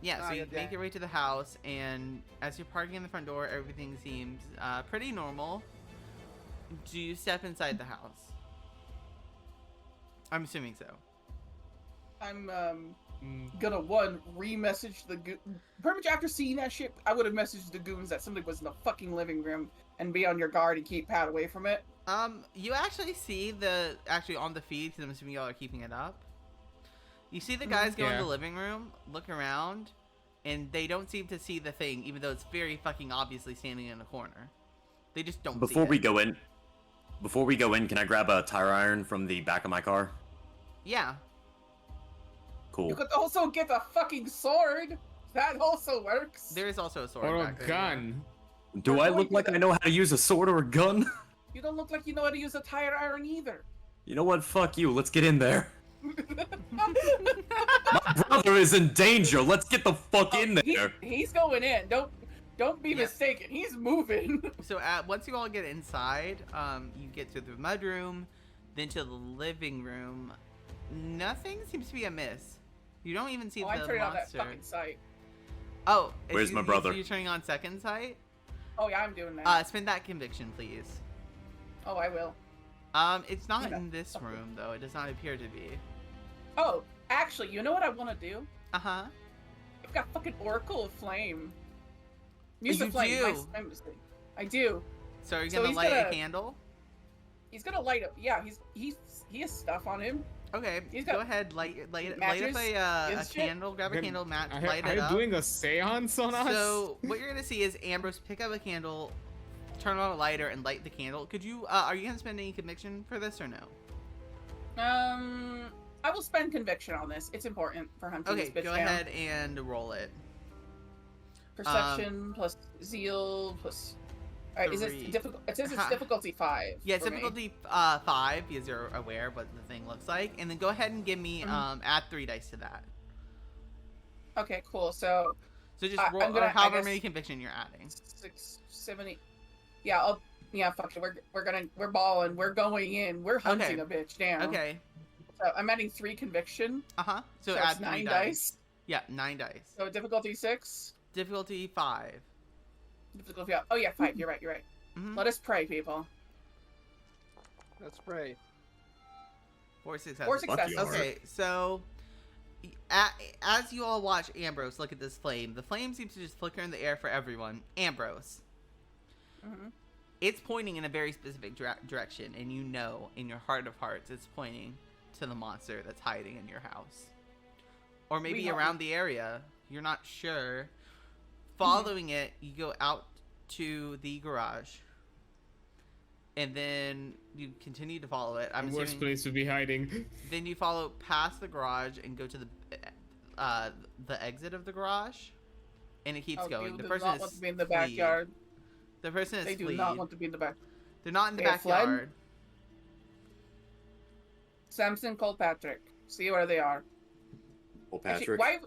you yeah. make your way to the house, and as you're parking in the front door, everything seems pretty normal. Do you step inside the house? I'm assuming so. I'm gonna re-message the pretty much after seeing that shit. I would have messaged the goons that somebody was in the fucking living room and be on your guard and keep Pat away from it. You actually see on the feed, because I'm assuming y'all are keeping it up. You see the guys go in Yeah. the living room, look around, and they don't seem to see the thing, even though it's very fucking obviously standing in a corner. They just don't Before see we it. go in, can I grab a tire iron from the back of my car? Yeah. Cool. You could also get a fucking sword. That also works. There is also a sword or a back there. gun. Do I look like I know how to use a sword or a gun? You don't look like you know how to use a tire iron either. You know what? Fuck you. Let's get in there. My brother is in danger. Let's get the fuck in there. He's going in. Don't be mistaken. He's moving. So once you all get inside, you get to the mudroom, then to the living room. Nothing seems to be amiss. You don't even see I'm the turning on that monster. fucking sight. Oh, Where's my brother? You're turning on second sight? Oh yeah, I'm doing that. Spend that conviction, please. Oh, I will. It's not Okay. in this room though. It does not appear to be. Oh, actually, you know what I want to do? Uh-huh. I've got fucking Oracle of Flame. Muse You of Flame. do? My mistake. I do. So are you So gonna he's light a gonna- candle? He's gonna light up. Yeah, he has stuff on him. Okay, He's go got ahead, light up matches a and shit? candle, grab a Good. candle, match, Are, light are it you up. doing a seance on us? So what you're gonna see is Ambrose pick up a candle, turn on a lighter, and light the candle. Could you? Are you gonna spend any conviction for this or no? I will spend conviction on this. It's important for hunting Okay, this bitch go down. ahead and roll it. Perception plus zeal plus. All right, is Three. it difficult? It says it's Ha- difficulty 5. Yeah, it's for me. difficulty 5 because you're aware of what the thing looks like, and then go ahead and give me add 3 dice to that. Okay, cool. So So just I'm roll gonna- or I however guess- many conviction you're adding. 6, 7, 8. Yeah, fuck it. We're balling. We're going in. We're hunting a bitch down. Okay. So I'm adding 3 conviction. So So add it's 3 9 dice. dice. Yeah, 9 dice. So difficulty 6. Difficulty 5. Difficulty. Oh yeah, 5. You're right. Mhm. Let us pray, people. Let's pray. 4 successes. 4 successes. you are. Okay, so as you all watch Ambrose look at this flame, the flame seems to just flicker in the air for everyone. Ambrose, Mm-hmm. it's pointing in a very specific direction, and you know in your heart of hearts it's pointing to the monster that's hiding in your house. Or maybe have- around the area. You're not sure. Following it, you go out to the garage. And then you continue to follow it. I'm The worst assuming. place to be hiding. Then you follow past the garage and go to the exit of the garage, and it keeps going. The do person not is want to be in the fleed. backyard. The person is They do fleed. not want to be in the back. They're not in the They have fled? backyard. Samson, Patrick. See where they are. Well, Actually, Patrick. why?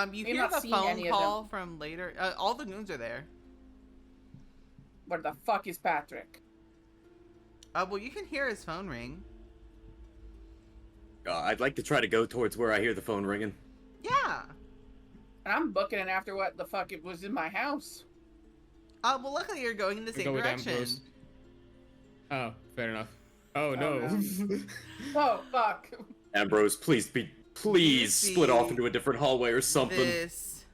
You We've hear not the seen phone any of call from later. All the goons are there. Where the fuck is Patrick? Well, you can hear his phone ring. I'd like to try to go towards where I hear the phone ringing. Yeah. And I'm booking it after what the fuck it was in my house. Well, luckily you're going in the We same go with direction. Ambrose. Oh, fair enough. Oh, Oh, no. no. Oh fuck. Ambrose, please You split off see into a different hallway or something. This.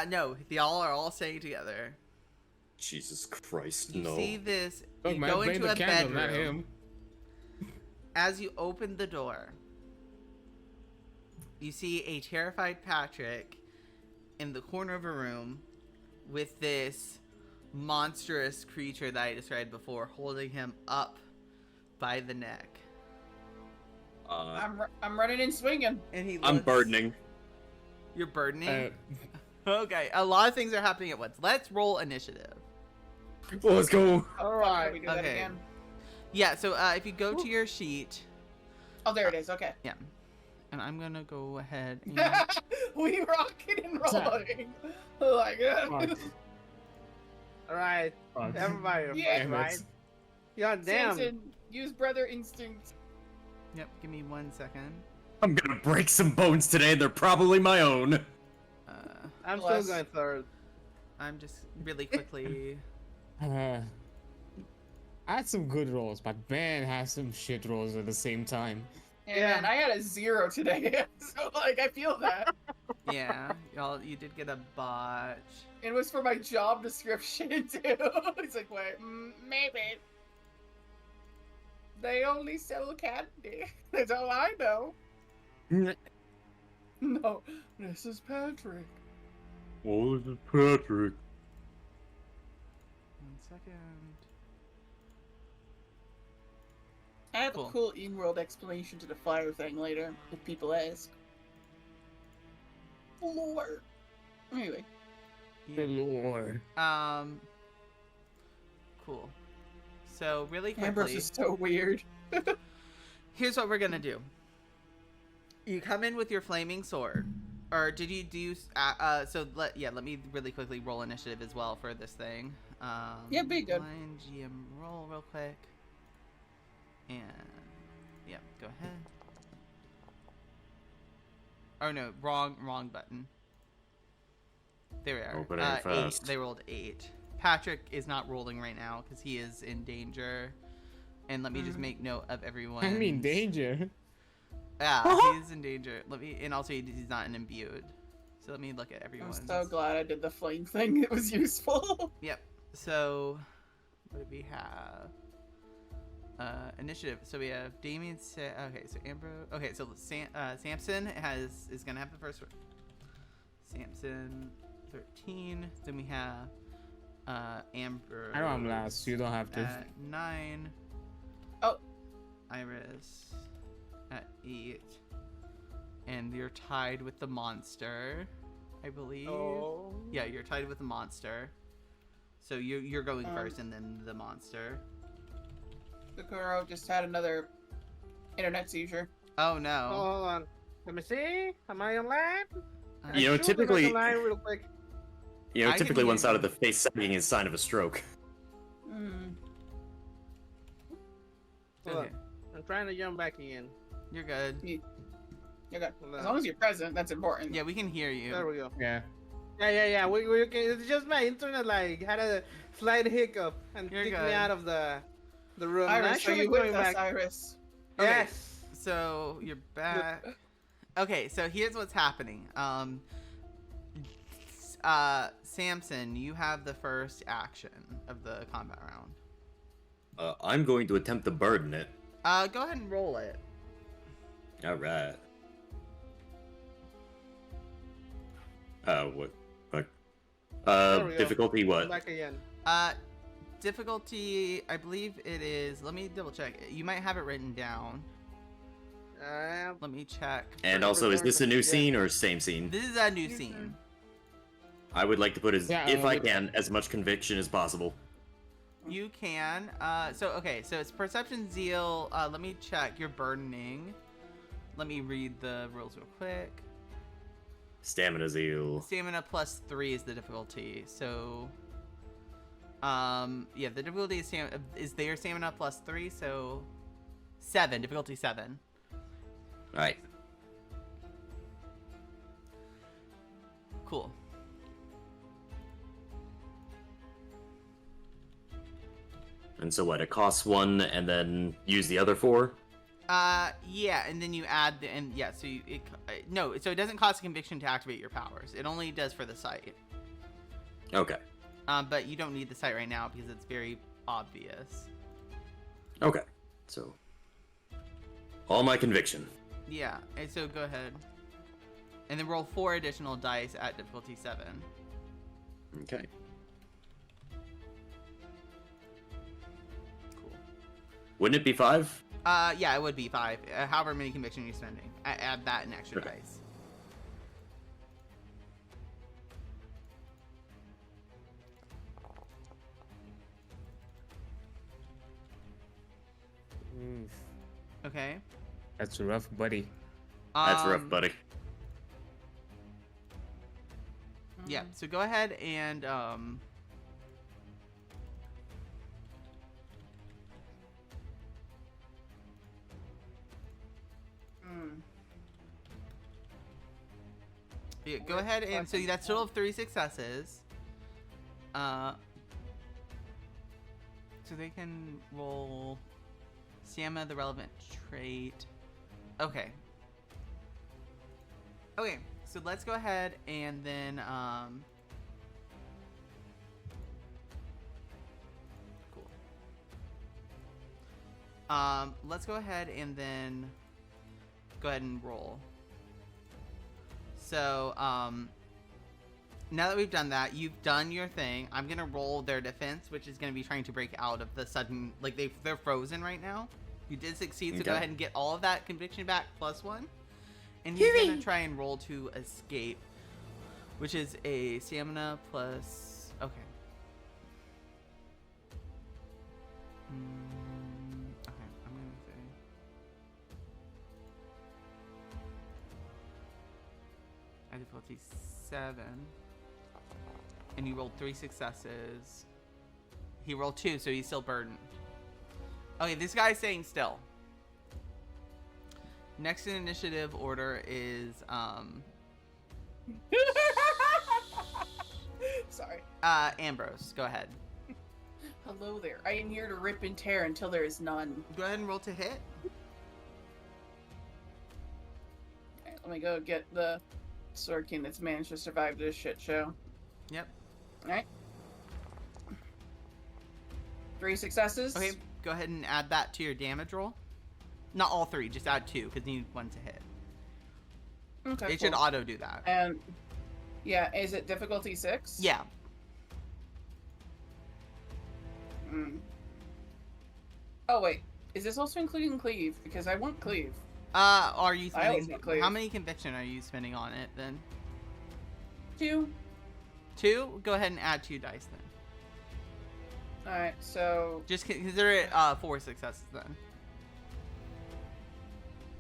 No, y'all are all staying together. Jesus Christ, You no. see this. Look, You man, go blame into the a candle, bedroom. not him. As you open the door, you see a terrified Patrick in the corner of a room with this monstrous creature that I described before holding him up by the neck. I'm running and swinging. And he I'm looks- burdening. You're burdening? Uh, Okay, a lot of things are happening at once. Let's roll initiative. Well, let's go. All All right. right. We do that Okay. again. Yeah, so if you go to your sheet, Oh, there it is. Okay. yeah. And I'm gonna go ahead and... We rocking and rolling. Oh my god. fuck. All right. Fuck. Everybody, Yeah. Damn right? it. God damn. Samson, use brother instinct. Yep, give me 1 second. I'm gonna break some bones today, and they're probably my own. I'm still Bless. going third. I'm just really quickly... I had some good rolls, but man has some shit rolls at the same time. Yeah, Yeah. man, I had a 0 today, so like I feel that. Yeah, you did get a botch. It was for my job description too. It's like, wait, maybe. They only sell candy. That's all I know. No, this is Patrick. Oh, this is Patrick. 1 second. I have Cool. a cool in-world explanation to the fire thing later, if people ask. Lord. Anyway. Good lord. Cool. So really Ambrose quickly, is so weird. here's what we're gonna do. You come in with your flaming sword, or did you do? Let me really quickly roll initiative as well for this thing. Yeah, be good. Blind GM roll real quick, and yeah, go ahead. Oh no, wrong button. There we are. Open it 8. fast. They rolled 8. Patrick is not rolling right now because he is in danger. And let me just make note of everyone. I'm in danger. Yeah, he's in danger. And also he's not an imbued. So let me look at I'm everyone's. so glad I did the flame thing. It was useful. Yep. So what do we have? Initiative. So we have Damian. Okay, so Ambrose. Okay, so Samson is gonna have the first one. Samson, 13. Then we have Amber. I know I'm last. You don't have to. At 9. Oh. Iris at 8. And you're tied with the monster, I believe. Oh. Yeah, you're tied with the monster. So you're going first, and then the monster. Sakuro just had another internet seizure. Oh no. Oh, hold on. Let me see. Am I online? You know, I should typically- look online real quick. You know, I can typically hear one side you. of the face sagging is a sign of a stroke. Hold Okay. on. I'm trying to jump back in. You're good. Okay. As long as you're present, that's important. Yeah, we can hear you. There we go. Yeah. Yeah. We can, it's just my internet had a slight hiccup and You're kicked good. me out of the room. And I Iris, are should be you with going us, back. Iris? Okay. Yes. So you're back. Okay, so here's what's happening. Samson, you have the first action of the combat round. I'm going to attempt to burden it. Go ahead and roll it. Alright. What? There we go. Difficulty what? Back again. Difficulty, I believe it is. Let me double check. You might have it written down. Let me check. And also, is this a new scene or same scene? This is a new scene. I would like to put, Yeah, if I we- can, as much conviction as possible. You can. So it's perception, zeal. Let me check. You're burdening. Let me read the rules real quick. Stamina zeal. Stamina plus 3 is the difficulty. So, yeah, the difficulty is their stamina plus 3. So, 7. Difficulty 7. Alright. Cool. And so what? It costs 1 and then use the other 4? Yeah, and then you add so no, so it doesn't cost a conviction to activate your powers. It only does for the site. Okay. But you don't need the site right now because it's very obvious. Okay. So, all my conviction. Yeah, and so go ahead. And then roll 4 additional dice at difficulty 7. Okay. Cool. Wouldn't it be 5? Yeah, it would be 5. However many conviction you're spending. I add that and extra Okay. dice. Oof. Okay. That's rough, buddy. That's rough, buddy. Yeah, so go ahead and yeah, go ahead and so that's a total of 3 successes. So they can roll stamina, the relevant trait. Okay. Okay, so let's go ahead and then cool. Let's go ahead and then go ahead and roll. So, now that we've done that, you've done your thing. I'm gonna roll their defense, which is gonna be trying to break out of the sudden, like they're frozen right now. You did succeed, so go Okay. ahead and get all of that conviction back plus 1. And he's gonna try and roll to escape which is a stamina plus. Okay. Okay, I'm gonna say. Difficulty 7, and you rolled 3 successes. He rolled 2, so he's still burdened. Okay, this guy's staying still. Next in initiative order is Sorry. Ambrose. Go ahead. Hello there. I am here to rip and tear until there is none. Go ahead and roll to hit. Okay, let me go get the Sword King that's managed to survive this shit show. Yep. Alright. 3 successes. Okay, go ahead and add that to your damage roll. Not all 3, just add 2 because you need 1 to hit. Okay. It should auto do that. And yeah, is it difficulty 6? Yeah. Oh wait, is this also including cleave? Because I want cleave. Are you I always spending? want cleave. How many conviction are you spending on it then? 2. 2. Go ahead and add 2 dice then. All right, so Just consider it 4 successes then.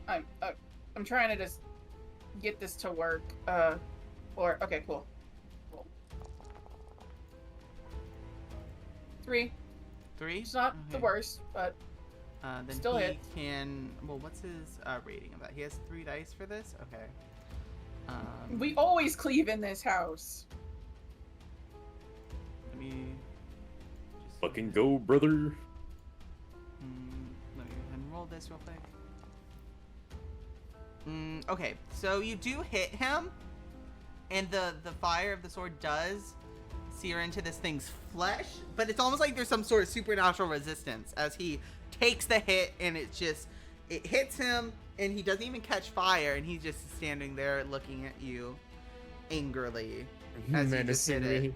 I'm trying to just get this to work. Or okay, cool. 3. 3. It's not the worst, but Then still he hit. can. Well, what's his rating of that? He has 3 dice for this. Okay. we always cleave in this house. Let me. Fucking go, brother. Let me go ahead and roll this real quick. Okay, so you do hit him, and the fire of the sword does sear into this thing's flesh, but it's almost like there's some sort of supernatural resistance as he takes the hit, and it hits him, and he doesn't even catch fire, and he's just standing there looking at you angrily as you just hit it. Menacingly.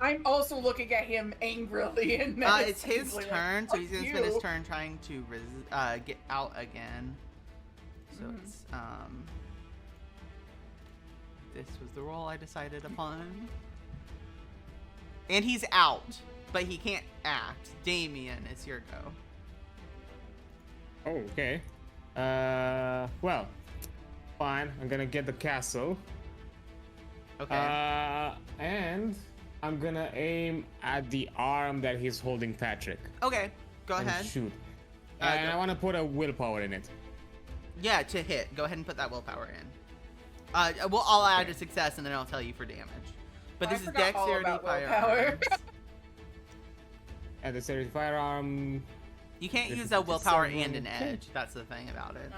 I'm also looking at him angrily and It's his menacingly, turn, so like, he's gonna "Fuck spend his you." turn trying to get out again. So it's this was the roll I decided upon, and he's out, but he can't act. Damian, it's your go. Oh, okay. Well, fine. I'm gonna get the castle. Okay. And I'm gonna aim at the arm that he's holding Patrick. Okay. Go and ahead. shoot. Uh, And go- I want to put a willpower in it. Yeah, to hit. Go ahead and put that willpower in. Well, I'll add a success, and then I'll tell you for damage. But I this is forgot all dexterity about willpower. firearms. At the dexterity firearm. You can't use a Difficulty willpower 7, and an okay. edge. That's the thing about it.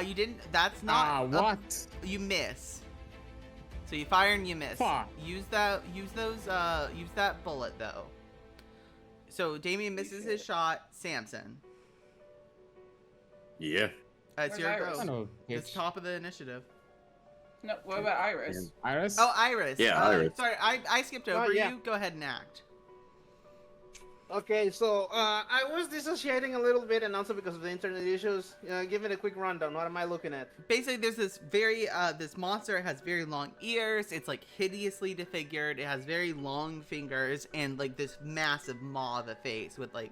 You didn't. That's not. What? You miss. So you fire and you miss. Fuck. Use that. Use those. Use that bullet though. So Damian misses his shot. Samson. Yeah. It's Where's your Iris? go. I know. It's top of the initiative. No, what about Iris? Iris? Oh, Iris. Yeah, Iris. Sorry, I skipped over yeah. you. Go ahead and act. Okay, so I was dissociating a little bit, and also because of the internet issues. Give it a quick rundown. What am I looking at? Basically, there's this this monster has very long ears. It's like hideously disfigured. It has very long fingers and like this massive maw of a face with like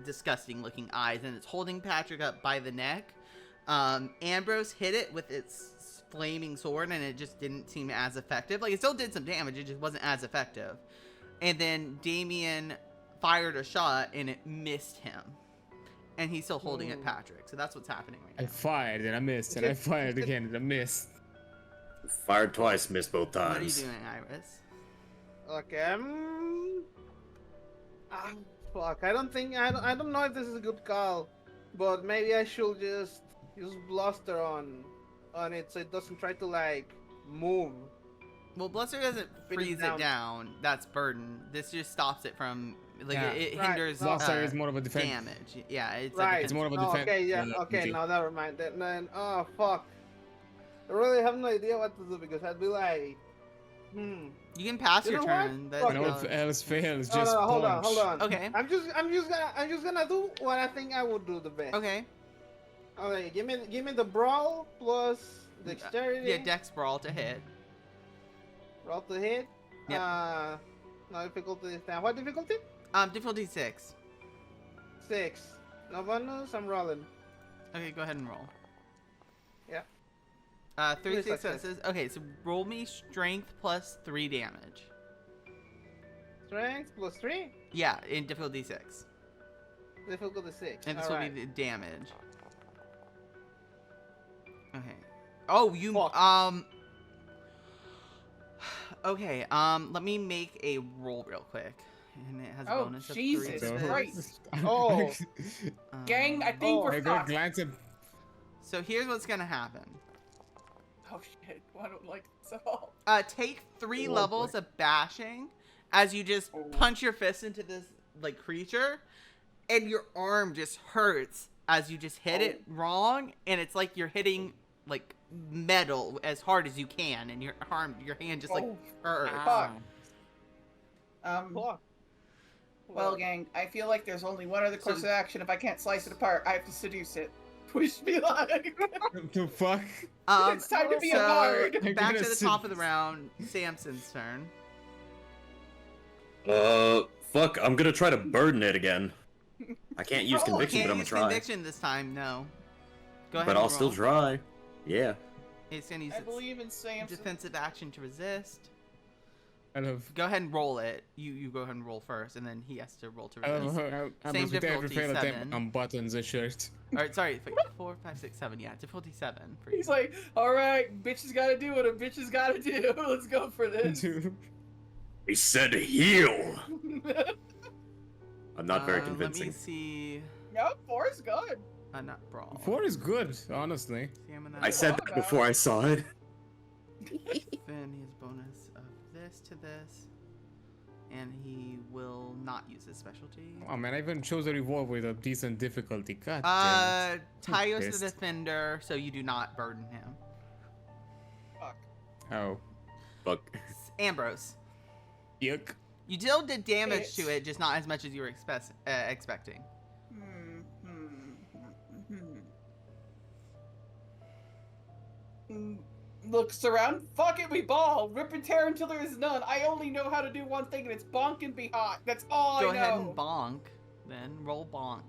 disgusting looking eyes, and it's holding Patrick up by the neck. Ambrose hit it with its flaming sword, and it just didn't seem as effective. Like it still did some damage, it just wasn't as effective. And then Damian fired a shot, and it missed him, and he's still holding at Patrick. So that's what's happening right I now. fired and I missed, and I fired again and I missed. Fired twice, missed both What are you times. doing, Iris? Okay. Fuck. I don't know if this is a good call, but maybe I should just use bluster on it so it doesn't try to like move. Well, Bluster doesn't Spin it freeze down. it down. That's burden. This just stops it from like Yeah. it Right. hinders Bluster is more of a defense. damage. Yeah, it's Right. a It's more of a Oh, defense. okay, yeah, okay, duty. no, never mind. Then, oh, fuck. I really have no idea what to do because I'd be like, You can pass You your know what? turn. That's Fuck No, it. if else fails, No, just no, hold punch. on. Okay. I'm just gonna do what I think I would do the best. Okay. Okay, give me the brawl plus dexterity. Yeah, Dex Brawl to hit. Roll to hit. Yep. No difficulty this time. What difficulty? Difficulty 6. 6. No bonus. I'm rolling. Okay, go ahead and roll. Yeah. 3 Three successes. successes. Okay, so roll me strength plus 3 damage. Strength plus 3. Yeah, in difficulty 6. Difficulty 6. And this All will right. be the damage. Okay. Oh, you Fuck. Okay, let me make a roll real quick. And it has a Oh, bonus of Jesus 3 to this. Christ. Oh. Gang, I think Oh, we're I go fucked. glance at. So here's what's gonna happen. Oh shit, I don't like this at all. Take 3 Oh, levels boy. of bashing as you just Oh. punch your fist into this like creature, and your arm just hurts as you just hit it wrong, and it's like you're hitting like metal as hard as you can, and your hand just like Oh, hurts. fuck. Fuck. Well, gang, I feel like there's only one other course So- of action. If I can't slice it apart, I have to seduce it. Push me like. The fuck? It's time to be a so bard. I'm back gonna to the sit- top of the round. Samson's turn. Fuck, I'm gonna try to burden it again. I can't use Oh, conviction, Can't but I'm gonna use try. conviction this time. No. Go ahead. But and I'll still roll. try. Yeah. It's gonna use I its believe in Samson. defensive action to resist. I love. Go ahead and roll it. You go ahead and roll first, and then he has to roll to I resist. love. I'm Same with every difficulty, failed 7. attempt on buttons a shirt. All right, sorry. 4, 5, 6, 7. Yeah, difficulty 7 for you. He's like, all right, bitch has got to do what a bitch has got to do. Let's go for this. He said heal. I'm not very Let me convincing. see. Nope, 4 is good. Not brawl. 4 is good, honestly. Stamina. I said that before I saw it. Then he has bonus of this to this, and he will not use his specialty. Oh man, I even chose a revolver with a decent difficulty. God damn Tayo's pissed. the defender, so you do not burden him. Fuck. it. Oh. Fuck. Ambrose, Yuck. you still did damage to It's- it, just not as much as you were expecting. Looks around. Fuck it, we ball. Rip and tear until there is none. I only know how to do one thing, and it's bonk and be hot. That's all Go I know. ahead and bonk. Then roll bonk.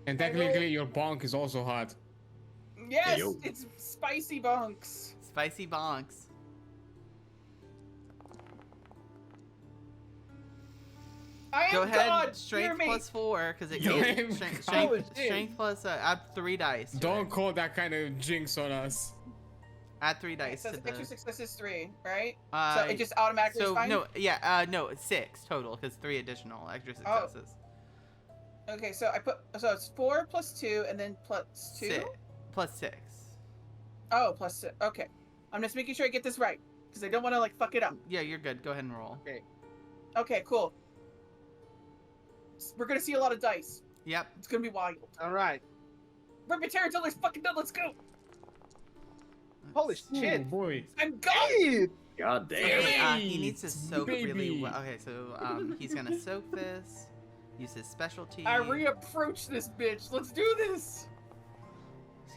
And I roll- technically, your bonk is also hot. Yes, Yo. it's spicy bonks. Spicy bonks. I am Go ahead. God. Hear Strength me. plus 4, because it Yo. goes strength, Oh, shit. strength plus add 3 dice. to Don't it. call that kind of jinx on us. Add 3 It dice says to extra the. success is 3, right? Uh, So it just automatically so is fine? no, yeah, no, it's 6 total because 3 additional extra Oh. successes. Okay, so so it's 4 plus 2 and then plus 2? Plus 6. Oh, plus 2. Okay. I'm just making sure I get this right because I don't want to like fuck it up. Yeah, you're good. Go ahead and roll. Okay, cool. We're gonna see a lot of dice. Yep. It's gonna be wild. All right. Rip and tear until there's fucking done. Let's go. Holy Oh shit. boy. I'm going. Hey! God damn. Okay, he needs to soak really baby. well. Okay, so he's gonna soak this. Use his specialty. I reapproach this bitch. Let's do this.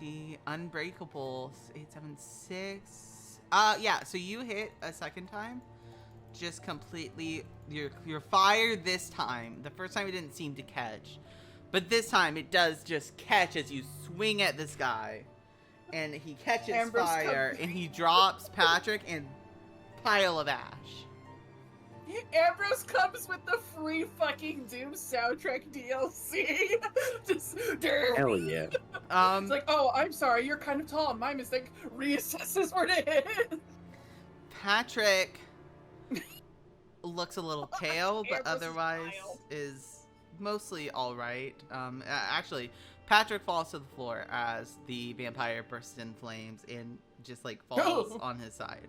See, unbreakable. 8, 7, 6. Yeah. So you hit a second time. Just completely. You're fired this time. The first time it didn't seem to catch, but this time it does just catch as you swing at this guy, and he catches Amber's fire, come- and he drops Patrick and pile of ash. Ambrose comes with the free fucking Doom soundtrack DLC. Just, Hell yeah. it's like, oh, I'm sorry, you're kind of tall. My mistake. Reassesses where to hit. Patrick looks a little pale, but Amber's otherwise smile. is mostly all right. Actually, Patrick falls to the floor as the vampire bursts in flames and just like falls Oh. on his side.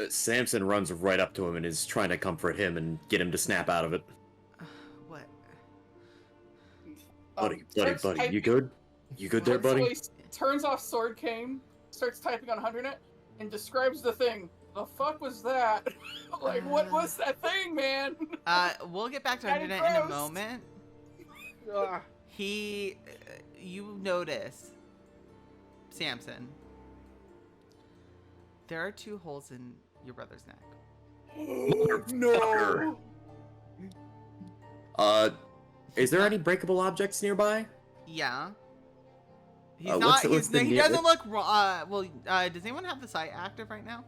Samson runs right up to him and is trying to comfort him and get him to snap out of it. What? Buddy, Starts buddy, typing- you good? You good there, buddy? So he turns off Sword Cane, starts typing on HunterNet, and describes the thing. The fuck was that? Like, what was that thing, man? We'll get back to Kinda internet in a gross. moment. Ah, You notice, Samson, there are 2 holes in your brother's neck. No. Is there any breakable objects nearby? Yeah. He's What's not. the He near- doesn't look. Does anyone have the sight active right now?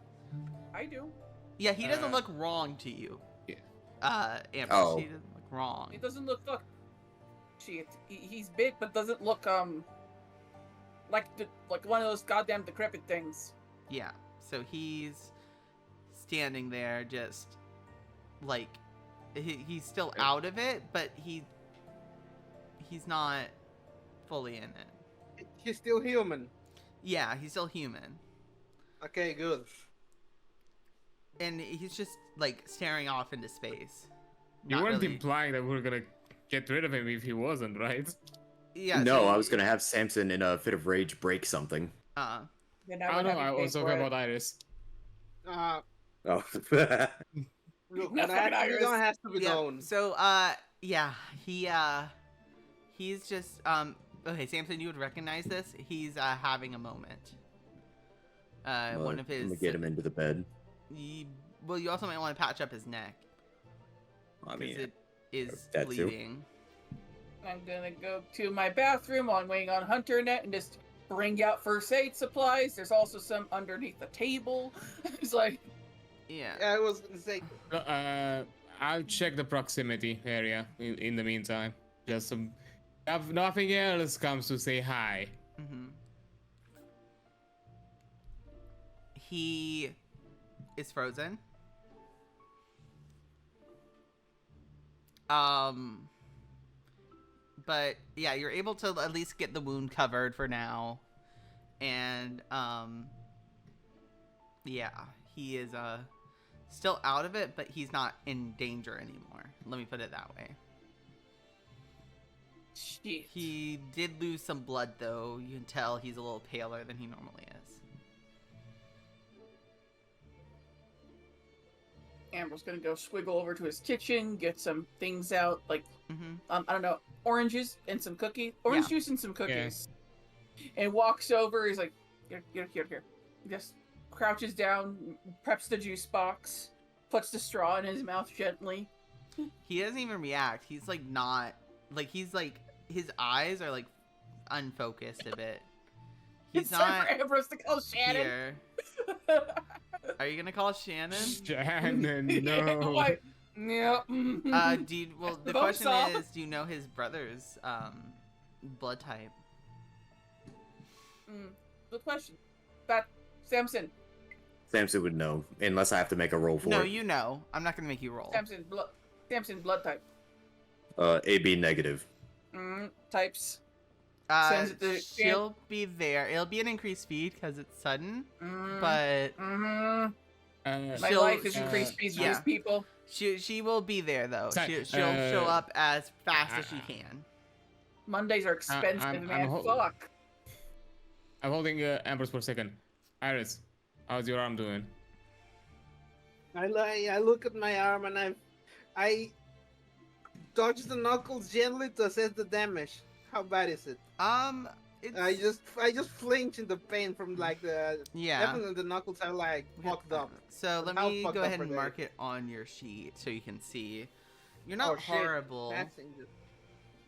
I do. Yeah, he doesn't look wrong to you. Yeah. Amber, Oh. he doesn't look wrong. It doesn't look shit. He's big, but doesn't look like one of those goddamn decrepit things. Yeah. So he's standing there, just like he's still out of it, but he's not fully in it. He's still human. Yeah, he's still human. Okay, good. And he's just like staring off into space. You Not weren't really- implying that we were gonna get rid of him if he wasn't, right? Yeah. No, so- I was gonna have Samson in a fit of rage break something. Then I would don't know. have I you pay was for talking it. about Iris. Uh, Oh. look, Not what fucking actually Iris. don't have to be Yeah. known. So yeah, he's just okay, Samson, you would recognize this. He's having a moment. One of I'm his gonna get him into the bed. well, you also might want to patch up his neck I because mean, it is that too. bleeding. I'm gonna go to my bathroom while I'm waiting on HunterNet and just bring out first aid supplies. There's also some underneath the table. It's like, Yeah. I was gonna say, I'll check the proximity area in the meantime. Just some. If nothing else comes to say hi. Mm-hmm. He is frozen. But yeah, you're able to at least get the wound covered for now. And yeah, he is still out of it, but he's not in danger anymore. Let me put it that way. shit. He did lose some blood though. You can tell he's a little paler than he normally is. Amber's gonna go swiggle over to his kitchen, get some things out, like Mm-hmm. I don't know, oranges and some cookies, orange Yeah. juice and some cookies, and walks over. He's like, here. He just crouches down, preps the juice box, puts the straw in his mouth gently. He doesn't even react. He's like not like he's like his eyes are like unfocused a bit. He's It's not time for Ambrose to call Shannon. here. Are you gonna call Shannon? Shannon, no. Why? Yeah. Do you, well the Vote question off. is, do you know his brother's blood type? Good question. That Samson. Samson would know, unless I have to make a roll for No, it. you know. I'm not gonna make you roll. Samson blood type. AB negative. Types. Sends it to She'll be there. It'll be an increased speed because it's sudden, Mm, but my She'll- life is increased speed for yeah. these people. she will be there though. Sorry, She'll show up as fast as she can. Mondays are expensive, I'm man. ho- Fuck. I'm holding Ambrose for a second. Iris, how's your arm doing? I look at my arm and I dodge the knuckles gently to assess the damage. How bad is it? It's, I just flinch in the pain from like the yeah. definitely the knuckles are like fucked up. So let How me fucked go up ahead are and they? mark it on your sheet so you can see. You're not Oh, shit. horrible, That's injured.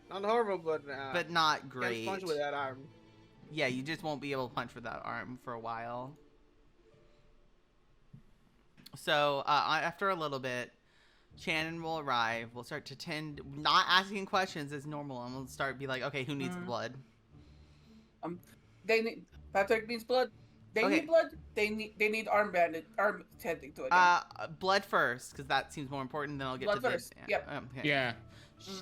Not horrible, but not can't great. punch with that arm. Yeah, you just won't be able to punch with that arm for a while. So after a little bit, Shannon will arrive. We'll start to tend not asking questions as normal, and we'll start be like, okay, who needs blood? They need Patrick needs blood. They Okay. need blood. They need arm tending to it. Again. Blood first, because that seems more important. Then I'll get Blood to first, the yep. Okay. Yeah.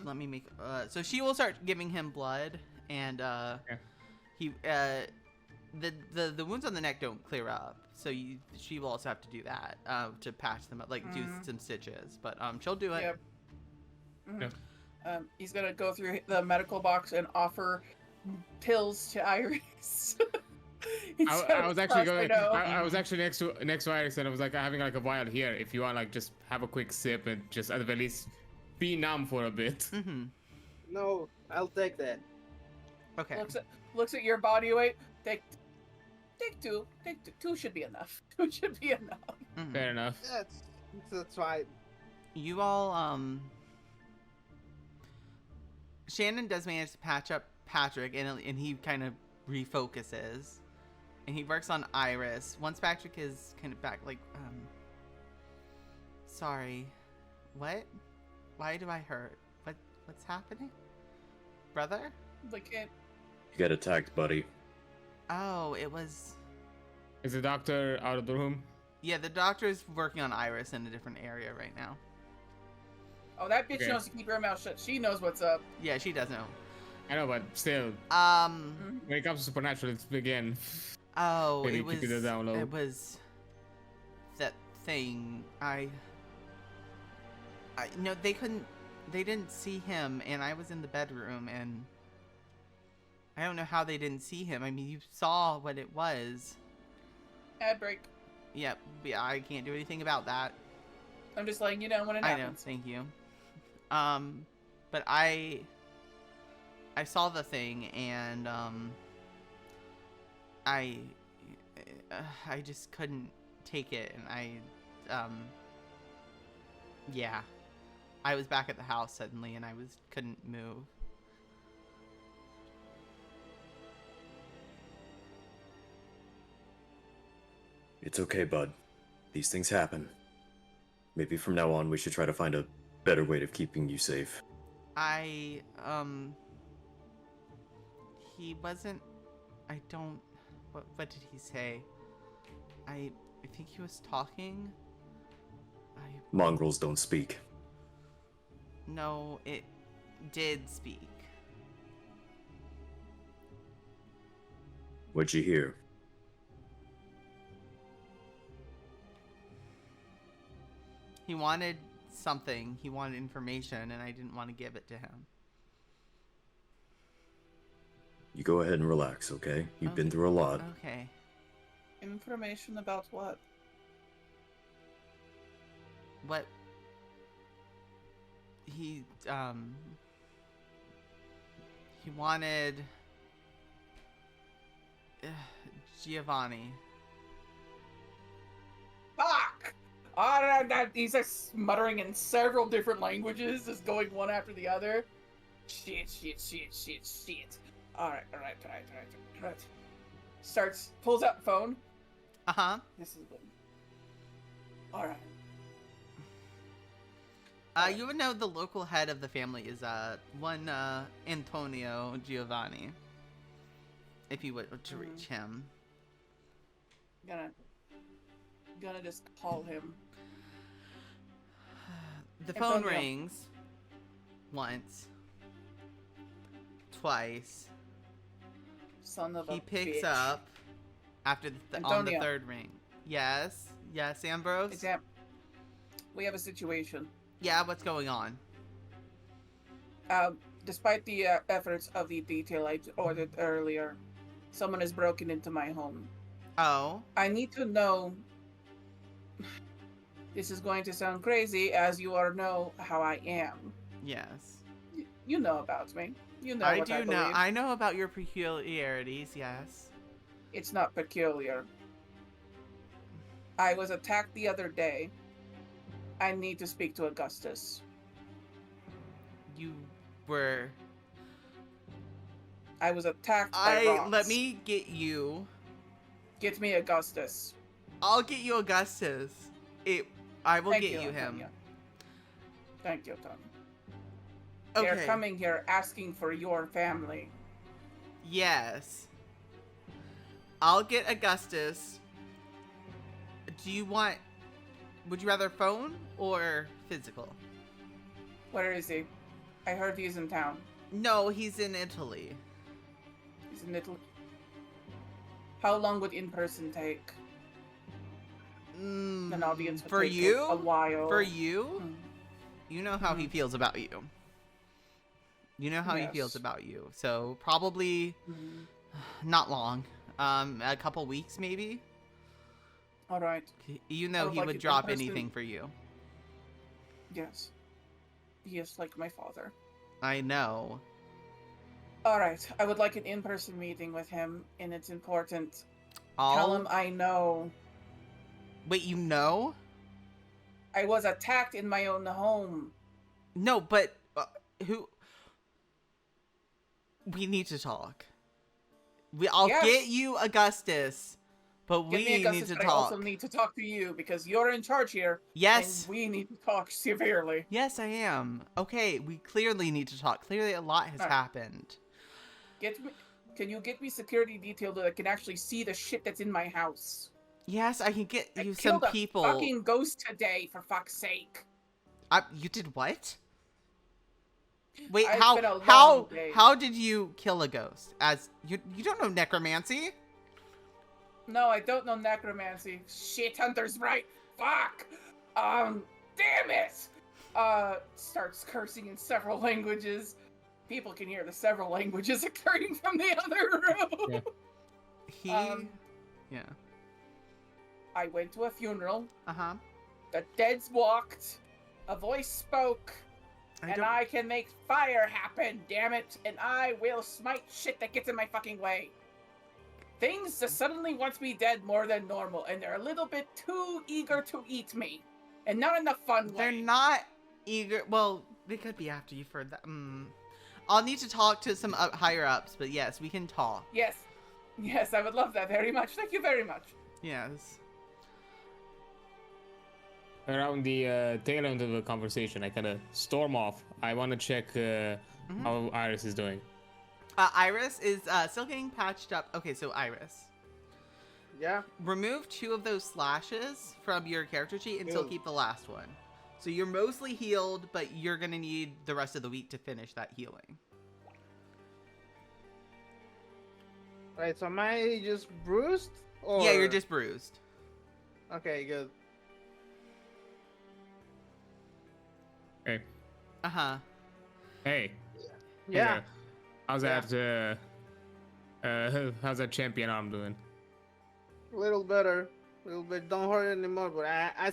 Let me make. So she will start giving him blood, and he the wounds on the neck don't clear up, so she will also have to do that to patch them up, like do some stitches. But she'll do it. Yep. Yeah. He's gonna go through the medical box and offer pills to Iris. I was actually going. I I was actually next to Iris, and I was like having like a vial here. If you want, like, just have a quick sip and just at the very least be numb for a bit. Mm-hmm. No, I'll take that. Okay. Looks at your body weight. Take two. Take two. Two should be enough. Two should be enough. Mhm. Fair enough. That's fine. You all, Shannon does manage to patch up Patrick, and he kind of refocuses, and he works on Iris. Once Patrick is kind of back, like, sorry, what? Why do I hurt? What's happening, brother? Like You got attacked, buddy. Oh, it was. Is the doctor out of the room? Yeah, the doctor's working on Iris in a different area right now. oh, that bitch Okay. knows to keep her mouth shut. She knows what's up. Yeah, she does know. I know, but still, Mhm. when it comes to supernatural, it's again. Oh, Maybe it was. keep it down low. It was that thing. I no, they couldn't. They didn't see him, and I was in the bedroom, and I don't know how they didn't see him. I mean, you saw what it was. Ad break. Yep. Yeah, I can't do anything about that. I'm just letting you know when it I know. happens. Thank you. But I saw the thing, and I just couldn't take it, and yeah, I was back at the house suddenly, and I couldn't move. It's okay, bud. These things happen. Maybe from now on we should try to find a better way of keeping you safe. He wasn't. I don't. What did he say? I think he was talking. Mongrels don't speak. No, it did speak. What'd you hear? He wanted something. He wanted information, and I didn't want to give it to him. You go ahead and relax, okay? You've been Okay. through a lot. Okay. Information about what? What? He wanted Giovanni. Fuck! He's just muttering in several different languages, just going one after the other. Shit. Alright. Pulls out the phone. Uh-huh. This is good. Alright. You would know the local head of the family is one Antonio Giovanni. If you would to reach him. Gonna just call him. The phone Antonio. rings once, twice. Son of a He picks bitch. up after on the Antonio. third ring. Yes, Ambrose. We have a situation. Yeah, what's going on? Despite the efforts of the detail I ordered earlier, someone has broken into my home. Oh, I need to know. This is going to sound crazy, as you all know how I am. yes. You know about me. You know I what I do know. believe. I know about your peculiarities. Yes. It's not peculiar. I was attacked the other day. I need to speak to Augustus. You were. I was attacked by rocks. Let me get you. Get me Augustus. I'll get you Augustus. I will Thank get you him. Antonio. Thank you, Tom. Okay. They're coming here asking for your family. Yes. I'll get Augustus. Would you rather phone or physical? Where is he? I heard he's in town. No, he's in Italy. He's in Italy. How long would in person take? An audience would for take you? a while. For you? Mm. You know how he feels about you. You know how he feels Yes. about you. So probably Mhm. not long. A couple weeks maybe. All right. You I know would he like would it in drop person. anything for you. Yes. He is like my father. I know. All right, I would like an in-person meeting with him, and it's important. All... Tell him I know. Wait, you know? I was attacked in my own home. No, but who? We need to talk. I'll Yes. get you Augustus, but Get me we Augustus, need to but talk. I also need to talk to you because you're in charge here. Yes. And we need to talk severely. Yes, I am. Okay, we clearly need to talk. Clearly, a lot has happened. Can you get me security detail that I can actually see the shit that's in my house? Yes, I can get you I some killed people. a fucking ghost today, for fuck's sake. You did what? Wait, It's how been a long day. how did you kill a ghost? As you don't know necromancy? No, I don't know necromancy. Shit, Hunter's right. Fuck. Damn it. Starts cursing in several languages. People can hear the several languages occurring from the other room. Yeah. Yeah. I went to a funeral. Uh-huh. The deads walked. A voice spoke. I can make fire happen, damn it. And I will smite shit that gets in my fucking way. Things just suddenly want me dead more than normal, and they're a little bit too eager to eat me. And not in the fun way. They're not eager. Well, they could be after you for that. I'll need to talk to some higher ups, but yes, we can talk. Yes. Yes, I would love that very much. Thank you very much. Yes. Around the tail end of the conversation, I kind of storm off. I want to check how Iris is doing. Iris is still getting patched up. Okay, so Iris. Yeah. Remove 2 of those slashes from your character sheet and still Ew. keep the last one. So you're mostly healed, but you're going to need the rest of the week to finish that healing. Right, so am I just bruised? Or... Yeah, you're just bruised. Okay, good. Hey. Uh-huh. Hey. Yeah. Hey, how's that? How's that champion arm doing? A little better. A little bit. Don't hurt anymore, but I'm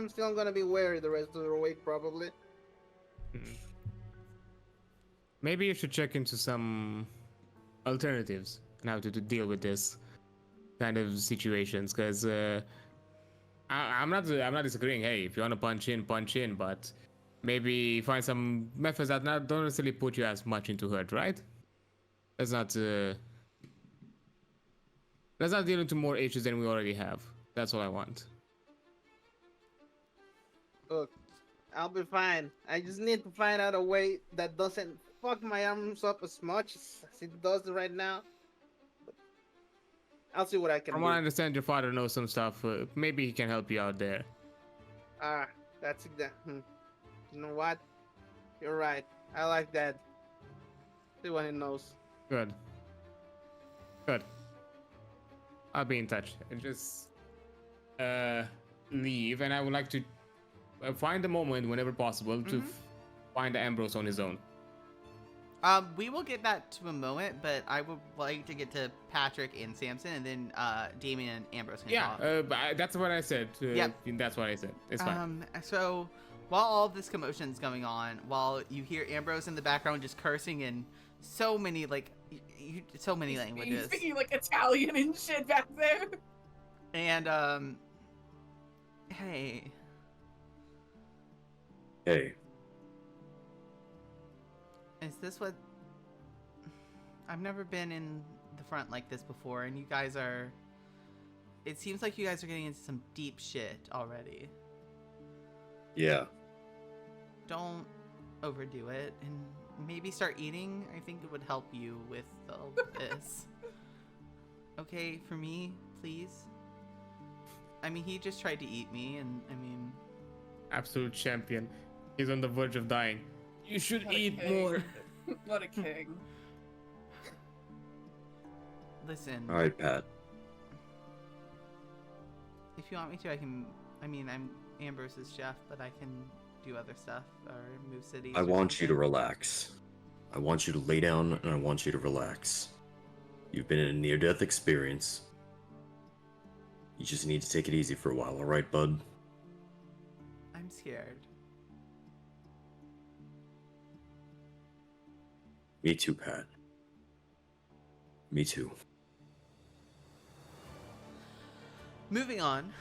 still gonna be wary the rest of the week probably. Maybe you should check into some alternatives on how to deal with this kind of situations, because I'm not disagreeing. Hey, if you want to punch in, but maybe find some methods that don't necessarily put you as much into hurt, right? Let's not deal into more issues than we already have. That's all I want. Look, I'll be fine. I just need to find out a way that doesn't fuck my arms up as much as it does right now. I'll see what I can From do. what I understand, your father knows some stuff. Maybe he can help you out there. That's exactly. You know what? You're right. I like that. See what he knows. Good. I'll be in touch. And just leave, and I would like to find a moment whenever possible to find Ambrose on his own. We will get that to a moment, but I would like to get to Patrick and Samson, and then Damian and Ambrose can talk. That's what I said. Yep. That's what I said. It's fine. So while all this commotion's going on, while you hear Ambrose in the background just cursing in so many languages. He's speaking like Italian and shit back there. And hey. Is this what... I've never been in the front like this before, and you guys are... It seems like you guys are getting into some deep shit already. Yeah. Don't overdo it, and maybe start eating. I think it would help you with all this. Okay, for me, please? I mean, he just tried to eat me, and I mean... Absolute champion. He's on the verge of dying. You should What a eat king. more. What a king. Listen. All right, Pat. If you want me to, I can... I mean, I'm Ambrose's chef, but I can do other stuff, or move cities. I or want you to something. relax. I want you to lay down, and I want you to relax. You've been in a near-death experience. You just need to take it easy for a while, all right, bud? I'm scared. Me too, Pat. Me too. Moving on.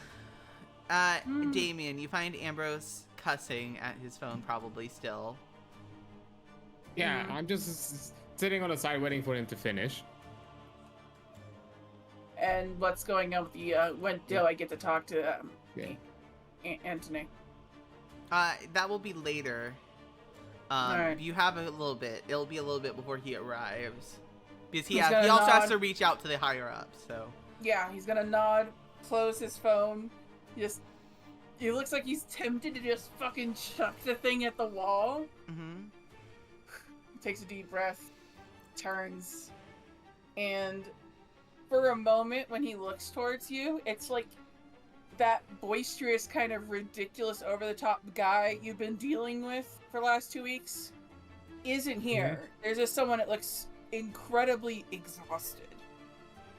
Damian, you find Ambrose cussing at his phone probably still. Yeah, I'm just sitting on the side waiting for him to finish. And what's going on with the when do I get to talk to Anthony? That will be later. Alright. You have a little bit. It'll be a little bit before he arrives. Because he He's also gonna has nod. to reach out to the higher ups, so. Yeah, he's gonna nod, close his phone. He looks like he's tempted to just fucking chuck the thing at the wall. Mm-hmm. Takes a deep breath, turns, and for a moment when he looks towards you, it's like that boisterous kind of ridiculous over-the-top guy you've been dealing with for the last 2 weeks isn't here. There's just someone that looks incredibly exhausted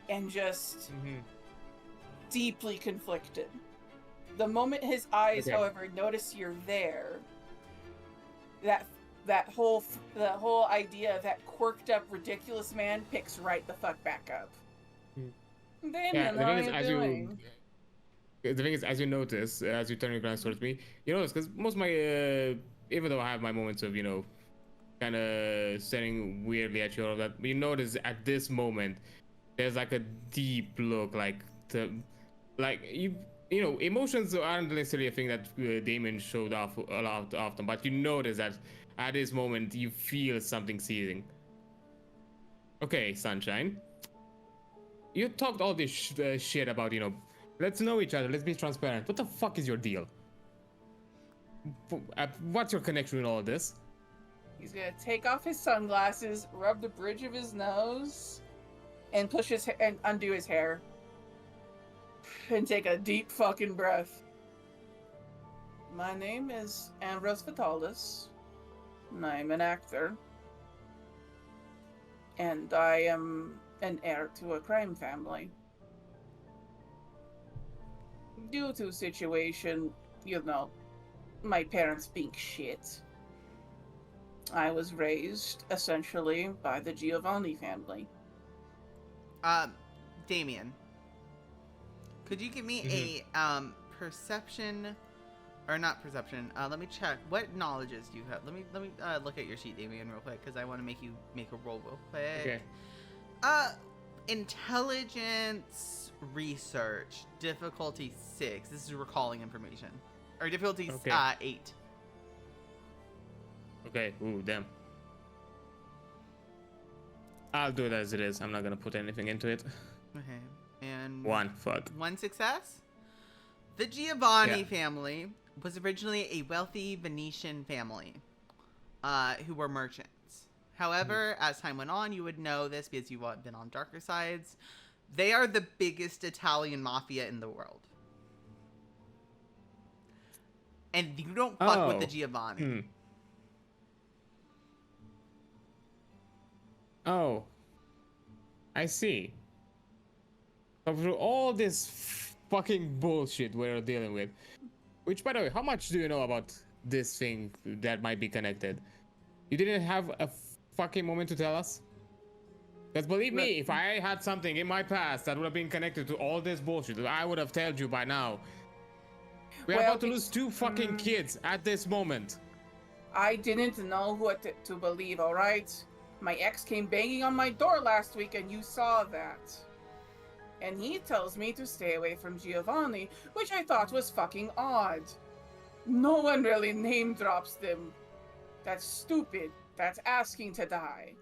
and just deeply conflicted. The moment his eyes, however, notice you're there, that whole idea of that quirked up, ridiculous man picks right the fuck back up. Damian, how are you doing? The thing is, as you notice, as you turn your glance towards me, you notice because most of my, even though I have my moments of, kind of staring weirdly at you or all that, but you notice at this moment, there's like a deep look, emotions aren't necessarily a thing that Damon showed off a lot often, but you notice that at this moment you feel something seething. Okay, Sunshine. You talked all this shit about, let's know each other, let's be transparent. What the fuck is your deal? What's your connection with all this? He's gonna take off his sunglasses, rub the bridge of his nose, and and undo his hair. And take a deep fucking breath. My name is Ambrose Vitalis. I'm an actor. And I am an heir to a crime family. Due to situation, my parents being shit, I was raised essentially by the Giovanni family. Damian, could you give me a perception, or not perception? Let me check. What knowledges do you have? Let me look at your sheet, Damian, real quick, because I want to make you make a roll real quick. Okay. Intelligence research, difficulty 6. This is recalling information, or difficulty 8. Okay. Ooh, damn. I'll do it as it is. I'm not gonna put anything into it. Okay. And 1. Fuck. 1 success. The Giovanni family was originally a wealthy Venetian family, who were merchants. However, as time went on, you would know this because you've been on darker sides. They are the biggest Italian mafia in the world. And you don't fuck with the Giovanni. Oh. I see. But through all this fucking bullshit we're dealing with, which, by the way, how much do you know about this thing that might be connected? You didn't have a fucking moment to tell us? Because believe me, if I had something in my past that would have been connected to all this bullshit, I would have told you by now. We're about to lose 2 fucking kids at this moment. I didn't know what to believe, alright? My ex came banging on my door last week and you saw that. And he tells me to stay away from Giovanni, which I thought was fucking odd. No one really name drops them. That's stupid. That's asking to die.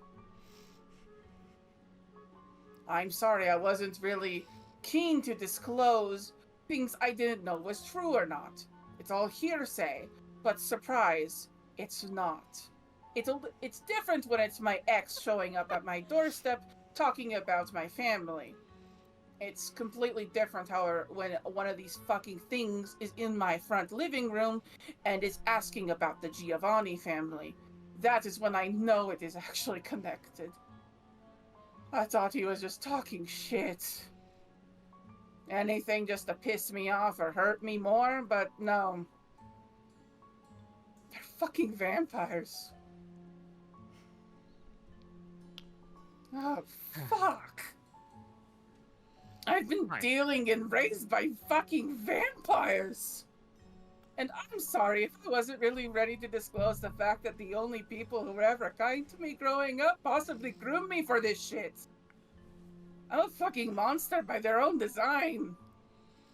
I'm sorry, I wasn't really keen to disclose things I didn't know was true or not. It's all hearsay, but surprise, it's not. It's different when it's my ex showing up at my doorstep talking about my family. It's completely different, however, when one of these fucking things is in my front living room and is asking about the Giovanni family. That is when I know it is actually connected. I thought he was just talking shit. Anything just to piss me off or hurt me more, but no. They're fucking vampires. Oh, fuck. I've been Fine. dealing and raised by fucking vampires. And I'm sorry if I wasn't really ready to disclose the fact that the only people who were ever kind to me growing up possibly groomed me for this shit. I'm a fucking monster by their own design.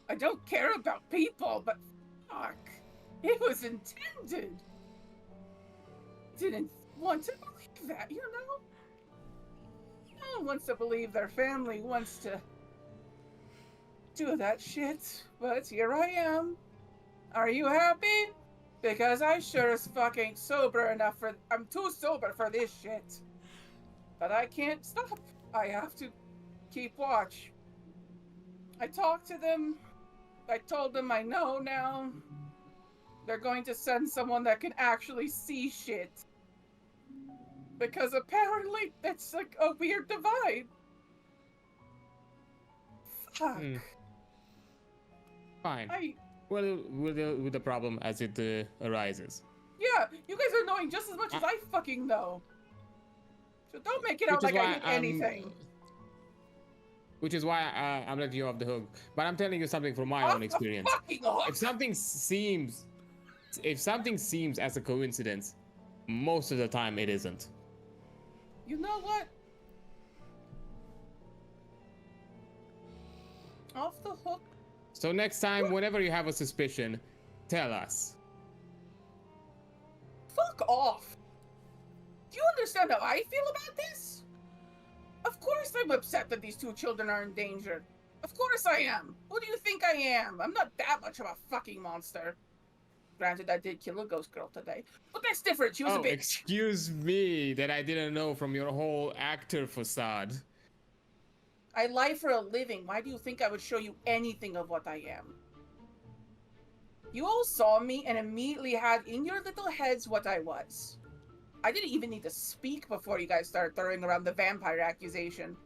I don't care about people, but fuck. It was intended. Didn't want to believe that, you know? No one wants to believe their family wants to do that shit, but here I am. Are you happy? Because I sure as fuck ain't sober enough for. I'm too sober for this shit. But I can't stop. I have to keep watch. I talked to them. I told them I know now. They're going to send someone that can actually see shit. Because apparently that's like a weird divide. Fuck. Fine. We'll deal with the problem as it arises. Yeah, you guys are knowing just as much as I fucking know. So don't make it out like I knew anything. Which is why I'm letting you off the hook. But I'm telling you something from my own experience. If something seems as a coincidence, most of the time it isn't. You know what? Off the hook. So next time, whenever you have a suspicion, tell us. Fuck off. Do you understand how I feel about this? Of course I'm upset that these two children are endangered. Of course I am. Who do you think I am? I'm not that much of a fucking monster. Granted, I did kill a ghost girl today, but that's different. She was a bitch. Excuse me that I didn't know from your whole actor facade. I lie for a living. Why do you think I would show you anything of what I am? You all saw me and immediately had in your little heads what I was. I didn't even need to speak before you guys started throwing around the vampire accusation.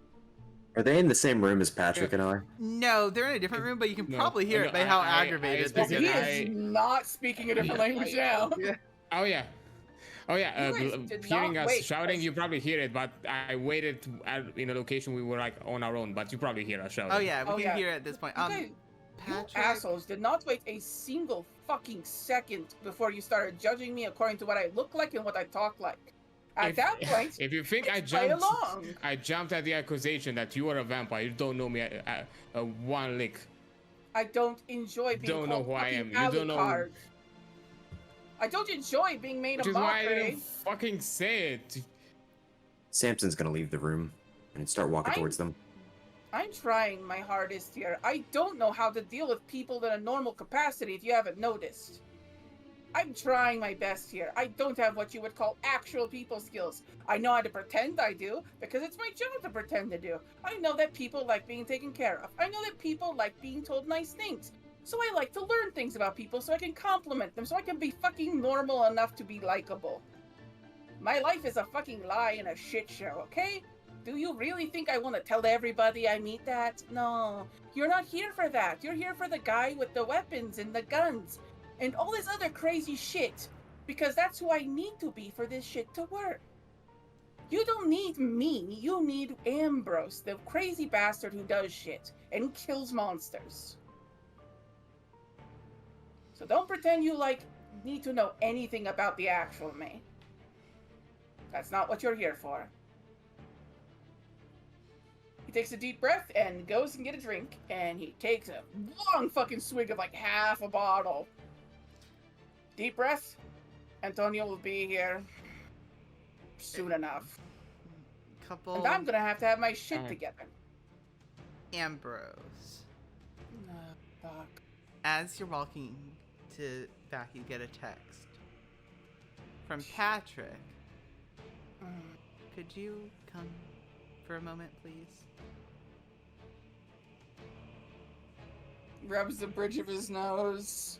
Are they in the same room as Patrick and I? No, they're in a different room, but you can probably hear it by how aggravated He they're getting. is not speaking a different language now. Oh yeah. You guys Hearing not us wait. shouting, you probably hear it, but I waited in a location we were like on our own, but you probably hear us shouting. Oh yeah, we can hear it at this point. You guys, you assholes did not wait a single fucking second before you started judging me according to what I look like and what I talk like. At that point, if you think I jumped at the accusation that you are a vampire, you don't know me one lick. I don't enjoy being Don't know called who I am. fucking You don't know. Alucard. I don't enjoy being made Which a is why I mockery. didn't fucking say it. Samson's gonna leave the room and start walking towards them. I'm trying my hardest here. I don't know how to deal with people in a normal capacity if you haven't noticed. I'm trying my best here. I don't have what you would call actual people skills. I know how to pretend I do, because it's my job to pretend to do. I know that people like being taken care of. I know that people like being told nice things. So I like to learn things about people so I can compliment them, so I can be fucking normal enough to be likable. My life is a fucking lie and a shit show, okay? Do you really think I want to tell everybody I meet that? No, you're not here for that. You're here for the guy with the weapons and the guns and all this other crazy shit, because that's who I need to be for this shit to work. You don't need me, you need Ambrose, the crazy bastard who does shit and kills monsters. So don't pretend you need to know anything about the actual me. That's not what you're here for. He takes a deep breath and goes and get a drink, and he takes a long fucking swig of like half a bottle. Deep breath. Antonio will be here soon enough. And I'm gonna have to have my shit together. Ambrose. Oh, fuck. As you're walking to back, you get a text from Patrick. Could you come for a moment, please? Rubs the bridge of his nose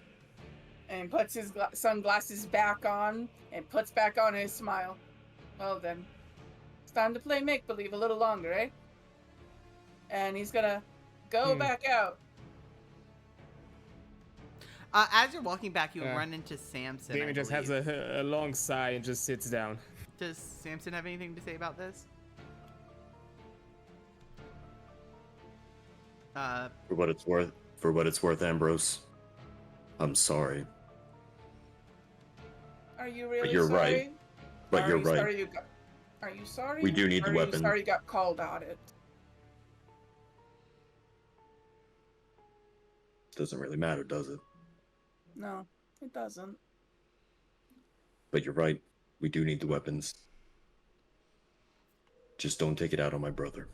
and puts his sunglasses back on and puts back on his smile. Well then, it's time to play make-believe a little longer, eh? And he's gonna go back out. As you're walking back, you run into Samson. Damien just has a long sigh and just sits down. Does Samson have anything to say about this? For what it's worth, Ambrose. I'm sorry. Are you really you're sorry? right. But Are you're you right. Sorry are you sorry? We do need or the are weapon. You sorry you got called on it. Doesn't really matter, does it? No, it doesn't. But you're right. We do need the weapons. Just don't take it out on my brother.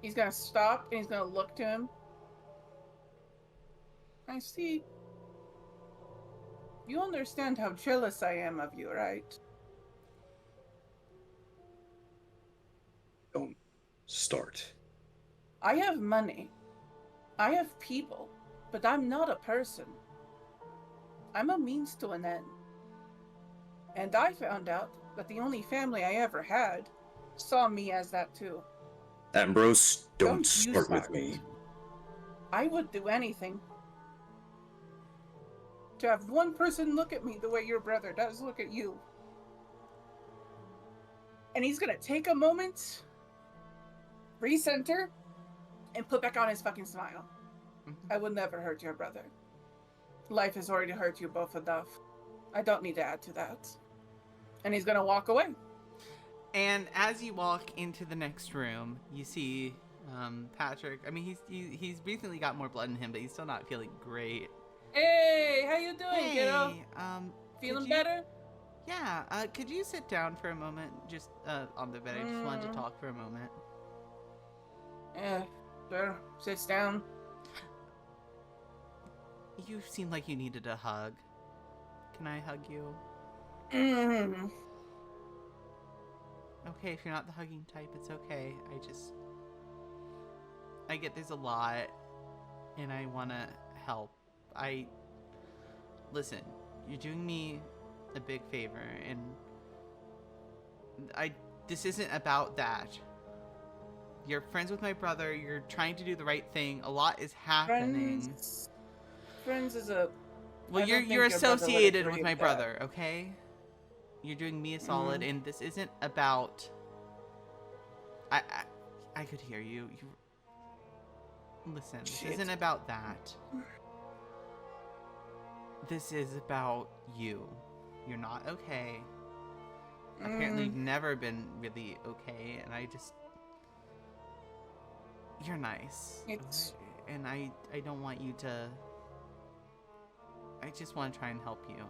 He's gonna stop and he's gonna look to him. I see. You understand how jealous I am of you, right? Don't start. I have money. I have people. But I'm not a person. I'm a means to an end. And I found out that the only family I ever had saw me as that too. Ambrose, don't you start with start me. it. I would do anything to have one person look at me the way your brother does look at you. And he's gonna take a moment, recenter, and put back on his fucking smile. I would never hurt your brother. Life has already hurt you both enough. I don't need to add to that. And he's gonna walk away. And as you walk into the next room, you see Patrick. I mean, he's recently got more blood in him, but he's still not feeling great. Hey, how you doing, kiddo? Hey, Feeling better? Yeah. Could you sit down for a moment, just on the bed? I just wanted to talk for a moment. Yeah, sure. Sits down. You seem like you needed a hug. Can I hug you? Mm-hmm. Okay, if you're not the hugging type, it's okay. I get there's a lot, and I want to help. Listen, you're doing me a big favor, and this isn't about that. You're friends with my brother, you're trying to do the right thing, a lot is happening. Friends is a... Well, you're your brother would associated agree with my with that. brother, okay? You're doing me a solid, and this isn't about... I could hear you. Listen, this Shit. isn't about that. This is about you. You're not okay. Apparently you've never been really okay, and you're nice. It's... Okay? And I don't want you to... I just want to try and help you.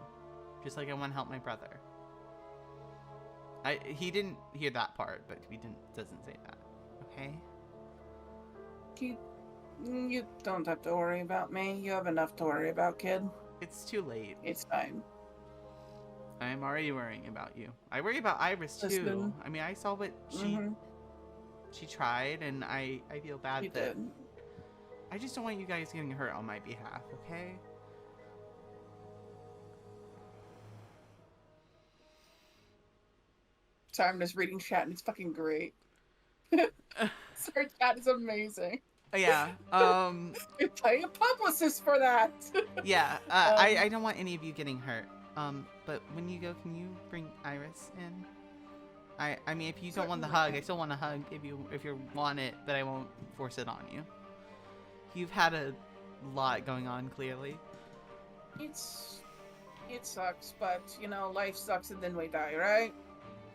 Just like I want to help my brother. He didn't hear that part, but he doesn't say that. Okay? You don't have to worry about me. You have enough to worry about, kid. It's too late. It's fine. I'm already worrying about you. I worry about Iris too. Listen. I mean, I saw what she tried, and I feel bad You that... did. I just don't want you guys getting hurt on my behalf, okay? Sorry, I'm just reading chat and it's fucking great. Sorry, chat is amazing. Yeah. You're playing a publicist for that. Yeah. I don't want any of you getting hurt. But when you go, can you bring Iris in? I mean, if you don't want the hug, I still want a hug if you want it, but I won't force it on you. You've had a lot going on, clearly. It sucks, but you know, life sucks and then we die, right?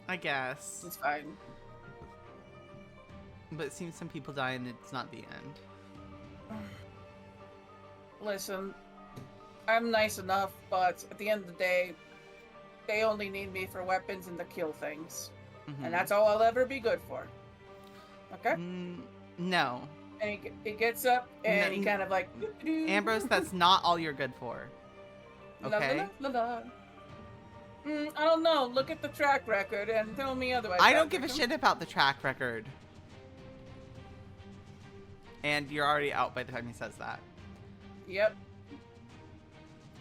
I guess. It's fine. But it seems some people die and it's not the end. Listen, I'm nice enough, but at the end of the day, they only need me for weapons and to kill things. Mhm. And that's all I'll ever be good for. Okay? No. And he gets up and he No, kind of like... Ambrose, that's not all you're good for. Okay? La, la, la, la. I don't know. Look at the track record and tell me otherwise. I don't give a Patrick. shit about the track record. And you're already out by the time he says that. Yep.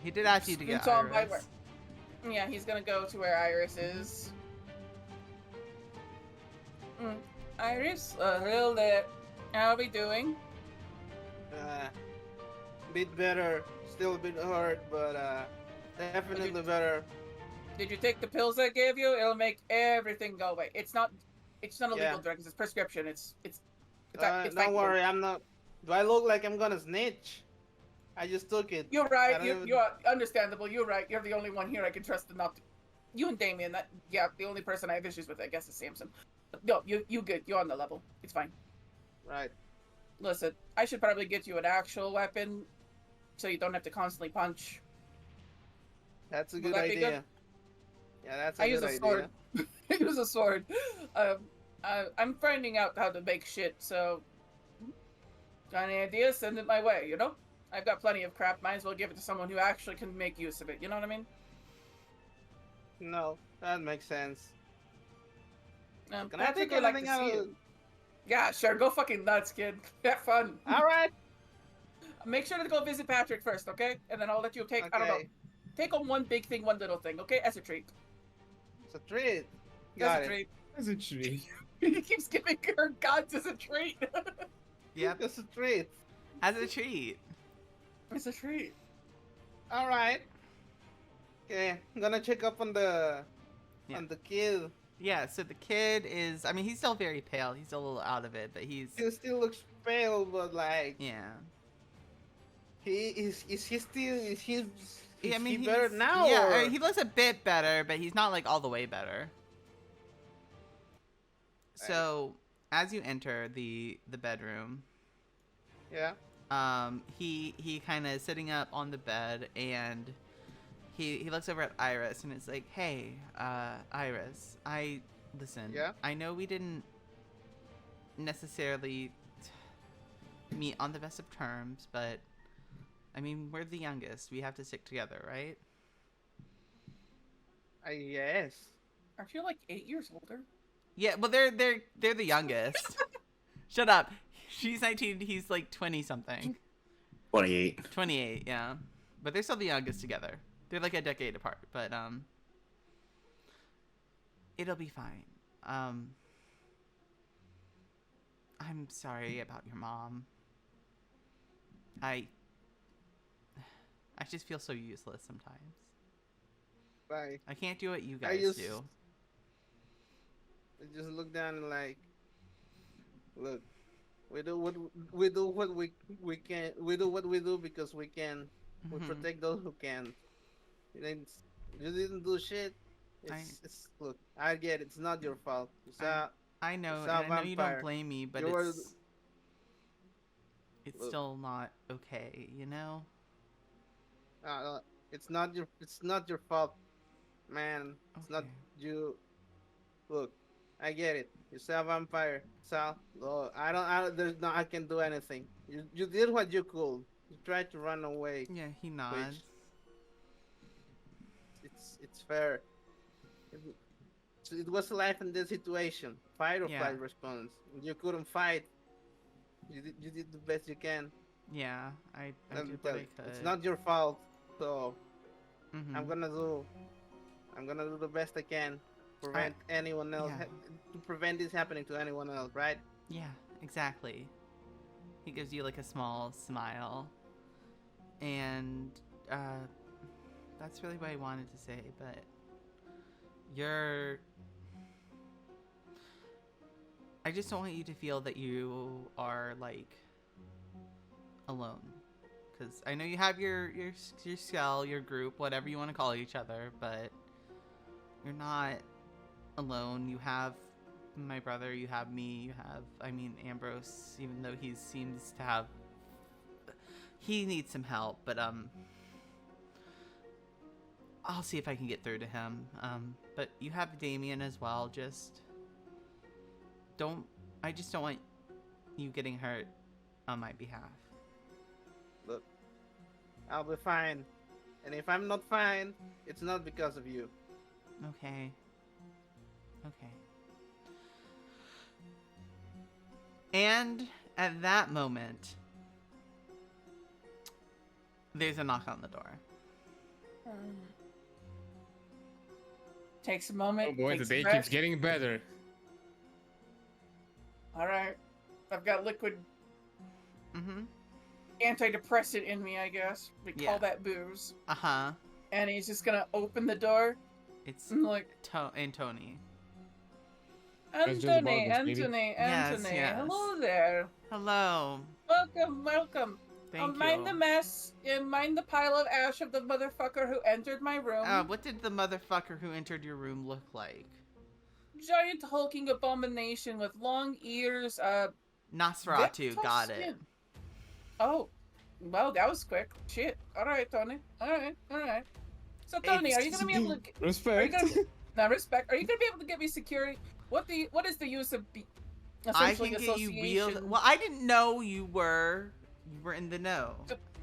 He did ask you to get Scoots on by Iris. Yeah, he's gonna go to where Iris is. Iris, hello there. How are we doing? Bit better. Still a bit hurt, but definitely better. Did you take the pills I gave you? It'll make everything go away. It's not a legal Yeah. drug. It's a prescription. It's Don't worry, I'm not. Do I look like I'm gonna snitch? I just took it. You're I right. don't even- You're understandable. You're right. You're the only one here I can trust enough to. You and Damian. The only person I have issues with, I guess, is Samson. But no, you good. You're on the level. It's fine. Right. Listen, I should probably get you an actual weapon, so you don't have to constantly punch. That's a Will good that be idea. good? Yeah, that's I a use good a idea. sword. I use a sword. I'm finding out how to make shit. So, got any ideas? Send it my way. You know, I've got plenty of crap. Might as well give it to someone who actually can make use of it. You know what I mean? No, that makes sense. Can I Patrick take would like anything to see out you. of... Yeah, sure. Go fucking nuts, kid. Have fun. All right. Make sure to go visit Patrick first, okay? And then I'll let you take. I don't know. Okay. Take on one big thing, one little thing, okay? As a treat. It's a treat. As Got a it. treat. That's a tree. He keeps giving her gods as a treat. Yep, It's a treat. as a treat. It's a treat. All right. Okay, I'm gonna check up on the kid. Yeah, so the kid is, I mean, he's still very pale. He's still a little out of it, but he's, He still looks pale, but like yeah. he is he still is he Yeah, I mean, he better he's- now? Yeah, or... he looks a bit better, but he's not like all the way better. So, as you enter the bedroom, Yeah. he kind of sitting up on the bed, and he looks over at Iris, and it's like, hey, Iris, listen. Yeah? I know we didn't necessarily meet on the best of terms, but I mean, we're the youngest. We have to stick together, right? Yes. Aren't you like 8 years older? Yeah, well, they're the youngest. Shut up. She's 19. He's like 20 something. 28. 28, yeah. But they're still the youngest together. They're like a decade apart, but it'll be fine. I'm sorry about your mom. I just feel so useless sometimes. Like I can't do what you I guys just- do. I just look down and like, look, we do what we do what we can. We do what we do because we can. We Mhm. protect those who can. You didn't do shit. It's look. I get it. It's not your fault. I know, It's a and I know you don't vampire. blame me, but You were- it's Look. still not okay, you know? it's not your fault, man. It's not Okay. you. Look, I get it. You're a vampire, so there's no I can do anything. You did what you could. You tried to run away. Yeah, he nods. It's fair. It was life in this situation. Fight or Yeah. flight response. You couldn't fight. You did the best you can. Yeah, I Let me did tell what I you, could. it's not your fault. So Mhm. I'm gonna do the best I can. Prevent anyone else yeah. to prevent this happening to anyone else, right? Yeah, exactly. He gives you like a small smile. And that's really what I wanted to say, but I just don't want you to feel that you are like alone. Cuz I know you have your cell, your group, whatever you want to call each other, but you're not alone. You have my brother, you have me, you have, I mean, Ambrose, even though he seems to have, he needs some help, but I'll see if I can get through to him. But you have Damian as well. I just don't want you getting hurt on my behalf. Look, I'll be fine. And if I'm not fine, it's not because of you. Okay. And at that moment, there's a knock on the door. Takes a moment. Oh boy, the takes a day breath. keeps getting better. All right, I've got liquid Mm-hmm. antidepressant in me, I guess. We Yeah. call that booze. Uh-huh. And he's just gonna open the door It's and like, and Tony. That's just about Anthony, this, maybe. Anthony, Yes, Anthony. yes. Hello there. Hello. Welcome, welcome. Thank Mind you. the mess and mind the pile of ash of the motherfucker who entered my room. What did the motherfucker who entered your room look like? Giant hulking abomination with long ears, Nosferatu, tough got it. skin. Oh, well, that was quick. Shit. All right, Tony. All right. So, Tony, are you gonna be able to? Are you Respect. gonna? Now, respect. Are you gonna be able to get me security? What is the use of I can get you real. association? Well, I didn't know you were in the know.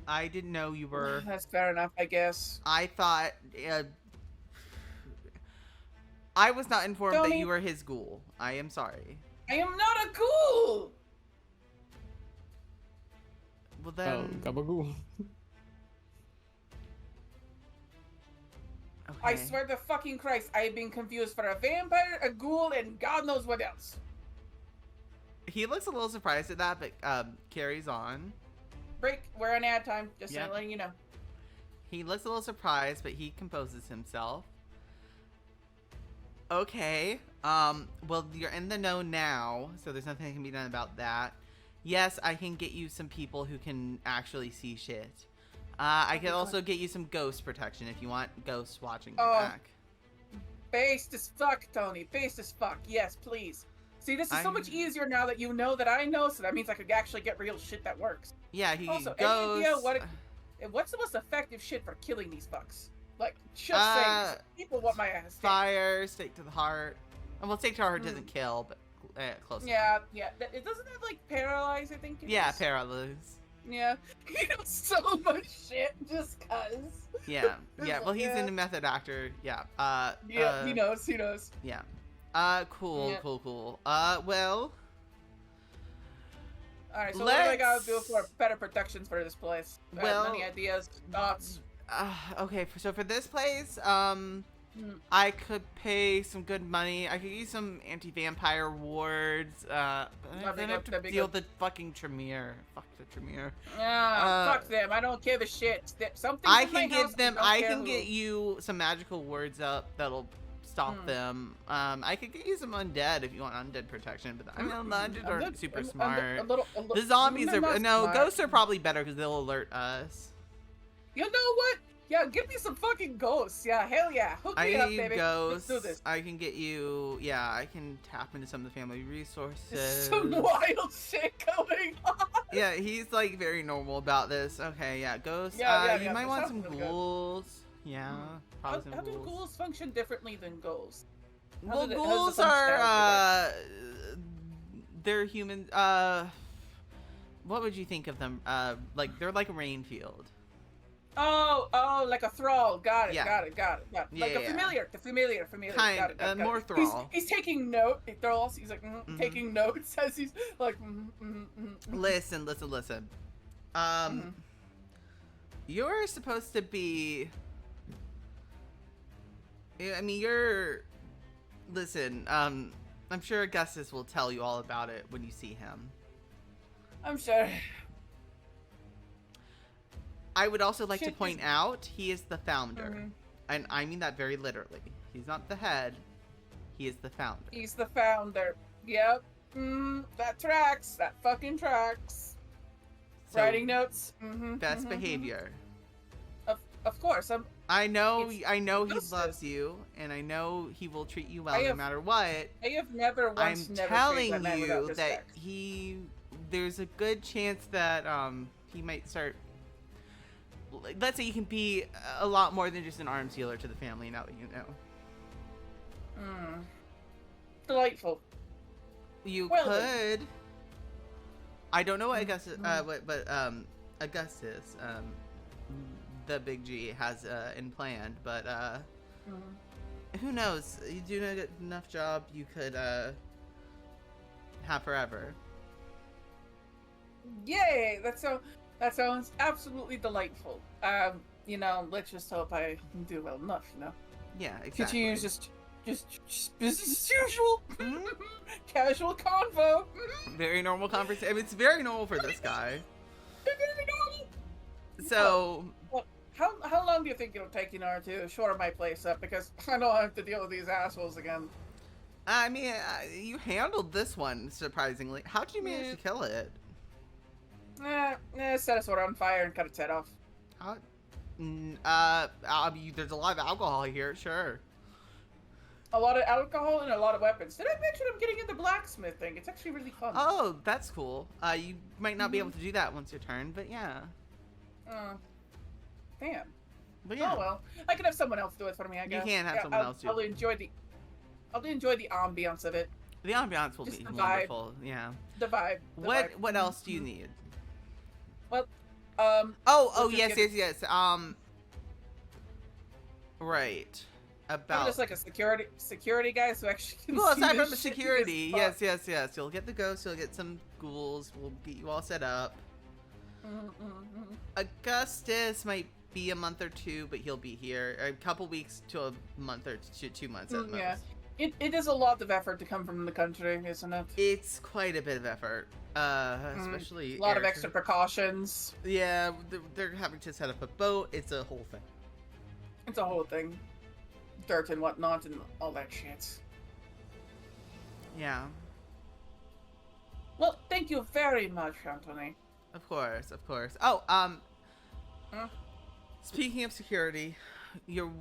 I didn't know you were. That's fair enough, I guess. I thought. I was not informed that Tony? you were his ghoul. I am sorry. I am not a ghoul. Well Oh, then. Gabagoo. Okay. I swear to fucking Christ, I have been confused for a vampire, a ghoul, and God knows what else. He looks a little surprised at that, but carries on. Break. We're on ad time. Just Yep. letting you know. He looks a little surprised, but he composes himself. Okay. Well, you're in the know now, so there's nothing that can be done about that. Yes, I can get you some people who can actually see shit. I can also get you some ghost protection if you want ghosts watching your Oh. back. Based as fuck, Tony. Based as fuck. Yes, please. See, this is so much I'm- easier now that you know that I know, so that means I could actually get real shit that works. Yeah, he Also, any ghosts. idea what's the most effective shit for killing these fucks? Like, just Uh, saying, people want my ass. dead. Fire, stake to the heart. Well, stake to the heart doesn't kill, but close enough. Yeah. It doesn't have like paralyze. I think. Yeah, paralyze. Yeah. He knows so much shit just cause. Yeah, yeah. Well, he's Yeah. in a method actor. Yeah. Yeah, he knows. He knows. Yeah. Cool, Yeah. cool. Well, All right. So what do I gotta Let's- do for better protections for this place? Well- Any ideas, thoughts? okay. So for this place, Mm. I could pay some good money. I could use some anti-vampire wards. But That'd be then I have good, to that'd be deal good. with the fucking Tremere. Fuck the Tremere. Fuck them. I don't give a shit. Something. I can give them. I can get you some magical words up that'll stop Hmm. them. I could get you some undead if you want undead protection. But I mean, undead are super smart. The zombies are no ghosts are probably better because they'll alert us. You know what? Yeah, give me some fucking ghosts. Yeah, hell yeah. Hook I me can up, get you baby. ghosts. Let's do this. I can get you. Yeah, I can tap into some of the family resources. Some wild shit going on. Yeah, he's like very normal about this. Okay, yeah, ghosts. Yeah, you might that want sounds some really good. ghouls. Yeah, How probably some do ghouls. ghouls function differently than ghosts? Well, how's the ghouls functionality are they're human. What would you think of them? Like they're like a rain field. Oh, like a thrall. Got it. Yeah. Got it. Like Yeah. a familiar. The familiar. Kind, got it. more thrall. He's taking note. Thralls. He's like Mhm. taking notes as he's like. Listen. Mhm. You're supposed to be. I mean, you're. Listen. I'm sure Augustus will tell you all about it when you see him. I'm sure. I would also like to Shit, point out he is the founder, Mhm. and I mean that very literally. He's not the head. He is the founder. He's the founder. Yep. That tracks. That fucking tracks. So, Writing notes. best behavior. Of course. I know It's he Augustus. loves you, and I know he will treat you well I no have matter what. I have never once I'm never telling treated that man without you that respect. there's a good chance that he might start. Let's say you can be a lot more than just an arms dealer to the family now that you know. Delightful. You Well could. I don't know what Augustus, Mhm. Augustus, the big G has in plan, but who knows? You do enough job, you could have forever. Yay! That sounds absolutely delightful. Let's just hope I do well enough. Yeah, exactly. Continue just business as usual. Mhm. Casual convo. Very normal conversation. I mean, it's very normal for this guy. Very normal. So, How long do you think it'll take to shore my place up? Because I don't have to deal with these assholes again. I mean, you handled this one surprisingly. How did you manage to kill it? Set us on fire and cut its head off. How? There's a lot of alcohol here. Sure. A lot of alcohol and a lot of weapons. Did I mention I'm getting into blacksmithing? It's actually really fun. Oh, that's cool. You might not be able to do that once your turn, but yeah. Damn. But yeah. Oh well, I can have someone else do it for me. I guess You can have someone else do it. I'll enjoy the ambiance of it. The ambiance will Just be the vibe. wonderful. Yeah. The vibe. What else do you need? Well, Oh, just yes, get- yes. Right. I'm About. just like a security guy, so actually can Well, see aside this from the shit security, in his yes. You'll get the ghosts, you'll get some ghouls, we'll get you all set up. Augustus might be a month or two, but he'll be here. A couple weeks to a month or 2 months at most. Yeah. It is a lot of effort to come from the country, isn't it? It's quite a bit of effort. Especially A lot of air extra precautions. Yeah, they're having to set up a boat. It's a whole thing. It's a whole thing. Dirt and whatnot and all that shit. Yeah, Well, thank you very much, Anthony. of course. Oh, Huh? speaking of security, your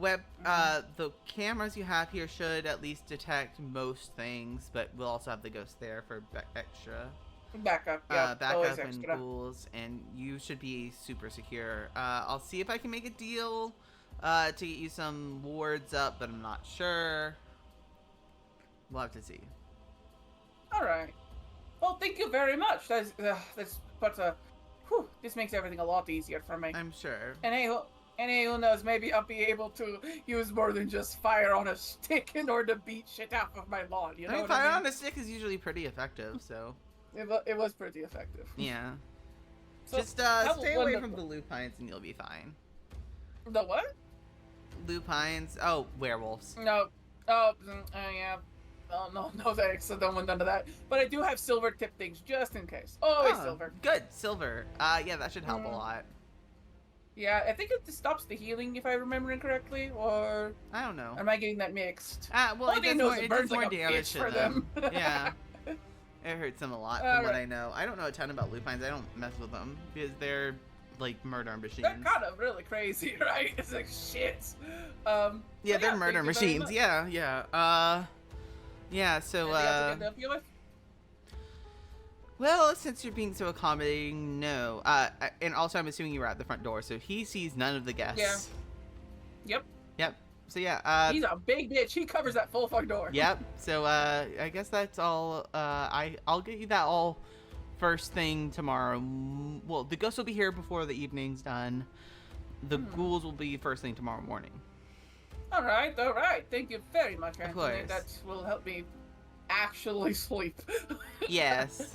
the cameras you have here should at least detect most things, but we'll also have the ghost there for extra Backup, yeah. Always backup and extra. ghouls, and you should be super secure. I'll see if I can make a deal to get you some wards up, but I'm not sure. We'll have to see. All right. Well, thank you very much. This makes everything a lot easier for me. I'm sure. And hey, who knows? Maybe I'll be able to use more than just fire on a stick in order to beat shit out of my lawn. You know I mean, what fire I on mean? a stick is usually pretty effective, so It was pretty effective. yeah. So, Just have a stay away from wonderful- the lupines and you'll be fine. The what? Lupines? Oh, werewolves. No. Yeah. Oh, no thanks. I don't want none of that. But I do have silver tip things just in case. Always Oh, silver. Good, silver. Yeah, that should help a Mm. lot. Yeah, I think it stops the healing if I remember incorrectly, or I don't know. am I getting that mixed? Well, All it they does know more, is it it burns does more like a damage bitch to for them. them. Yeah. It hurts them a lot from what Alright. I know. I don't know a ton about lupines. I don't mess with them because they're like murder machines. They're kind of really crazy, right? It's like shit. Yeah, but they're murder thank you very machines. much. Yeah. So Anything else I can help you with? well, since you're being so accommodating, no. And also I'm assuming you were at the front door, so he sees none of the guests. Yep. Yep. So yeah. He's a big bitch. He covers that full fucking door. Yep. So I guess that's all. I'll get you that all first thing tomorrow. Well, the ghosts will be here before the evening's done. The ghouls will be first thing tomorrow morning. All right. Thank you very much, Anthony. course. That will help me actually sleep. Yes.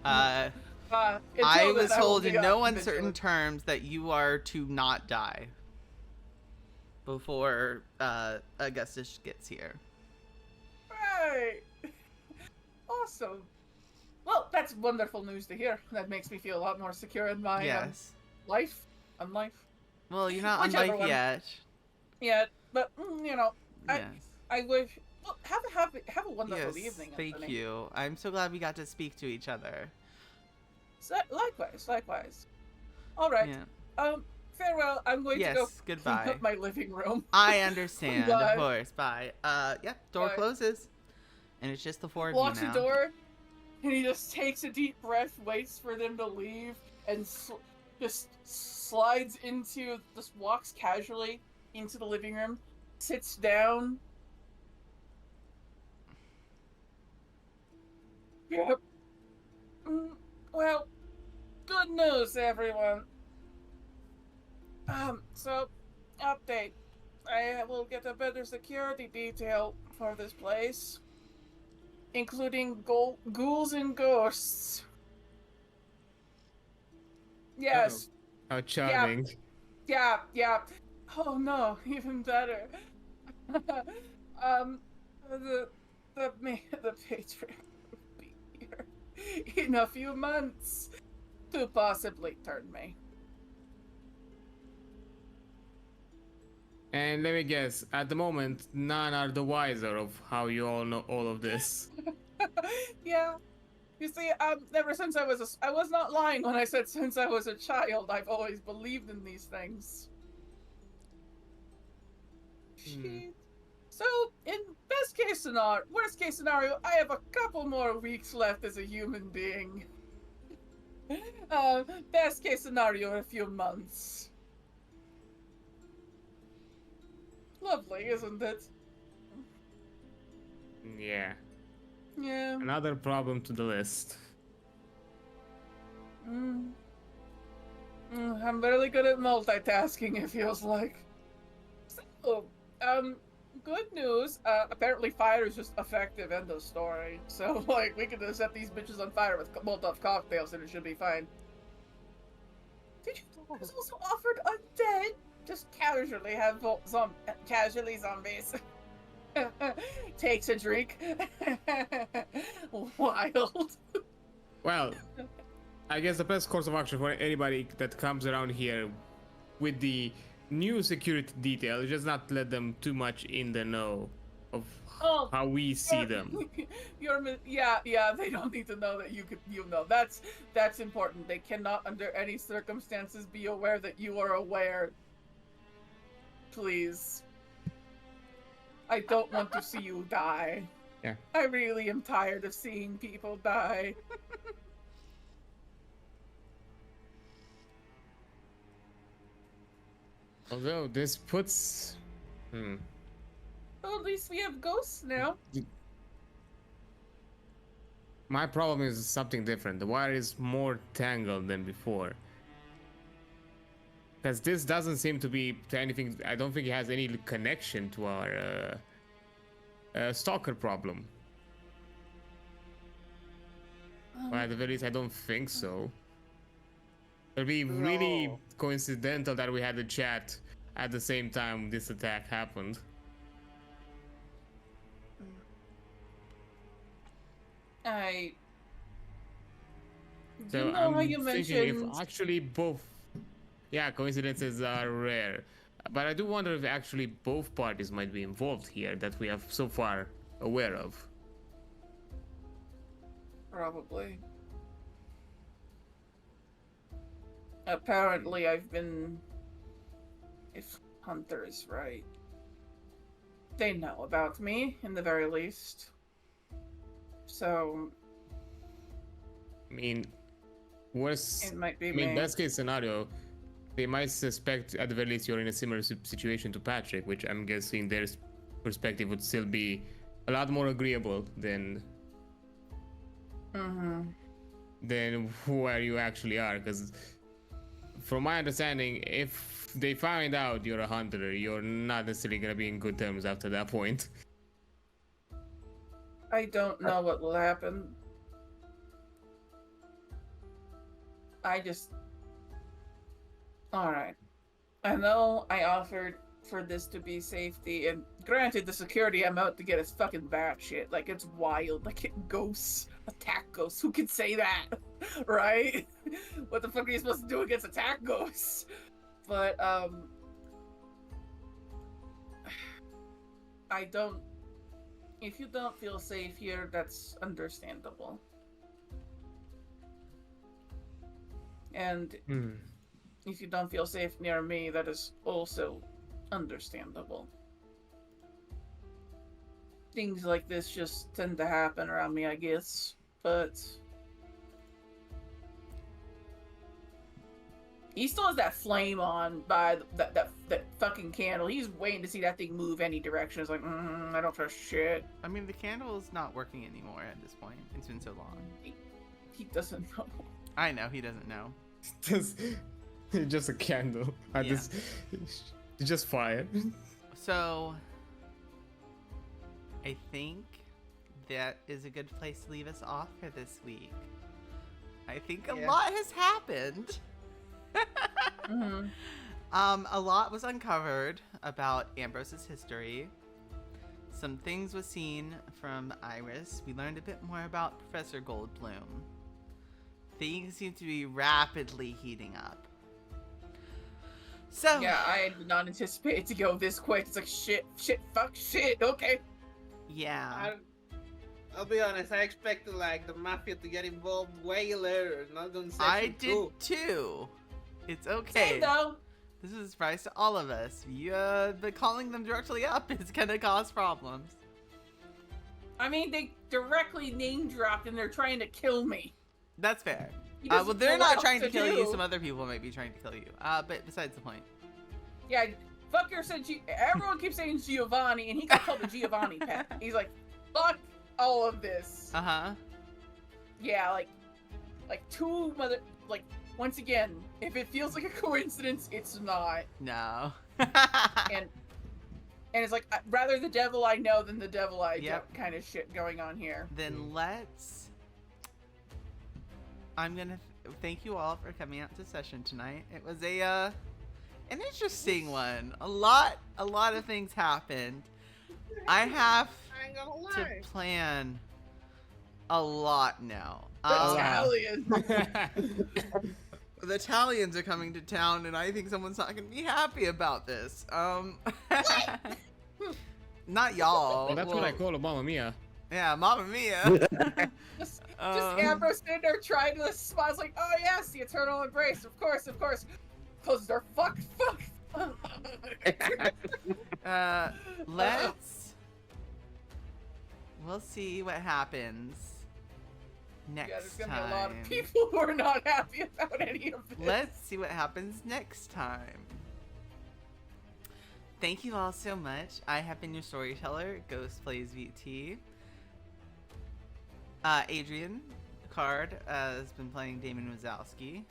Until I then, was will told be in up no and uncertain vigilant. terms that you are to not die before Augustus gets here. Right. Awesome. Well, that's wonderful news to hear. That makes me feel a lot more secure in my Yes. life. On life. Well, you're not on Whichever life one. yet. Yeah, but you know, Yes. I wish. Well, have a wonderful Yes. evening. Thank Anthony. you. I'm so glad we got to speak to each other. So, likewise. All right. Yeah. Farewell. I'm going to go Yes. clean Goodbye. up my living room. I understand, Bye. of course. Bye. Yeah, door Bye. closes. And it's just the four of Locks you the now. door, and he just takes a deep breath, waits for them to leave, and just slides into, just walks casually into the living room, sits down. Yep. Well, good news, everyone. So, update. I will get a better security detail for this place, including ghouls and ghosts. Yes. How charming. Yeah. Oh no, even better. The patron will be here in a few months to possibly turn me. And let me guess, at the moment, none are the wiser of how you all know all of this. Yeah. You see, ever since I was not lying when I said since I was a child, I've always believed in these things. Shit. So, in worst case scenario, I have a couple more weeks left as a human being. Best case scenario, a few months. Lovely, isn't it? Yeah. Yeah. Another problem to the list. I'm really good at multitasking, it feels like. So, good news. Apparently fire is just effective, end of story. So, like, we can just set these bitches on fire with Molotov cocktails and it should be fine. Did you know I was also offered undead? Just casually have casually zombies. Takes a drink. Wild. Well, I guess the best course of action for anybody that comes around here with the new security detail is just not let them too much in the know of how we see them. Yeah, they don't need to know that you know. That's important. They cannot under any circumstances be aware that you are aware. Please. I don't want to see you die. Yeah. I really am tired of seeing people die. Although this puts... Well, at least we have ghosts now. My problem is something different. The wire is more tangled than before. Because this doesn't seem to be to anything. I don't think it has any connection to our stalker problem. Well, at the very least, I don't think so. It'd be really coincidental that we had a chat at the same time this attack happened. So know I'm how you thinking mentioned... if actually both, yeah, coincidences are rare, but I do wonder if actually both parties might be involved here that we have so far aware of. Probably. Apparently, I've been... If Hunter is right, they know about me, in the very least. So... I mean, worst, It might be I mean, me. best case scenario, they might suspect at the very least you're in a similar situation to Patrick, which I'm guessing their perspective would still be a lot more agreeable than where you actually are. Because from my understanding, if they find out you're a hunter, you're not necessarily gonna be in good terms after that point. I don't know what will happen. Alright. I know I offered for this to be safety, and granted, the security I'm out to get is fucking batshit. Like, it's wild. Like, ghosts. Attack ghosts. Who can say that? Right? What the fuck are you supposed to do against attack ghosts? But, if you don't feel safe here, that's understandable. And if you don't feel safe near me, that is also understandable. Things like this just tend to happen around me, I guess. But he still has that flame on by that fucking candle. He's waiting to see that thing move any direction. It's like, I don't trust shit. I mean, the candle is not working anymore at this point. It's been so long. He doesn't know. I know, he doesn't know. Just a candle. It's just fire. So, I think that is a good place to leave us off for this week. I think a lot has happened. A lot was uncovered about Ambrose's history. Some things was seen from Iris. We learned a bit more about Professor Goldblum. Things seem to be rapidly heating up. So Yeah, I did not anticipate it to go this quick. It's like shit, fuck, shit. Okay. yeah. I'll be honest. I expected like the mafia to get involved way later, not on I section did 2. too. It's okay. Same though. This is a surprise to all of us. But calling them directly up is gonna cause problems. I mean, they directly name dropped and they're trying to kill me. That's fair. You just Well, they're know not what trying to else kill you. do. Some other people might be trying to kill you. But besides the point. Yeah, fucker said everyone keeps saying Giovanni, and he got called the Giovanni pet. He's like, fuck all of this. Uh-huh. Yeah, like once again, if it feels like a coincidence, it's not. No. And it's like rather the devil I know than the devil I Yep. don't kind of shit going on here. Then I'm gonna thank you all for coming out to session tonight. It was an interesting one. A lot of things happened. I have I ain't gonna to lie. plan a lot now. Italian. The Italians are coming to town, and I think someone's not gonna be happy about this. Not y'all. Well, that's what I call a Mamma Mia. Yeah, Mamma Mia. Just Um, Ambrose sitting there trying to smile. It's like, oh yes, the eternal embrace. Of course. Close the door. Fuck. We'll see what happens next Yeah, there's time. gonna be a lot of people who are not happy about any of this. Let's see what happens next time. Thank you all so much. I have been your storyteller, Ghost Plays VT. Adrian Card has been playing Damian Wazowski.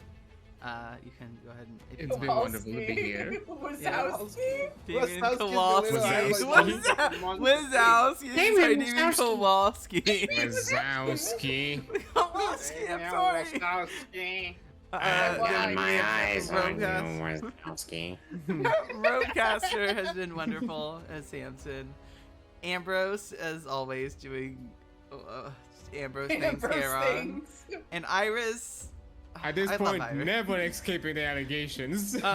You can go ahead and... It's been wonderful to be here. Wazowski? Damian Wazowski's the Kowalski. little Wazowski. Damian Kowalski. Wazowski. Kowalski, I'm sorry. Wazowski. Got my eyes on you, Wazowski. Robecaster has been wonderful as Samson. Ambrose, as always, doing Ambrose things, Charon. And Iris. At this I love point, Iris. never escaping the allegations. Really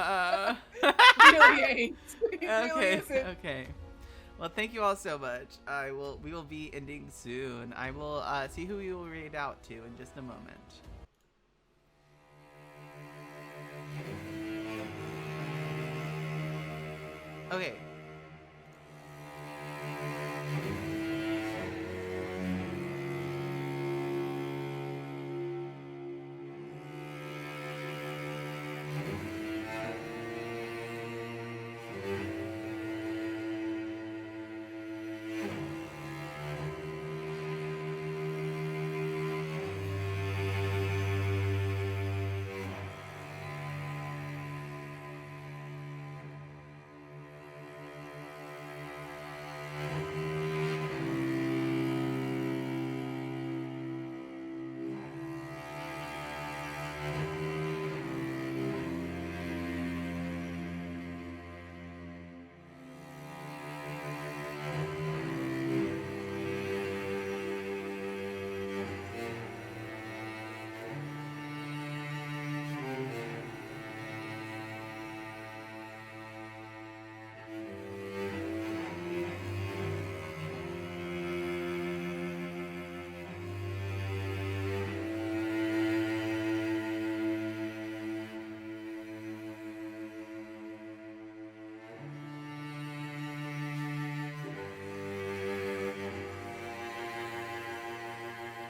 ain't. It really Okay, isn't. okay. Well, thank you all so much. We will be ending soon. I will see who we will read out to in just a moment. Okay,